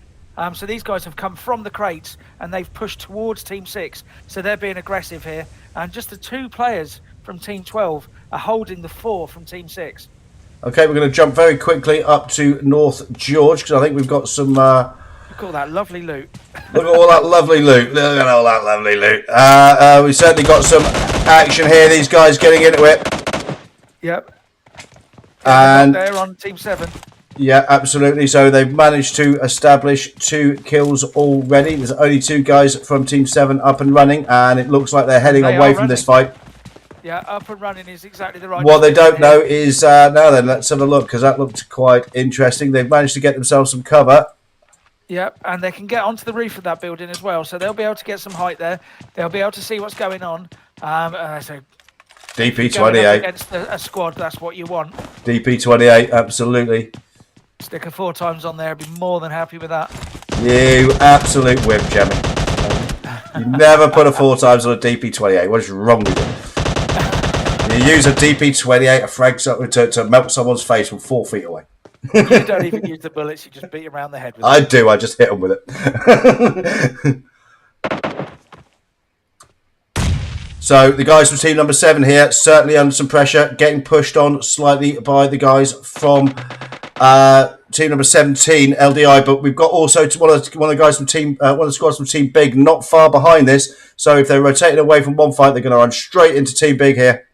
So these guys have come from the crates and they've pushed towards Team 6. So they're being aggressive here. And just the 2 players from Team 12 are holding the 4 from Team 6. Okay, we're going to jump very quickly up to North George because I think we've got some... Look at all that lovely loot. Look at all that lovely loot. Look at all that lovely loot. We've certainly got some action here. These guys getting into it. Yep. And they're on Team 7. Yeah, absolutely. So they've managed to establish 2 kills already. There's only 2 guys from Team 7 up and running, and it looks like they're heading away from this fight. Yeah, up and running is exactly the right. What they don't know is, now then, let's have a look, because that looked quite interesting. They've managed to get themselves some cover. Yep, and they can get onto the roof of that building as well, so they'll be able to get some height there. They'll be able to see what's going on. So DP28. Against a squad, that's what you want. DP28, absolutely. Stick a 4 times on there, I'd be more than happy with that. You absolute whip, Jemmy. You never put a 4 times on a DP28. What is wrong with you? You use a DP28, a frag to melt someone's face from 4 feet away. You don't even use the bullets, you just beat them around the head with I do, I just hit them with it. So the guys from team number 7 here, certainly under some pressure, getting pushed on slightly by the guys from team number 17, LDI. But we've got also one of the guys from one of the squads from Team Big not far behind this. So if they're rotating away from one fight, they're going to run straight into Team Big here.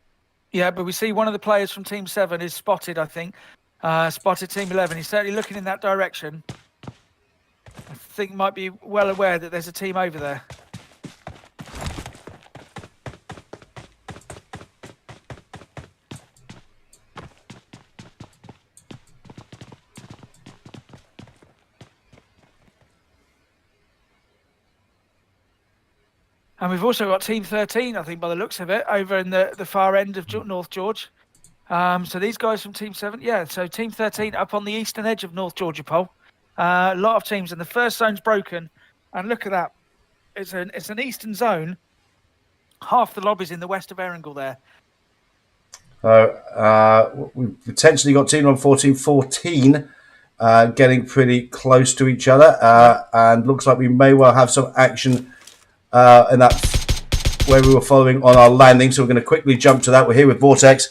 Yeah, but we see one of the players from Team 7 is spotted, I think. Spotted Team 11. He's certainly looking in that direction. I think might be well aware that there's a team over there. And we've also got Team 13, I think, by the looks of it, over in the far end of North George. So these guys from Team 7, yeah, so Team 13 up on the eastern edge of North Georgia Pole. A lot of teams, and the first zone's broken. And look at that. It's an eastern zone. Half the lobby's in the west of Erangel there. We've potentially got Team 14 getting pretty close to each other. And looks like we may well have some action in that where we were following on our landing. So we're going to quickly jump to that. We're here with Vortex.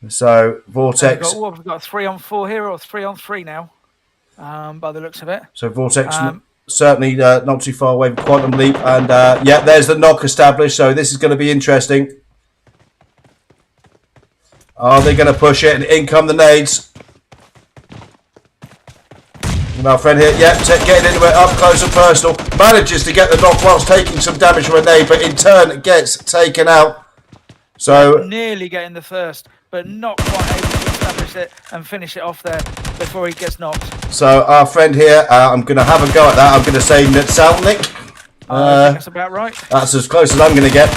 So Vortex. We've got 3-on-4 here, or 3-on-3 now, by the looks of it. So Vortex certainly not too far away from Quantum Leap, and yeah, there's the knock established. So this is going to be interesting. Are they going to push it? And in come the nades. And our friend here, yeah, getting into it up close and personal. Manages to get the knock whilst taking some damage from a nade, but in turn gets taken out. So nearly getting the first, but not quite able to establish it and finish it off there before he gets knocked. So our friend here, I'm going to have a go at that. I'm going to say Salnik. I think that's about right. That's as close as I'm going to get.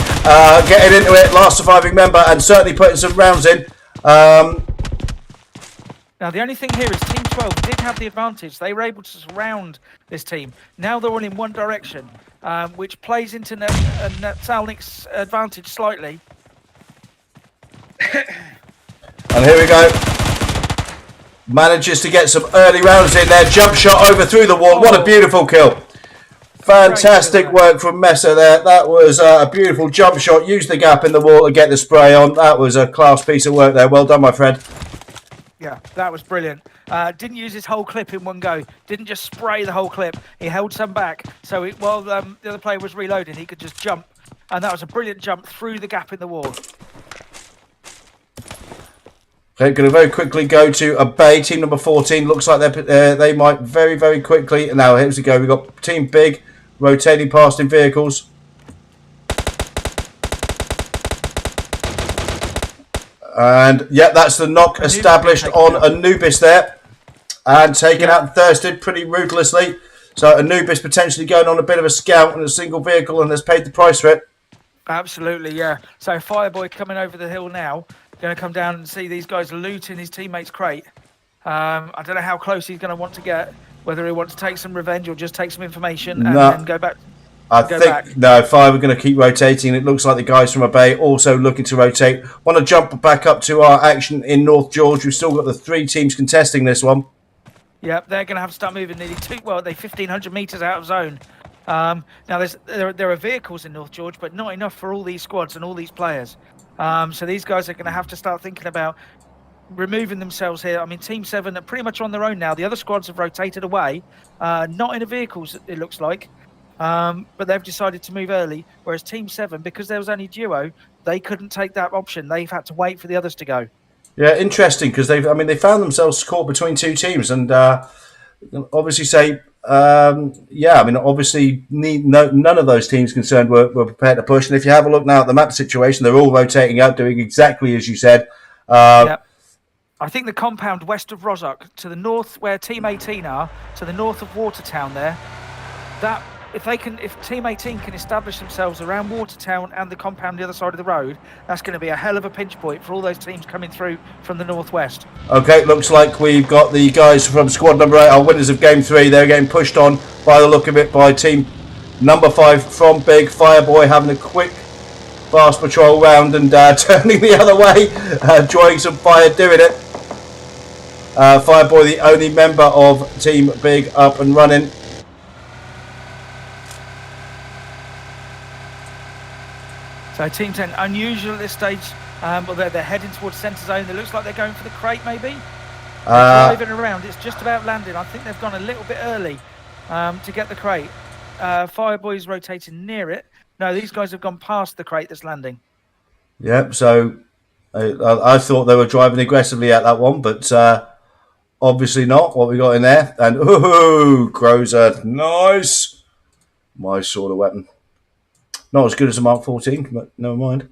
Getting into it, last surviving member, and certainly putting some rounds in. Now, the only thing here is Team 12 did have the advantage. They were able to surround this team. Now they're all in one direction, which plays into Salnik's advantage slightly. And here we go. Manages to get some early rounds in there. Jump shot over through the wall. What a beautiful kill. Fantastic work from Messer there. That was a beautiful jump shot. Use the gap in the wall to get the spray on. That was a class piece of work there. Well done, my friend. Yeah, that was brilliant. Didn't use his whole clip in one go. Didn't just spray the whole clip. He held some back. So while the other player was reloading, he could just jump. And that was a brilliant jump through the gap in the wall. Okay, going to very quickly go to a Bay. Team number 14 looks like they might very, very quickly. Now, here we go. We've got Team Big rotating past in vehicles. And, yeah, that's the knock established on Anubis there. And taken out and thirsted pretty ruthlessly. So Anubis potentially going on a bit of a scout in a single vehicle and has paid the price for it. Absolutely, yeah. So Fireboy coming over the hill now, going to come down and see these guys looting his teammate's crate. I don't know how close he's going to want to get, whether he wants to take some revenge or just take some information and then go back. I think no. Fire, we're going to keep rotating. It looks like the guys from Bay also looking to rotate. Want to jump back up to our action in North George. We've still got the 3 teams contesting this one. Yep, they're going to have to start moving nearly they're 1,500 meters out of zone. Now there are vehicles in North George, but not enough for all these squads and all these players. So these guys are going to have to start thinking about removing themselves here. I mean, Team 7 are pretty much on their own now. The other squads have rotated away, not in the vehicles, it looks like. But they've decided to move early, whereas Team 7, because there was only duo, they couldn't take that option. They've had to wait for the others to go. Yeah, interesting, because they found themselves caught between 2 teams, and obviously say, obviously none of those teams concerned were prepared to push. And if you have a look now at the map situation, they're all rotating out, doing exactly as you said. Yep. I think the compound west of Rozok, to the north where Team 18 are, to the north of Watertown there, that if Team 18 can establish themselves around Watertown and the compound the other side of the road, that's going to be a hell of a pinch point for all those teams coming through from the northwest. Okay, looks like we've got the guys from squad number 8, our winners of game 3. They're getting pushed on by the look of it by team number 5 from Big. Fireboy having a quick fast patrol round and turning the other way, drawing some fire doing it. Fireboy, the only member of Team Big, up and running. So Team 10, unusual at this stage, but they're heading towards centre zone. It looks like they're going for the crate, maybe. Driving around, it's just about landed. I think they've gone a little bit early to get the crate. Fireboy's rotating near it. No, these guys have gone past the crate that's landing. Yep, so I thought they were driving aggressively at that one, but obviously not. What we got in there. And, ooh, Grozer, nice. My sort of weapon. Not as good as a Mark 14, but never mind.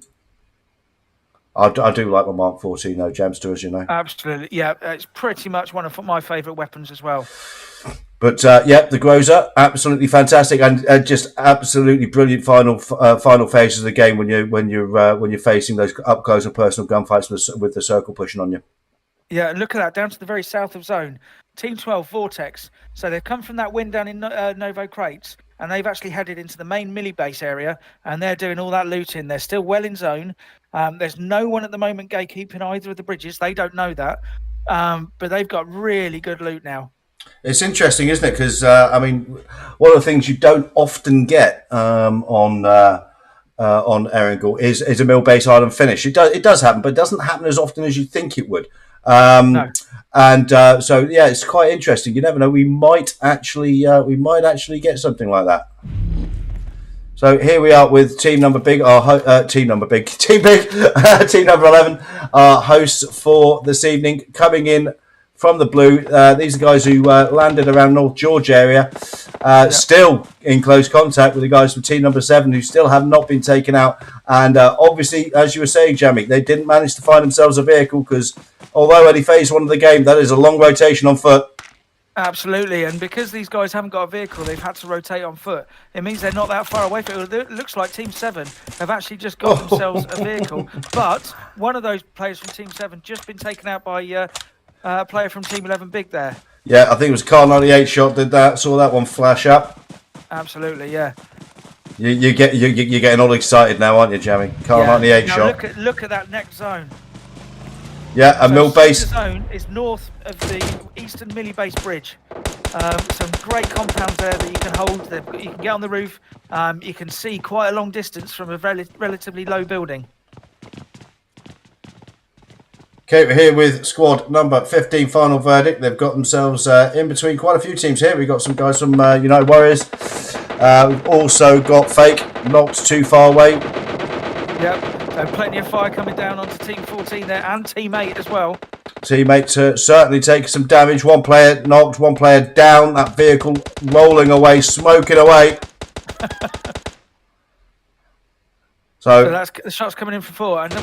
I do like my Mark 14, though, Jamster, as you know. Absolutely, yeah. It's pretty much one of my favourite weapons as well. But, the Grozer, absolutely fantastic, and just absolutely brilliant final phases of the game when you're facing those up close and personal gunfights with the circle pushing on you. Yeah, look at that, down to the very south of zone. Team 12, Vortex. So they've come from that win down in Novo Crates, and they've actually headed into the main milli base area, and they're doing all that looting. They're still well in zone. There's no one at the moment gatekeeping either of the bridges. They don't know that. But they've got really good loot now. It's interesting, isn't it? Because, one of the things you don't often get on Erangel is a mill-based island finish. It does happen, but it doesn't happen as often as you think it would. No. And so yeah, it's quite interesting. You never know. We might actually get something like that. So here we are with team number big, team big, team number 11, our hosts for this evening, coming in from the blue. These are guys who landed around North George area, still in close contact with the guys from team number 7 who still have not been taken out. And obviously, as you were saying, Jamie, they didn't manage to find themselves a vehicle because although only phase 1 of the game, that is a long rotation on foot. Absolutely, and because these guys haven't got a vehicle, they've had to rotate on foot. It means they're not that far away from it. It looks like Team 7 have actually just got themselves a vehicle. But one of those players from Team 7 just been taken out by a player from Team 11 Big there. Yeah, I think it was Car 98 shot did that. Saw that one flash up. Absolutely, yeah. You're getting all excited now, aren't you, Jamie? Car 98 now shot. Look at that next zone. Yeah, a mill base. The zone is north of the eastern milli base bridge. Some great compounds there that you can hold. You can get on the roof. You can see quite a long distance from a relatively low building. Okay, we're here with squad number 15, final verdict. They've got themselves in between quite a few teams here. We've got some guys from United Warriors. We've also got Fake, not too far away. Yep. So plenty of fire coming down onto Team 14 there, and Team 8 as well. Teammate certainly taking some damage. One player knocked, one player down. That vehicle rolling away, smoking away. So that's the shots coming in for 4, and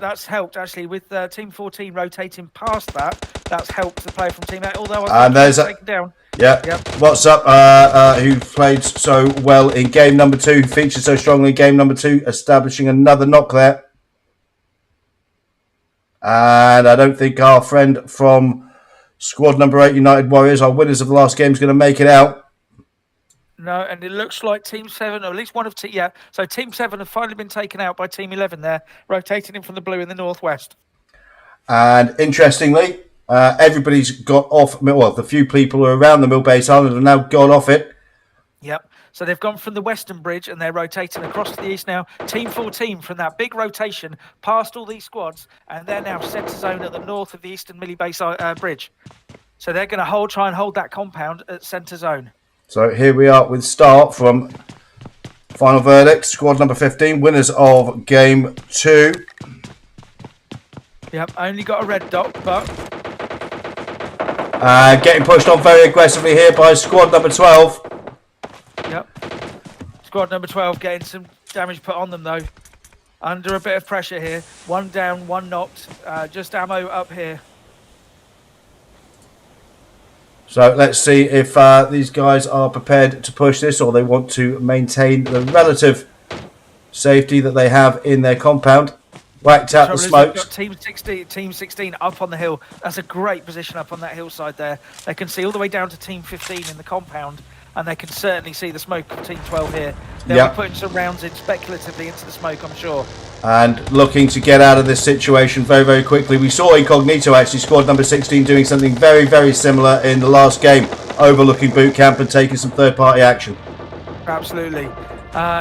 that's helped actually with Team 14 rotating past that. That's helped the player from Team 8. Although I think he's taken down. Yeah. Yep. What's up? Who played so well in game number 2, featured so strongly in game number 2, establishing another knock there. And I don't think our friend from squad number 8, United Warriors, our winners of the last game, is going to make it out. No, and it looks like Team 7, or at least one of so Team 7 have finally been taken out by Team 11 there, rotating in from the blue in the northwest. And interestingly, everybody's got off, well, the few people who are around the Millbase Island have now gone off it. Yep. So they've gone from the western bridge and they're rotating across to the east now. Team 14 from that big rotation past all these squads, and they're now centre zone at the north of the eastern Millie Base bridge. So they're going to try and hold that compound at centre zone. So here we are with start from final verdict, squad number 15, winners of game 2. Yep, only got a red dot, but... Getting pushed on very aggressively here by squad number 12. Yep. Squad number 12 getting some damage put on them, though. Under a bit of pressure here. One down, one knocked. Just ammo up here. So let's see if these guys are prepared to push this, or they want to maintain the relative safety that they have in their compound. Whacked out the smokes. Got Team 16 up on the hill. That's a great position up on that hillside there. They can see all the way down to Team 15 in the compound, and they can certainly see the smoke of Team 12 here. They'll be putting some rounds in speculatively into the smoke, I'm sure. And looking to get out of this situation very, very quickly. We saw Incognito, actually, squad number 16, doing something very, very similar in the last game, overlooking boot camp and taking some third-party action. Absolutely.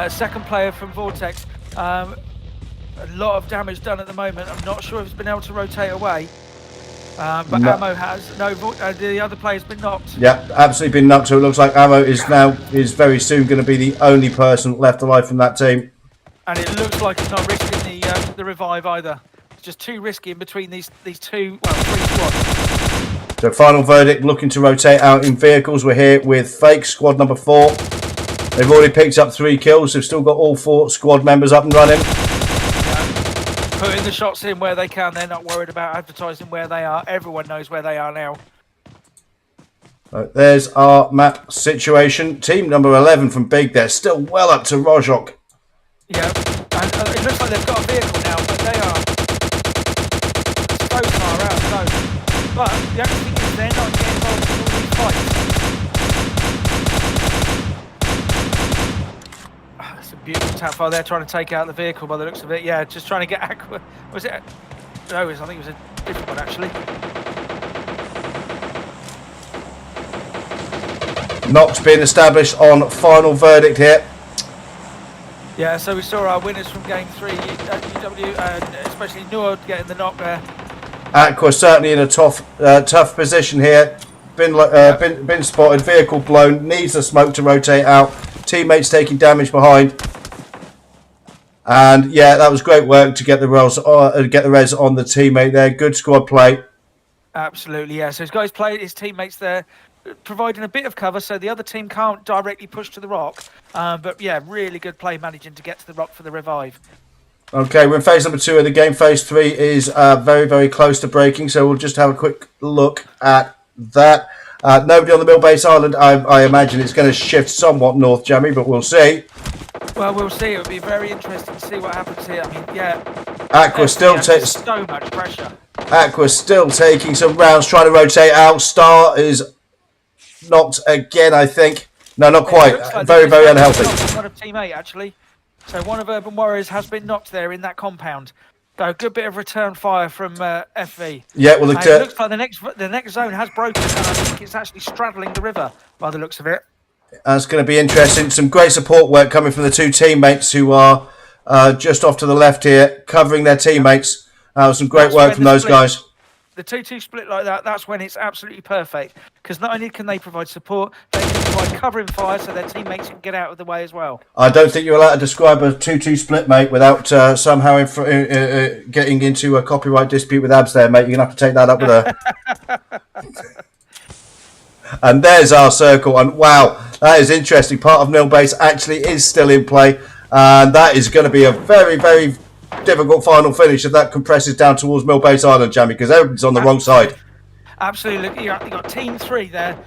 Second player from Vortex. A lot of damage done at the moment. I'm not sure if it's been able to rotate away. But no. Ammo has. The other player's been knocked. Yeah, absolutely been knocked. So it looks like Ammo is very soon going to be the only person left alive from that team. And it looks like he's not risking the revive either. It's just too risky in between these three squads. So final verdict, looking to rotate out in vehicles. We're here with Fake, squad number 4. They've already picked up 3 kills. They've still got all 4 squad members up and running. Putting the shots in where they can. They're not worried about advertising where they are. Everyone knows where they are now. There's our map situation. Team number 11 from Big, they're still well up to Rojok. Yeah, and it looks like they've got a vehicle now, but they are so far out. So, but the only thing is they're not getting involved in all these fights. That's a beautiful tap fire. They're trying to take out the vehicle by the looks of it. Yeah, just trying to get Aqua. Was it? No, I think it was a different one actually. Knocks being established on final verdict here. Yeah, so we saw our winners from game 3, UW, and especially Noor getting the knock there. Aqua certainly in a tough position here. Been spotted, vehicle blown, needs the smoke to rotate out. Teammates taking damage behind. And yeah, that was great work to get the res on the teammate there. Good squad play. Absolutely, yeah. So his teammates there, providing a bit of cover so the other team can't directly push to the rock. But yeah, really good play managing to get to the rock for the revive. Okay, we're in phase number 2 of the game. Phase 3 is very, very close to breaking, so we'll just have a quick look at that. Nobody on the Millbase Island. I imagine it's going to shift somewhat north, Jamie, but we'll see. Well, we'll see. It'll be very interesting to see what happens here. I mean, yeah. Aqua still takes so much pressure. Aqua still taking some rounds, trying to rotate out. Star is knocked again, I think. No, not quite. Like very, very unhealthy. One of Team 8, actually. So one of Urban Warriors has been knocked there in that compound. So a good bit of return fire from FV. Yeah, well, it looks like the next zone has broken, and I think it's actually straddling the river by the looks of it. That's going to be interesting. Some great support work coming from the 2 teammates who are just off to the left here, covering their teammates. Some great work from those guys. The 2-2 split like that, that's when it's absolutely perfect. Because not only can they provide support, they can provide covering fire so their teammates can get out of the way as well. I don't think you're allowed to describe a 2-2 split, mate, without somehow getting into a copyright dispute with Abs there, mate. You're going to have to take that up with her. And there's our circle. And wow, that is interesting. Part of Millbase actually is still in play. And that is going to be a very, very difficult final finish if that compresses down towards Millbase Island, Jamie, because everybody's on the wrong side. Absolutely. Look, you got Team 3 there.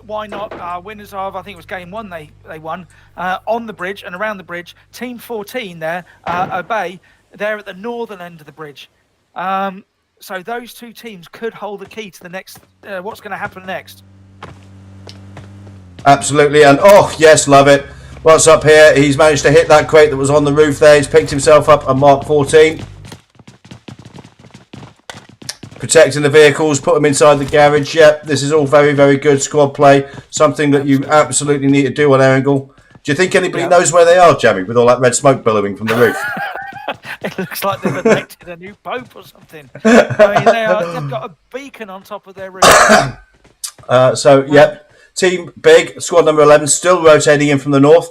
Why not? Winners of, I think it was game 1 they won on the bridge and around the bridge. Team 14 there, Obey, they're at the northern end of the bridge. So those two teams could hold the key to the next, what's going to happen next. Absolutely, and oh yes, love it. What's up here? He's managed to hit that crate that was on the roof there. He's picked himself up a Mark 14. Protecting the vehicles, put them inside the garage. Yep, this is all very, very good squad play. Something that you absolutely need to do on Erangel. Do you think anybody knows where they are, Jamie, with all that red smoke billowing from the roof? It looks like they've elected a new pope or something. I mean, they've got a beacon on top of their roof. Yep, Team Big, squad number 11, still rotating in from the north.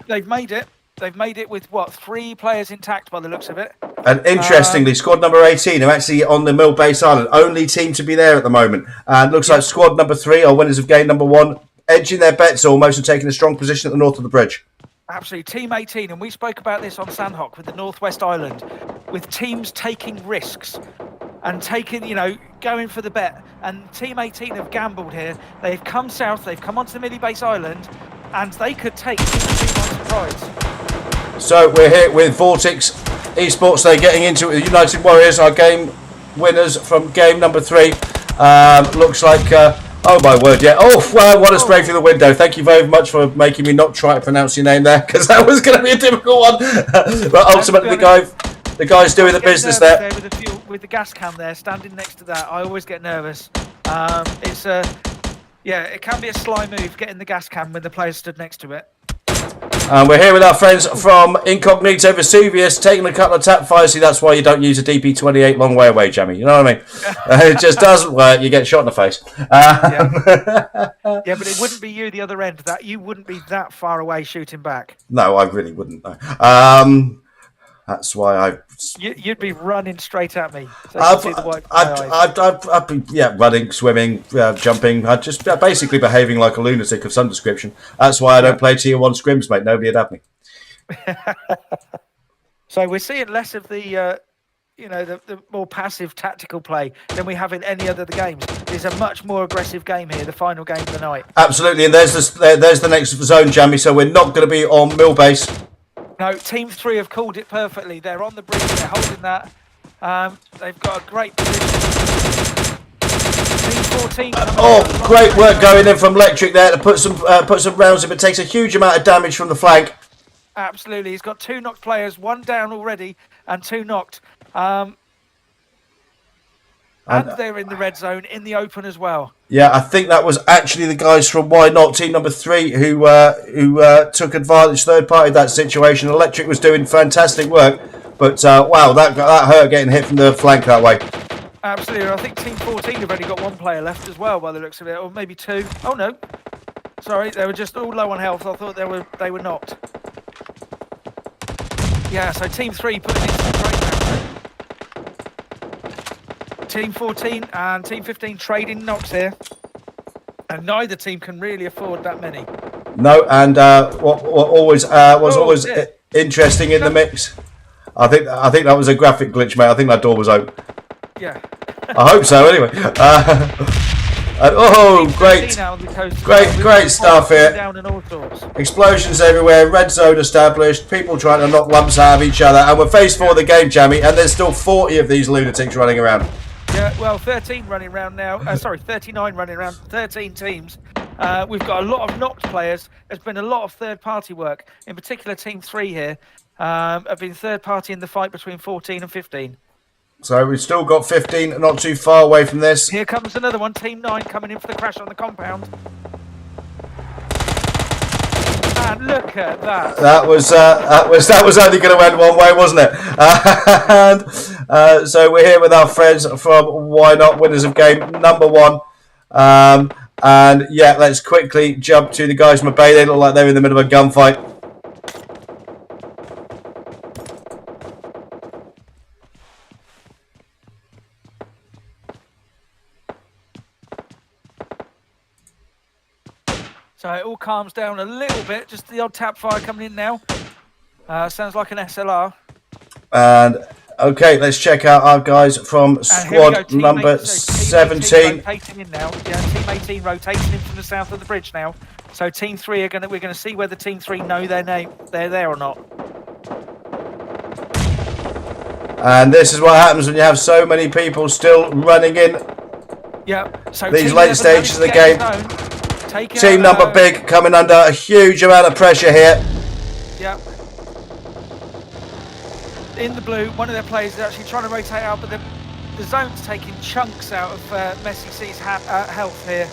They've made it. They've made it with, what, 3 players intact by the looks of it. And interestingly, squad number 18 are actually on the Mill Base Island. Only team to be there at the moment. And looks like squad number 3 are winners of game number 1, edging their bets almost and taking a strong position at the north of the bridge. Absolutely. Team 18, and we spoke about this on Sanhok with the Northwest Island, with teams taking risks and taking, going for the bet. And Team 18 have gambled here. They've come south, they've come onto the Millie Base Island, and they could take Team 2 by surprise. So we're here with Vortex Esports. They're getting into it. The United Warriors are game winners from game number 3. Looks like, oh my word, yeah. Oh, well, what a spray through the window. Thank you very much for making me not try to pronounce your name there, because that was going to be a difficult one. But ultimately, the guy's doing the business there. With the gas can there, standing next to that, I always get nervous. It can be a sly move, getting the gas can when the player stood next to it. And we're here with our friends from Incognito Vesuvius, taking a couple of tap fires. See, that's why you don't use a DP28 long way away, Jamie. You know what I mean? It just doesn't work. You get shot in the face. Yeah, but it wouldn't be you the other end. That you wouldn't be that far away shooting back. No, I really wouldn't. No. That's why You'd be running straight at me. So I'd be running, swimming, jumping. I'd just basically behaving like a lunatic of some description. That's why I don't play Tier 1 scrims, mate. Nobody'd have me. So we're seeing less of the more passive tactical play than we have in any other of the games. It's a much more aggressive game here, the final game of the night. Absolutely, and there's the next zone, Jamie. So we're not going to be on Mill Base. No, Team 3 have called it perfectly. They're on the bridge, they're holding that. They've got a great position. Team 14. Great work going in from Electric there to put some rounds in, but takes a huge amount of damage from the flank. Absolutely, he's got 2 knocked players, 1 down already, and 2 knocked. And they're in the red zone, in the open as well. Yeah, I think that was actually the guys from Why Not, team number 3, who took advantage, third party of that situation. Electric was doing fantastic work, but wow, that hurt getting hit from the flank that way. Absolutely, I think Team 14 have only got 1 player left as well, by the looks of it, or maybe 2. Oh no, sorry, they were just all low on health. I thought they were knocked. Yeah, so Team 3 putting in some great damage. Team 14 and Team 15 trading knocks here, and neither team can really afford that many. No, and what always interesting in the mix. I think that was a graphic glitch, mate. I think that door was open. Yeah. I hope so. Anyway. Great stuff here. Explosions everywhere, red zone established, people trying to knock lumps out of each other, and we're phase 4 of the game, Jamie, and there's still 40 of these lunatics running around. Yeah, well, 13 running around now. 39 running around, 13 teams. We've got a lot of knocked players. There's been a lot of third-party work. In particular, Team 3 here have been third-party in the fight between 14 and 15. So we've still got 15, not too far away from this. Here comes another one. Team 9 coming in for the crash on the compound. And look at that. That was only going to end one way, wasn't it? And so we're here with our friends from Why Not, winners of game number 1. And yeah, let's quickly jump to the guys from Bay. They look like they're in the middle of a gunfight. So it all calms down a little bit. Just the odd tap fire coming in now. Sounds like an SLR. And okay, let's check out our guys from squad number 6. 17. Rotating in now. Yeah, Team 18 rotating in from the south of the bridge now. So Team 3 we're going to see whether Team 3 know their name, they're there or not. And this is what happens when you have so many people still running in. Yeah. So these late stages of the game. Team number BIG coming under a huge amount of pressure here. Yeah. In the blue, one of their players is actually trying to rotate out, but the zone's taking chunks out of Messi C's health here.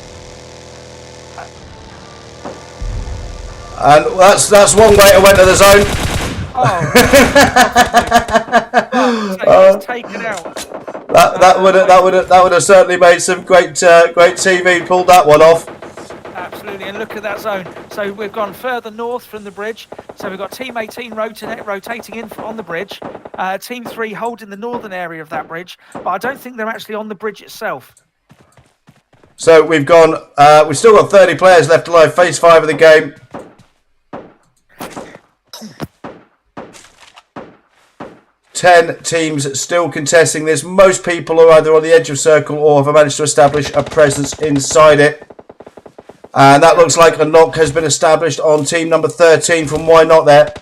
And that's one way to enter the zone. Oh, taken out. That would have certainly made some great TV. Pulled that one off. Absolutely, and look at that zone. So we've gone further north from the bridge. So we've got Team 18 rotating in on the bridge. Team 3 holding the northern area of that bridge, but I don't think they're actually on the bridge itself. So we've still got 30 players left alive. Phase 5 of the game. Ten teams still contesting this. Most people are either on the edge of circle or have managed to establish a presence inside it. And that looks like a knock has been established on team number 13 from Why Not there.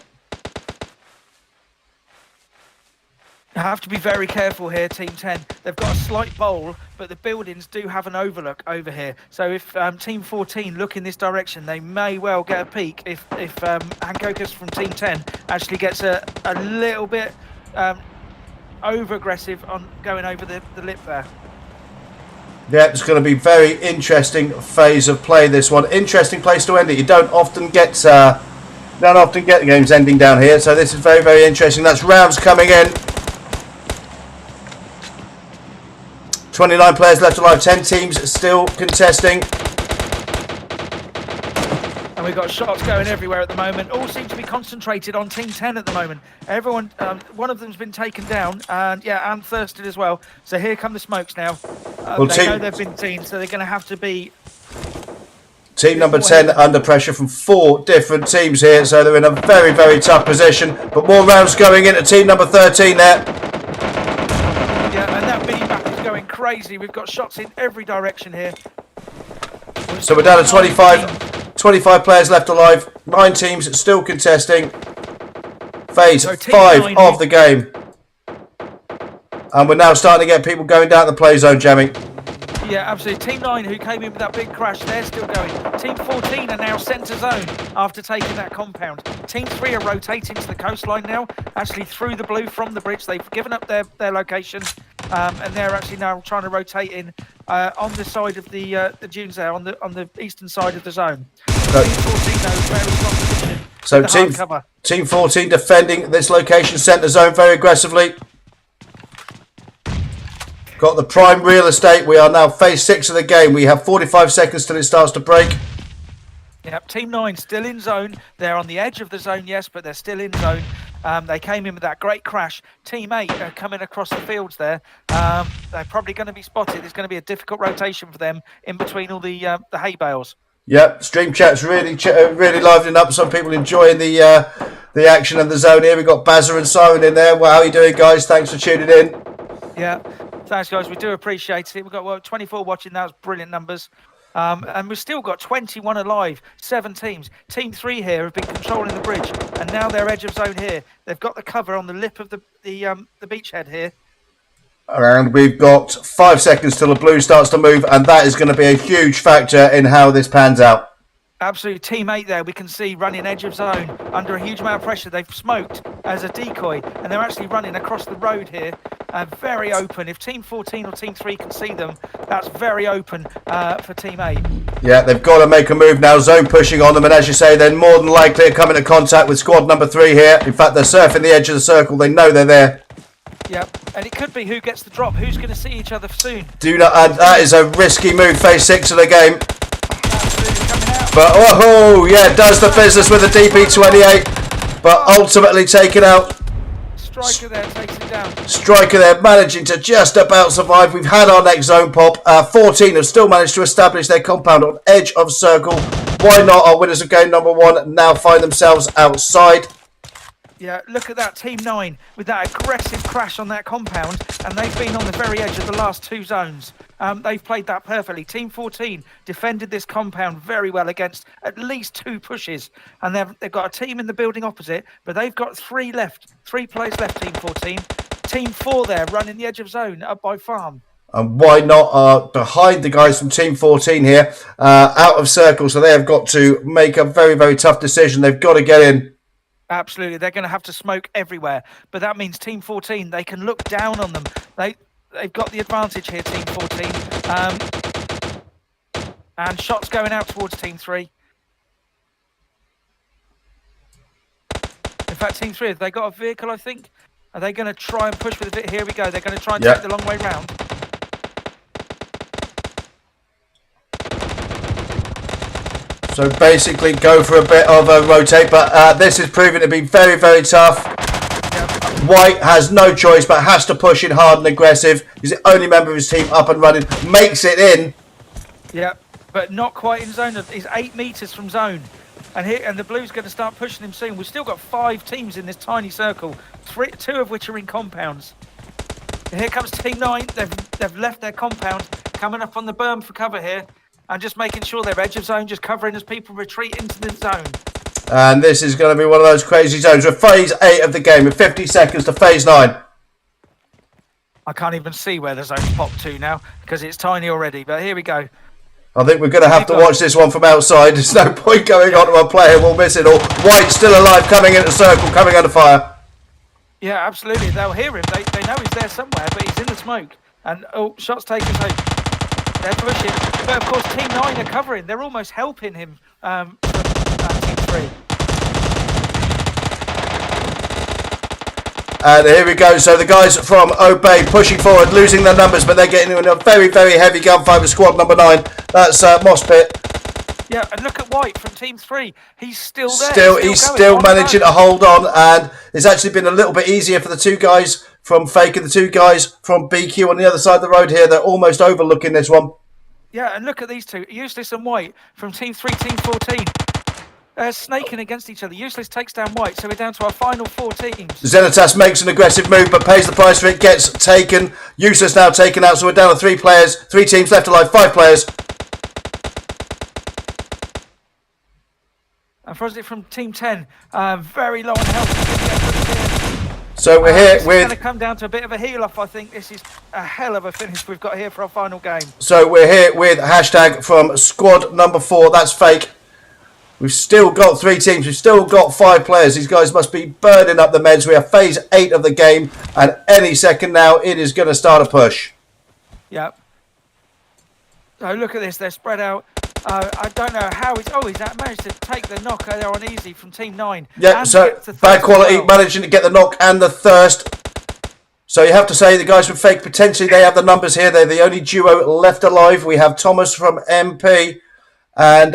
I have to be very careful here, Team 10. They've got a slight bowl, but the buildings do have an overlook over here. So if Team 14 look in this direction, they may well get a peek if Hankokas from Team 10 actually gets a little bit over-aggressive on going over the lip there. Yeah, it's going to be very interesting phase of play, this one. Interesting place to end it. You don't often get games ending down here, so this is very, very interesting. That's rounds coming in. 29 players left alive, 10 teams still contesting. And we've got shots going everywhere at the moment. All seem to be concentrated on Team 10 at the moment. Everyone, one of them's been taken down, and thirsted as well. So here come the smokes now. They know they've been seen, so they're going to have to be... Team number 10 under pressure from 4 different teams here, so they're in a very, very tough position. But more rounds going into team number 13 there. Yeah, and that mini-map is going crazy. We've got shots in every direction here. So we're down to 25 players left alive. 9 teams still contesting. Phase 5 of the game. And we're now starting to get people going down the play zone, Jamie. Yeah, absolutely. Team 9, who came in with that big crash, they're still going. Team 14 are now centre zone after taking that compound. Team 3 are rotating to the coastline now, actually through the blue from the bridge. They've given up their location, and they're actually now trying to rotate in on the side of the dunes there, on the eastern side of the zone. Team 14 though, very strong position. So team 14 defending this location centre zone very aggressively. Got the prime real estate. We are now phase 6 of the game. We have 45 seconds till it starts to break. Yep, Team 9 still in zone. They're on the edge of the zone, yes, but they're still in zone. They came in with that great crash. Team 8 are coming across the fields there. They're probably going to be spotted. It's going to be a difficult rotation for them in between all the hay bales. Yep, stream chat's really livening up. Some people enjoying the action and the zone here. We've got Bazza and Siren in there. Well, how are you doing, guys? Thanks for tuning in. Yeah. Thanks, guys. We do appreciate it. We've got 24 watching. That was brilliant numbers. And we've still got 21 alive, 7 teams. Team 3 here have been controlling the bridge, and now they're edge of zone here. They've got the cover on the lip of the beachhead here. And we've got 5 seconds till the blue starts to move, and that is going to be a huge factor in how this pans out. Absolutely. Team 8 there, we can see running edge of zone under a huge amount of pressure. They've smoked as a decoy, and they're actually running across the road here. Very open. If Team 14 or Team 3 can see them, that's very open for Team 8. Yeah, they've got to make a move now. Zone pushing on them, and as you say, they're more than likely to come into contact with squad number 3 here. In fact, they're surfing the edge of the circle. They know they're there. Yep, and it could be who gets the drop. Who's going to see each other soon? Do not add. That is a risky move. Phase 6 of the game. But does the business with a DP28, but ultimately taken out. Striker there takes it down. Striker there managing to just about survive. We've had our next zone pop. 14 have still managed to establish their compound on edge of circle. Why Not? Our winners of game number 1 now find themselves outside. Yeah, look at that, Team 9 with that aggressive crash on that compound, and they've been on the very edge of the last two zones. They've played that perfectly. Team 14 defended this compound very well against at least two pushes, and they've got a team in the building opposite, but they've got three players left, Team 14. Team 4 there running the edge of zone up by farm. And why not behind the guys from Team 14 here, out of circle, so they have got to make a very, very tough decision. They've got to get in. Absolutely, they're going to have to smoke everywhere, but that means Team 14, they can look down on them. They've got the advantage here, Team 14. And shots going out towards Team 3. In fact, Team 3, have they got a vehicle, I think? Are they going to try and push with a bit? Here we go, they're going to try and take the long way round. So basically go for a bit of a rotate, but this is proving to be very, very tough. Yep. White has no choice but has to push in hard and aggressive. He's the only member of his team up and running. Makes it in. Yeah, but not quite in zone. He's 8 meters from zone. And the blue's going to start pushing him soon. We've still got 5 teams in this tiny circle, 2 of which are in compounds. And here comes Team 9. They've left their compound, coming up on the berm for cover here. And just making sure they're edge of zone, just covering as people retreat into the zone. And this is going to be one of those crazy zones. We're phase 8 of the game with 50 seconds to phase 9. I can't even see where the zone's popped to now because it's tiny already. But here we go. I think we're going to have to watch this one from outside. There's no point going on to a player. We'll miss it all. White's still alive, coming into the circle, coming under fire. Yeah, absolutely. They'll hear him. They know he's there somewhere, but he's in the smoke. And, shots taken home. They're pushing, but of course Team 9 are covering. They're almost helping him from Team 3. And here we go. So the guys from Obey pushing forward, losing their numbers, but they're getting in a very, very heavy gunfight with squad number 9. That's Mosspit. Yeah, and look at White from Team 3. He's still there. He's still managing to hold on, and it's actually been a little bit easier for the 2 guys from Fake and the 2 guys from BQ on the other side of the road here. They're almost overlooking this one. Yeah, and look at these 2, Useless and White from Team 3, Team 14. They're snaking against each other. Useless takes down White, so we're down to our final 4 teams. Zenitas makes an aggressive move, but pays the price for it, gets taken. Useless now taken out, so we're down to 3 players. 3 teams left alive, 5 players. And Frosty from Team 10, very low on health. So we're here with... It's with... going to come down to a bit of a heel-off, I think. This is a hell of a finish we've got here for our final game. So we're here with hashtag from squad number 4. That's Fake. We've still got 3 teams. We've still got 5 players. These guys must be burning up the meds. We are phase 8 of the game. And any second now, it is going to start a push. Yep. So look at this. They're spread out. I don't know how he's managed to take the knock there on easy from Team 9. Yeah, so bad quality, managing to get the knock and the thirst. So you have to say the guys from Fake, potentially they have the numbers here. They're the only duo left alive. We have Thomas from MP and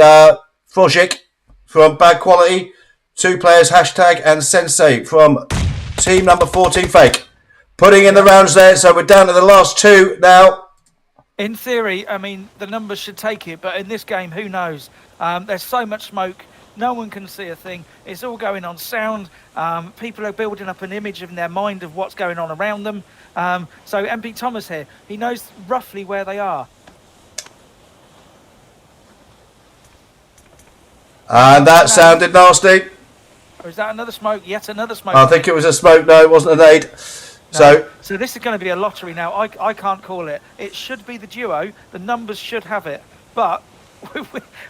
Frojik from Bad Quality. 2 players, hashtag and Sensei from team number 14 Fake. Putting in the rounds there, so we're down to the last 2 now. In theory, I mean, the numbers should take it, but in this game, who knows? There's so much smoke, no one can see a thing. It's all going on sound. People are building up an image in their mind of what's going on around them. So MP Thomas here, he knows roughly where they are. And that sounded nasty. Or is that another smoke? Yet another smoke. I think it was a smoke. No, it wasn't an aid. No. So this is going to be a lottery now. I can't call it. It should be the duo. The numbers should have it. But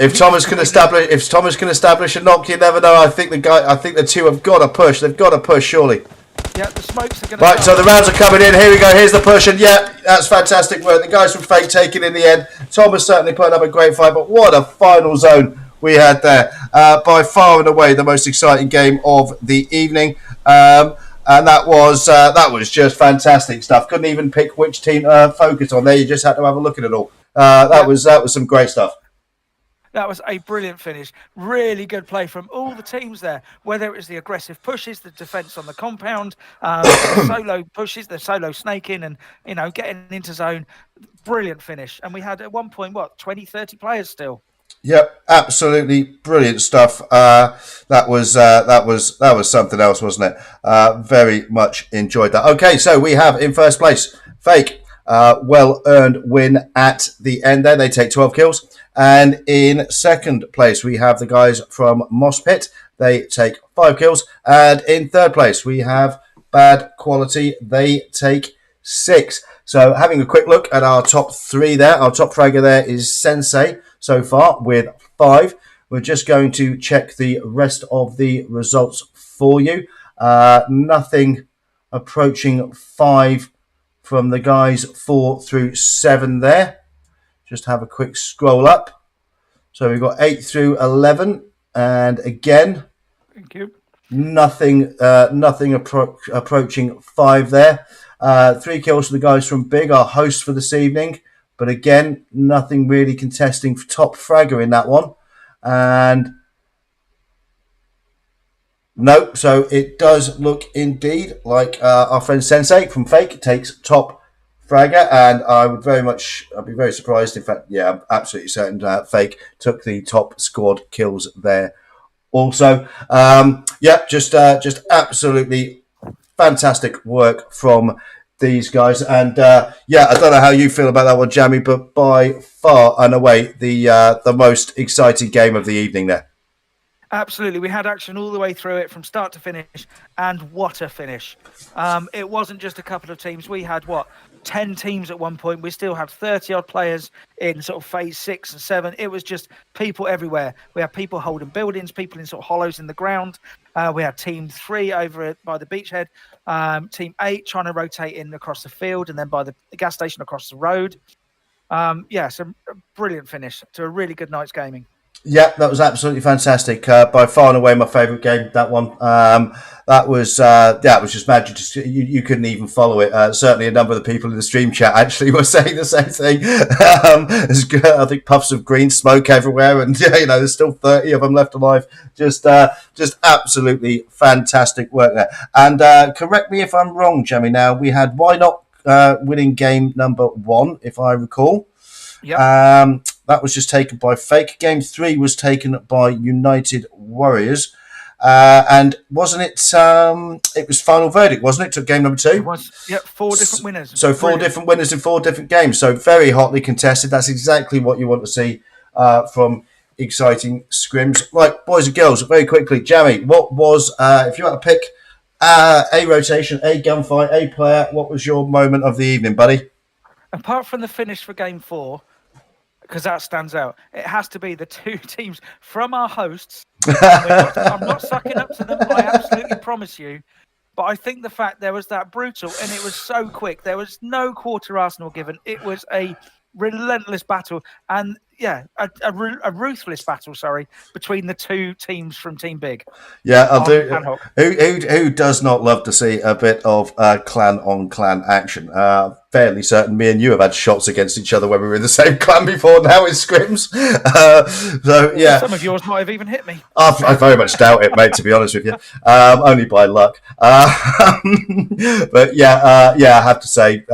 if Thomas can establish a knock, you never know. I think the 2 have got to push. They've got to push, surely. Yeah, the smokes are going to. Right, so the rounds are coming in. Here we go. Here's the push, and yeah, that's fantastic work. The guys from Fake taking in the end. Thomas certainly putting up a great fight, but what a final zone we had there. By far and away the most exciting game of the evening. And that was just fantastic stuff. Couldn't even pick which team focus on there. You just had to have a look at it all. That was some great stuff. That was a brilliant finish. Really good play from all the teams there, whether it was the aggressive pushes, the defence on the compound, the solo pushes, the solo snaking and, getting into zone. Brilliant finish. And we had at one point, 20, 30 players still. Yep, absolutely brilliant stuff. That was something else, wasn't it? Very much enjoyed that. Okay, so we have in first place Fake. Well earned win at the end there. They take 12 kills. And in second place, we have the guys from Moss Pit. They take 5 kills. And in third place, we have Bad Quality. They take 6. So having a quick look at our top 3 there. Our top fragger there is Sensei so far with 5. We're just going to check the rest of the results for you. Nothing approaching 5 from the guys 4 through 7 there. Just have a quick scroll up. So we've got 8 through 11. And again, Thank you. Nothing approaching 5 there. 3 kills for the guys from Big, our host for this evening. But again, nothing really contesting for top fragger in that one. And no, so it does look indeed like our friend Sensei from Fake takes top fragger. And I'd be very surprised. In fact, yeah, I'm absolutely certain Fake took the top squad kills there. Also, just absolutely fantastic work from these guys, and I don't know how you feel about that one, Jamie, but by far and away the most exciting game of the evening there. Absolutely. We had action all the way through it from start to finish, and what a finish. It wasn't just a couple of teams. We had, 10 teams at one point. We still had 30-odd players in sort of phase 6 and 7. It was just people everywhere. We had people holding buildings, people in sort of hollows in the ground. We had Team 3 over by the beachhead, Team 8 trying to rotate in across the field, and then by the gas station across the road. So a brilliant finish to a really good night's gaming. Yeah, that was absolutely fantastic. By far and away my favourite game, that one. It was just magic. You couldn't even follow it. Certainly a number of the people in the stream chat actually were saying the same thing. There's, I think, puffs of green smoke everywhere, and there's still 30 of them left alive. Just absolutely fantastic work there. And correct me if I'm wrong, Jamie. Now, we had Why Not winning game number 1, if I recall. Yeah. That was just taken by Fake. Game 3 was taken by United Warriors. And wasn't it? It was final verdict, wasn't it? Took game number 2. It was. 4 different winners. So 4 different winners in 4 different games. So very hotly contested. That's exactly what you want to see from exciting scrims. Right, boys and girls, very quickly, Jamie, what was, if you had to pick a rotation, a gunfight, a player, what was your moment of the evening, buddy? Apart from the finish for game 4, because that stands out, it has to be the 2 teams from our hosts. I'm not sucking up to them, I absolutely promise you. But I think the fact there was that brutal, and it was so quick. There was no quarter Arsenal given. It was a relentless battle, and a ruthless battle. Between the 2 teams from Team Big. Yeah, I'll do. Who does not love to see a bit of clan on clan action? Fairly certain me and you have had shots against each other when we were in the same clan before now in scrims. Some of yours might have even hit me. I very much doubt it, mate. To be honest with you, only by luck. But I have to say.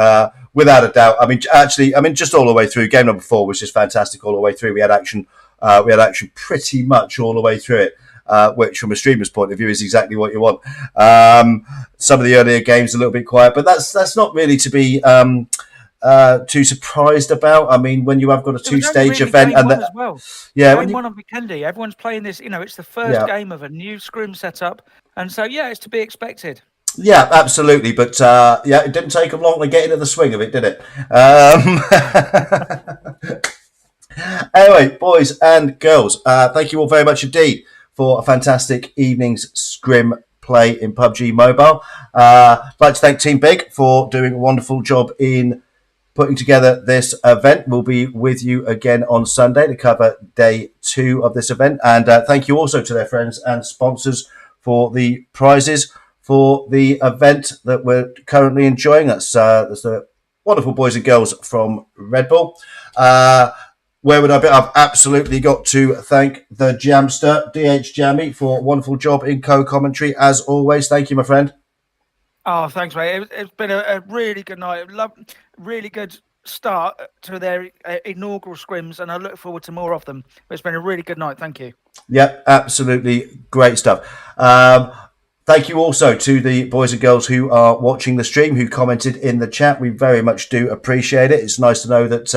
Without a doubt, just all the way through. Game number 4 was just fantastic all the way through. We had action pretty much all the way through it, which from a streamer's point of view is exactly what you want. Some of the earlier games a little bit quiet, but that's not really to be too surprised about. I mean, when you have got a 2-stage event and as well. Game 1 on Vikendi, everyone's playing this. It's the first game of a new scrim setup, and so it's to be expected. Yeah, absolutely. But it didn't take them long to get into the swing of it, did it? Anyway, boys and girls, thank you all very much indeed for a fantastic evening's scrim play in PUBG Mobile. I'd like to thank Team Big for doing a wonderful job in putting together this event. We'll be with you again on Sunday to cover day 2 of this event. And thank you also to their friends and sponsors for the prizes for the event that we're currently enjoying. That's the wonderful boys and girls from Red Bull. Where would I be? I've absolutely got to thank the Jamster, DH Jammy, for a wonderful job in co-commentary, as always. Thank you, my friend. Oh, thanks, mate. It's been a really good night. Really good start to their inaugural scrims, and I look forward to more of them. It's been a really good night. Thank you. Yep, absolutely great stuff. Thank you also to the boys and girls who are watching the stream, who commented in the chat. We very much do appreciate it. It's nice to know that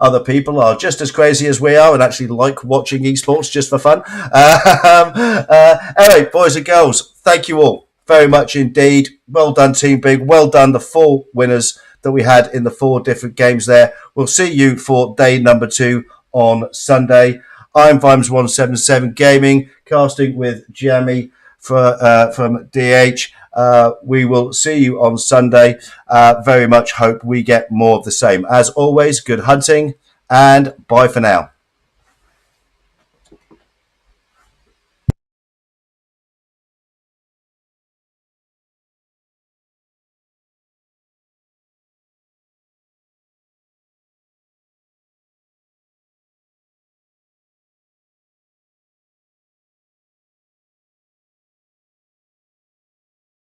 other people are just as crazy as we are and actually like watching esports just for fun. Anyway, boys and girls, thank you all very much indeed. Well done, Team Big. Well done, the 4 winners that we had in the 4 different games there. We'll see you for day number 2 on Sunday. I'm Vimes177 Gaming, casting with Jamie from DH. We will see you on Sunday. Very much hope we get more of the same. As always, good hunting and bye for now.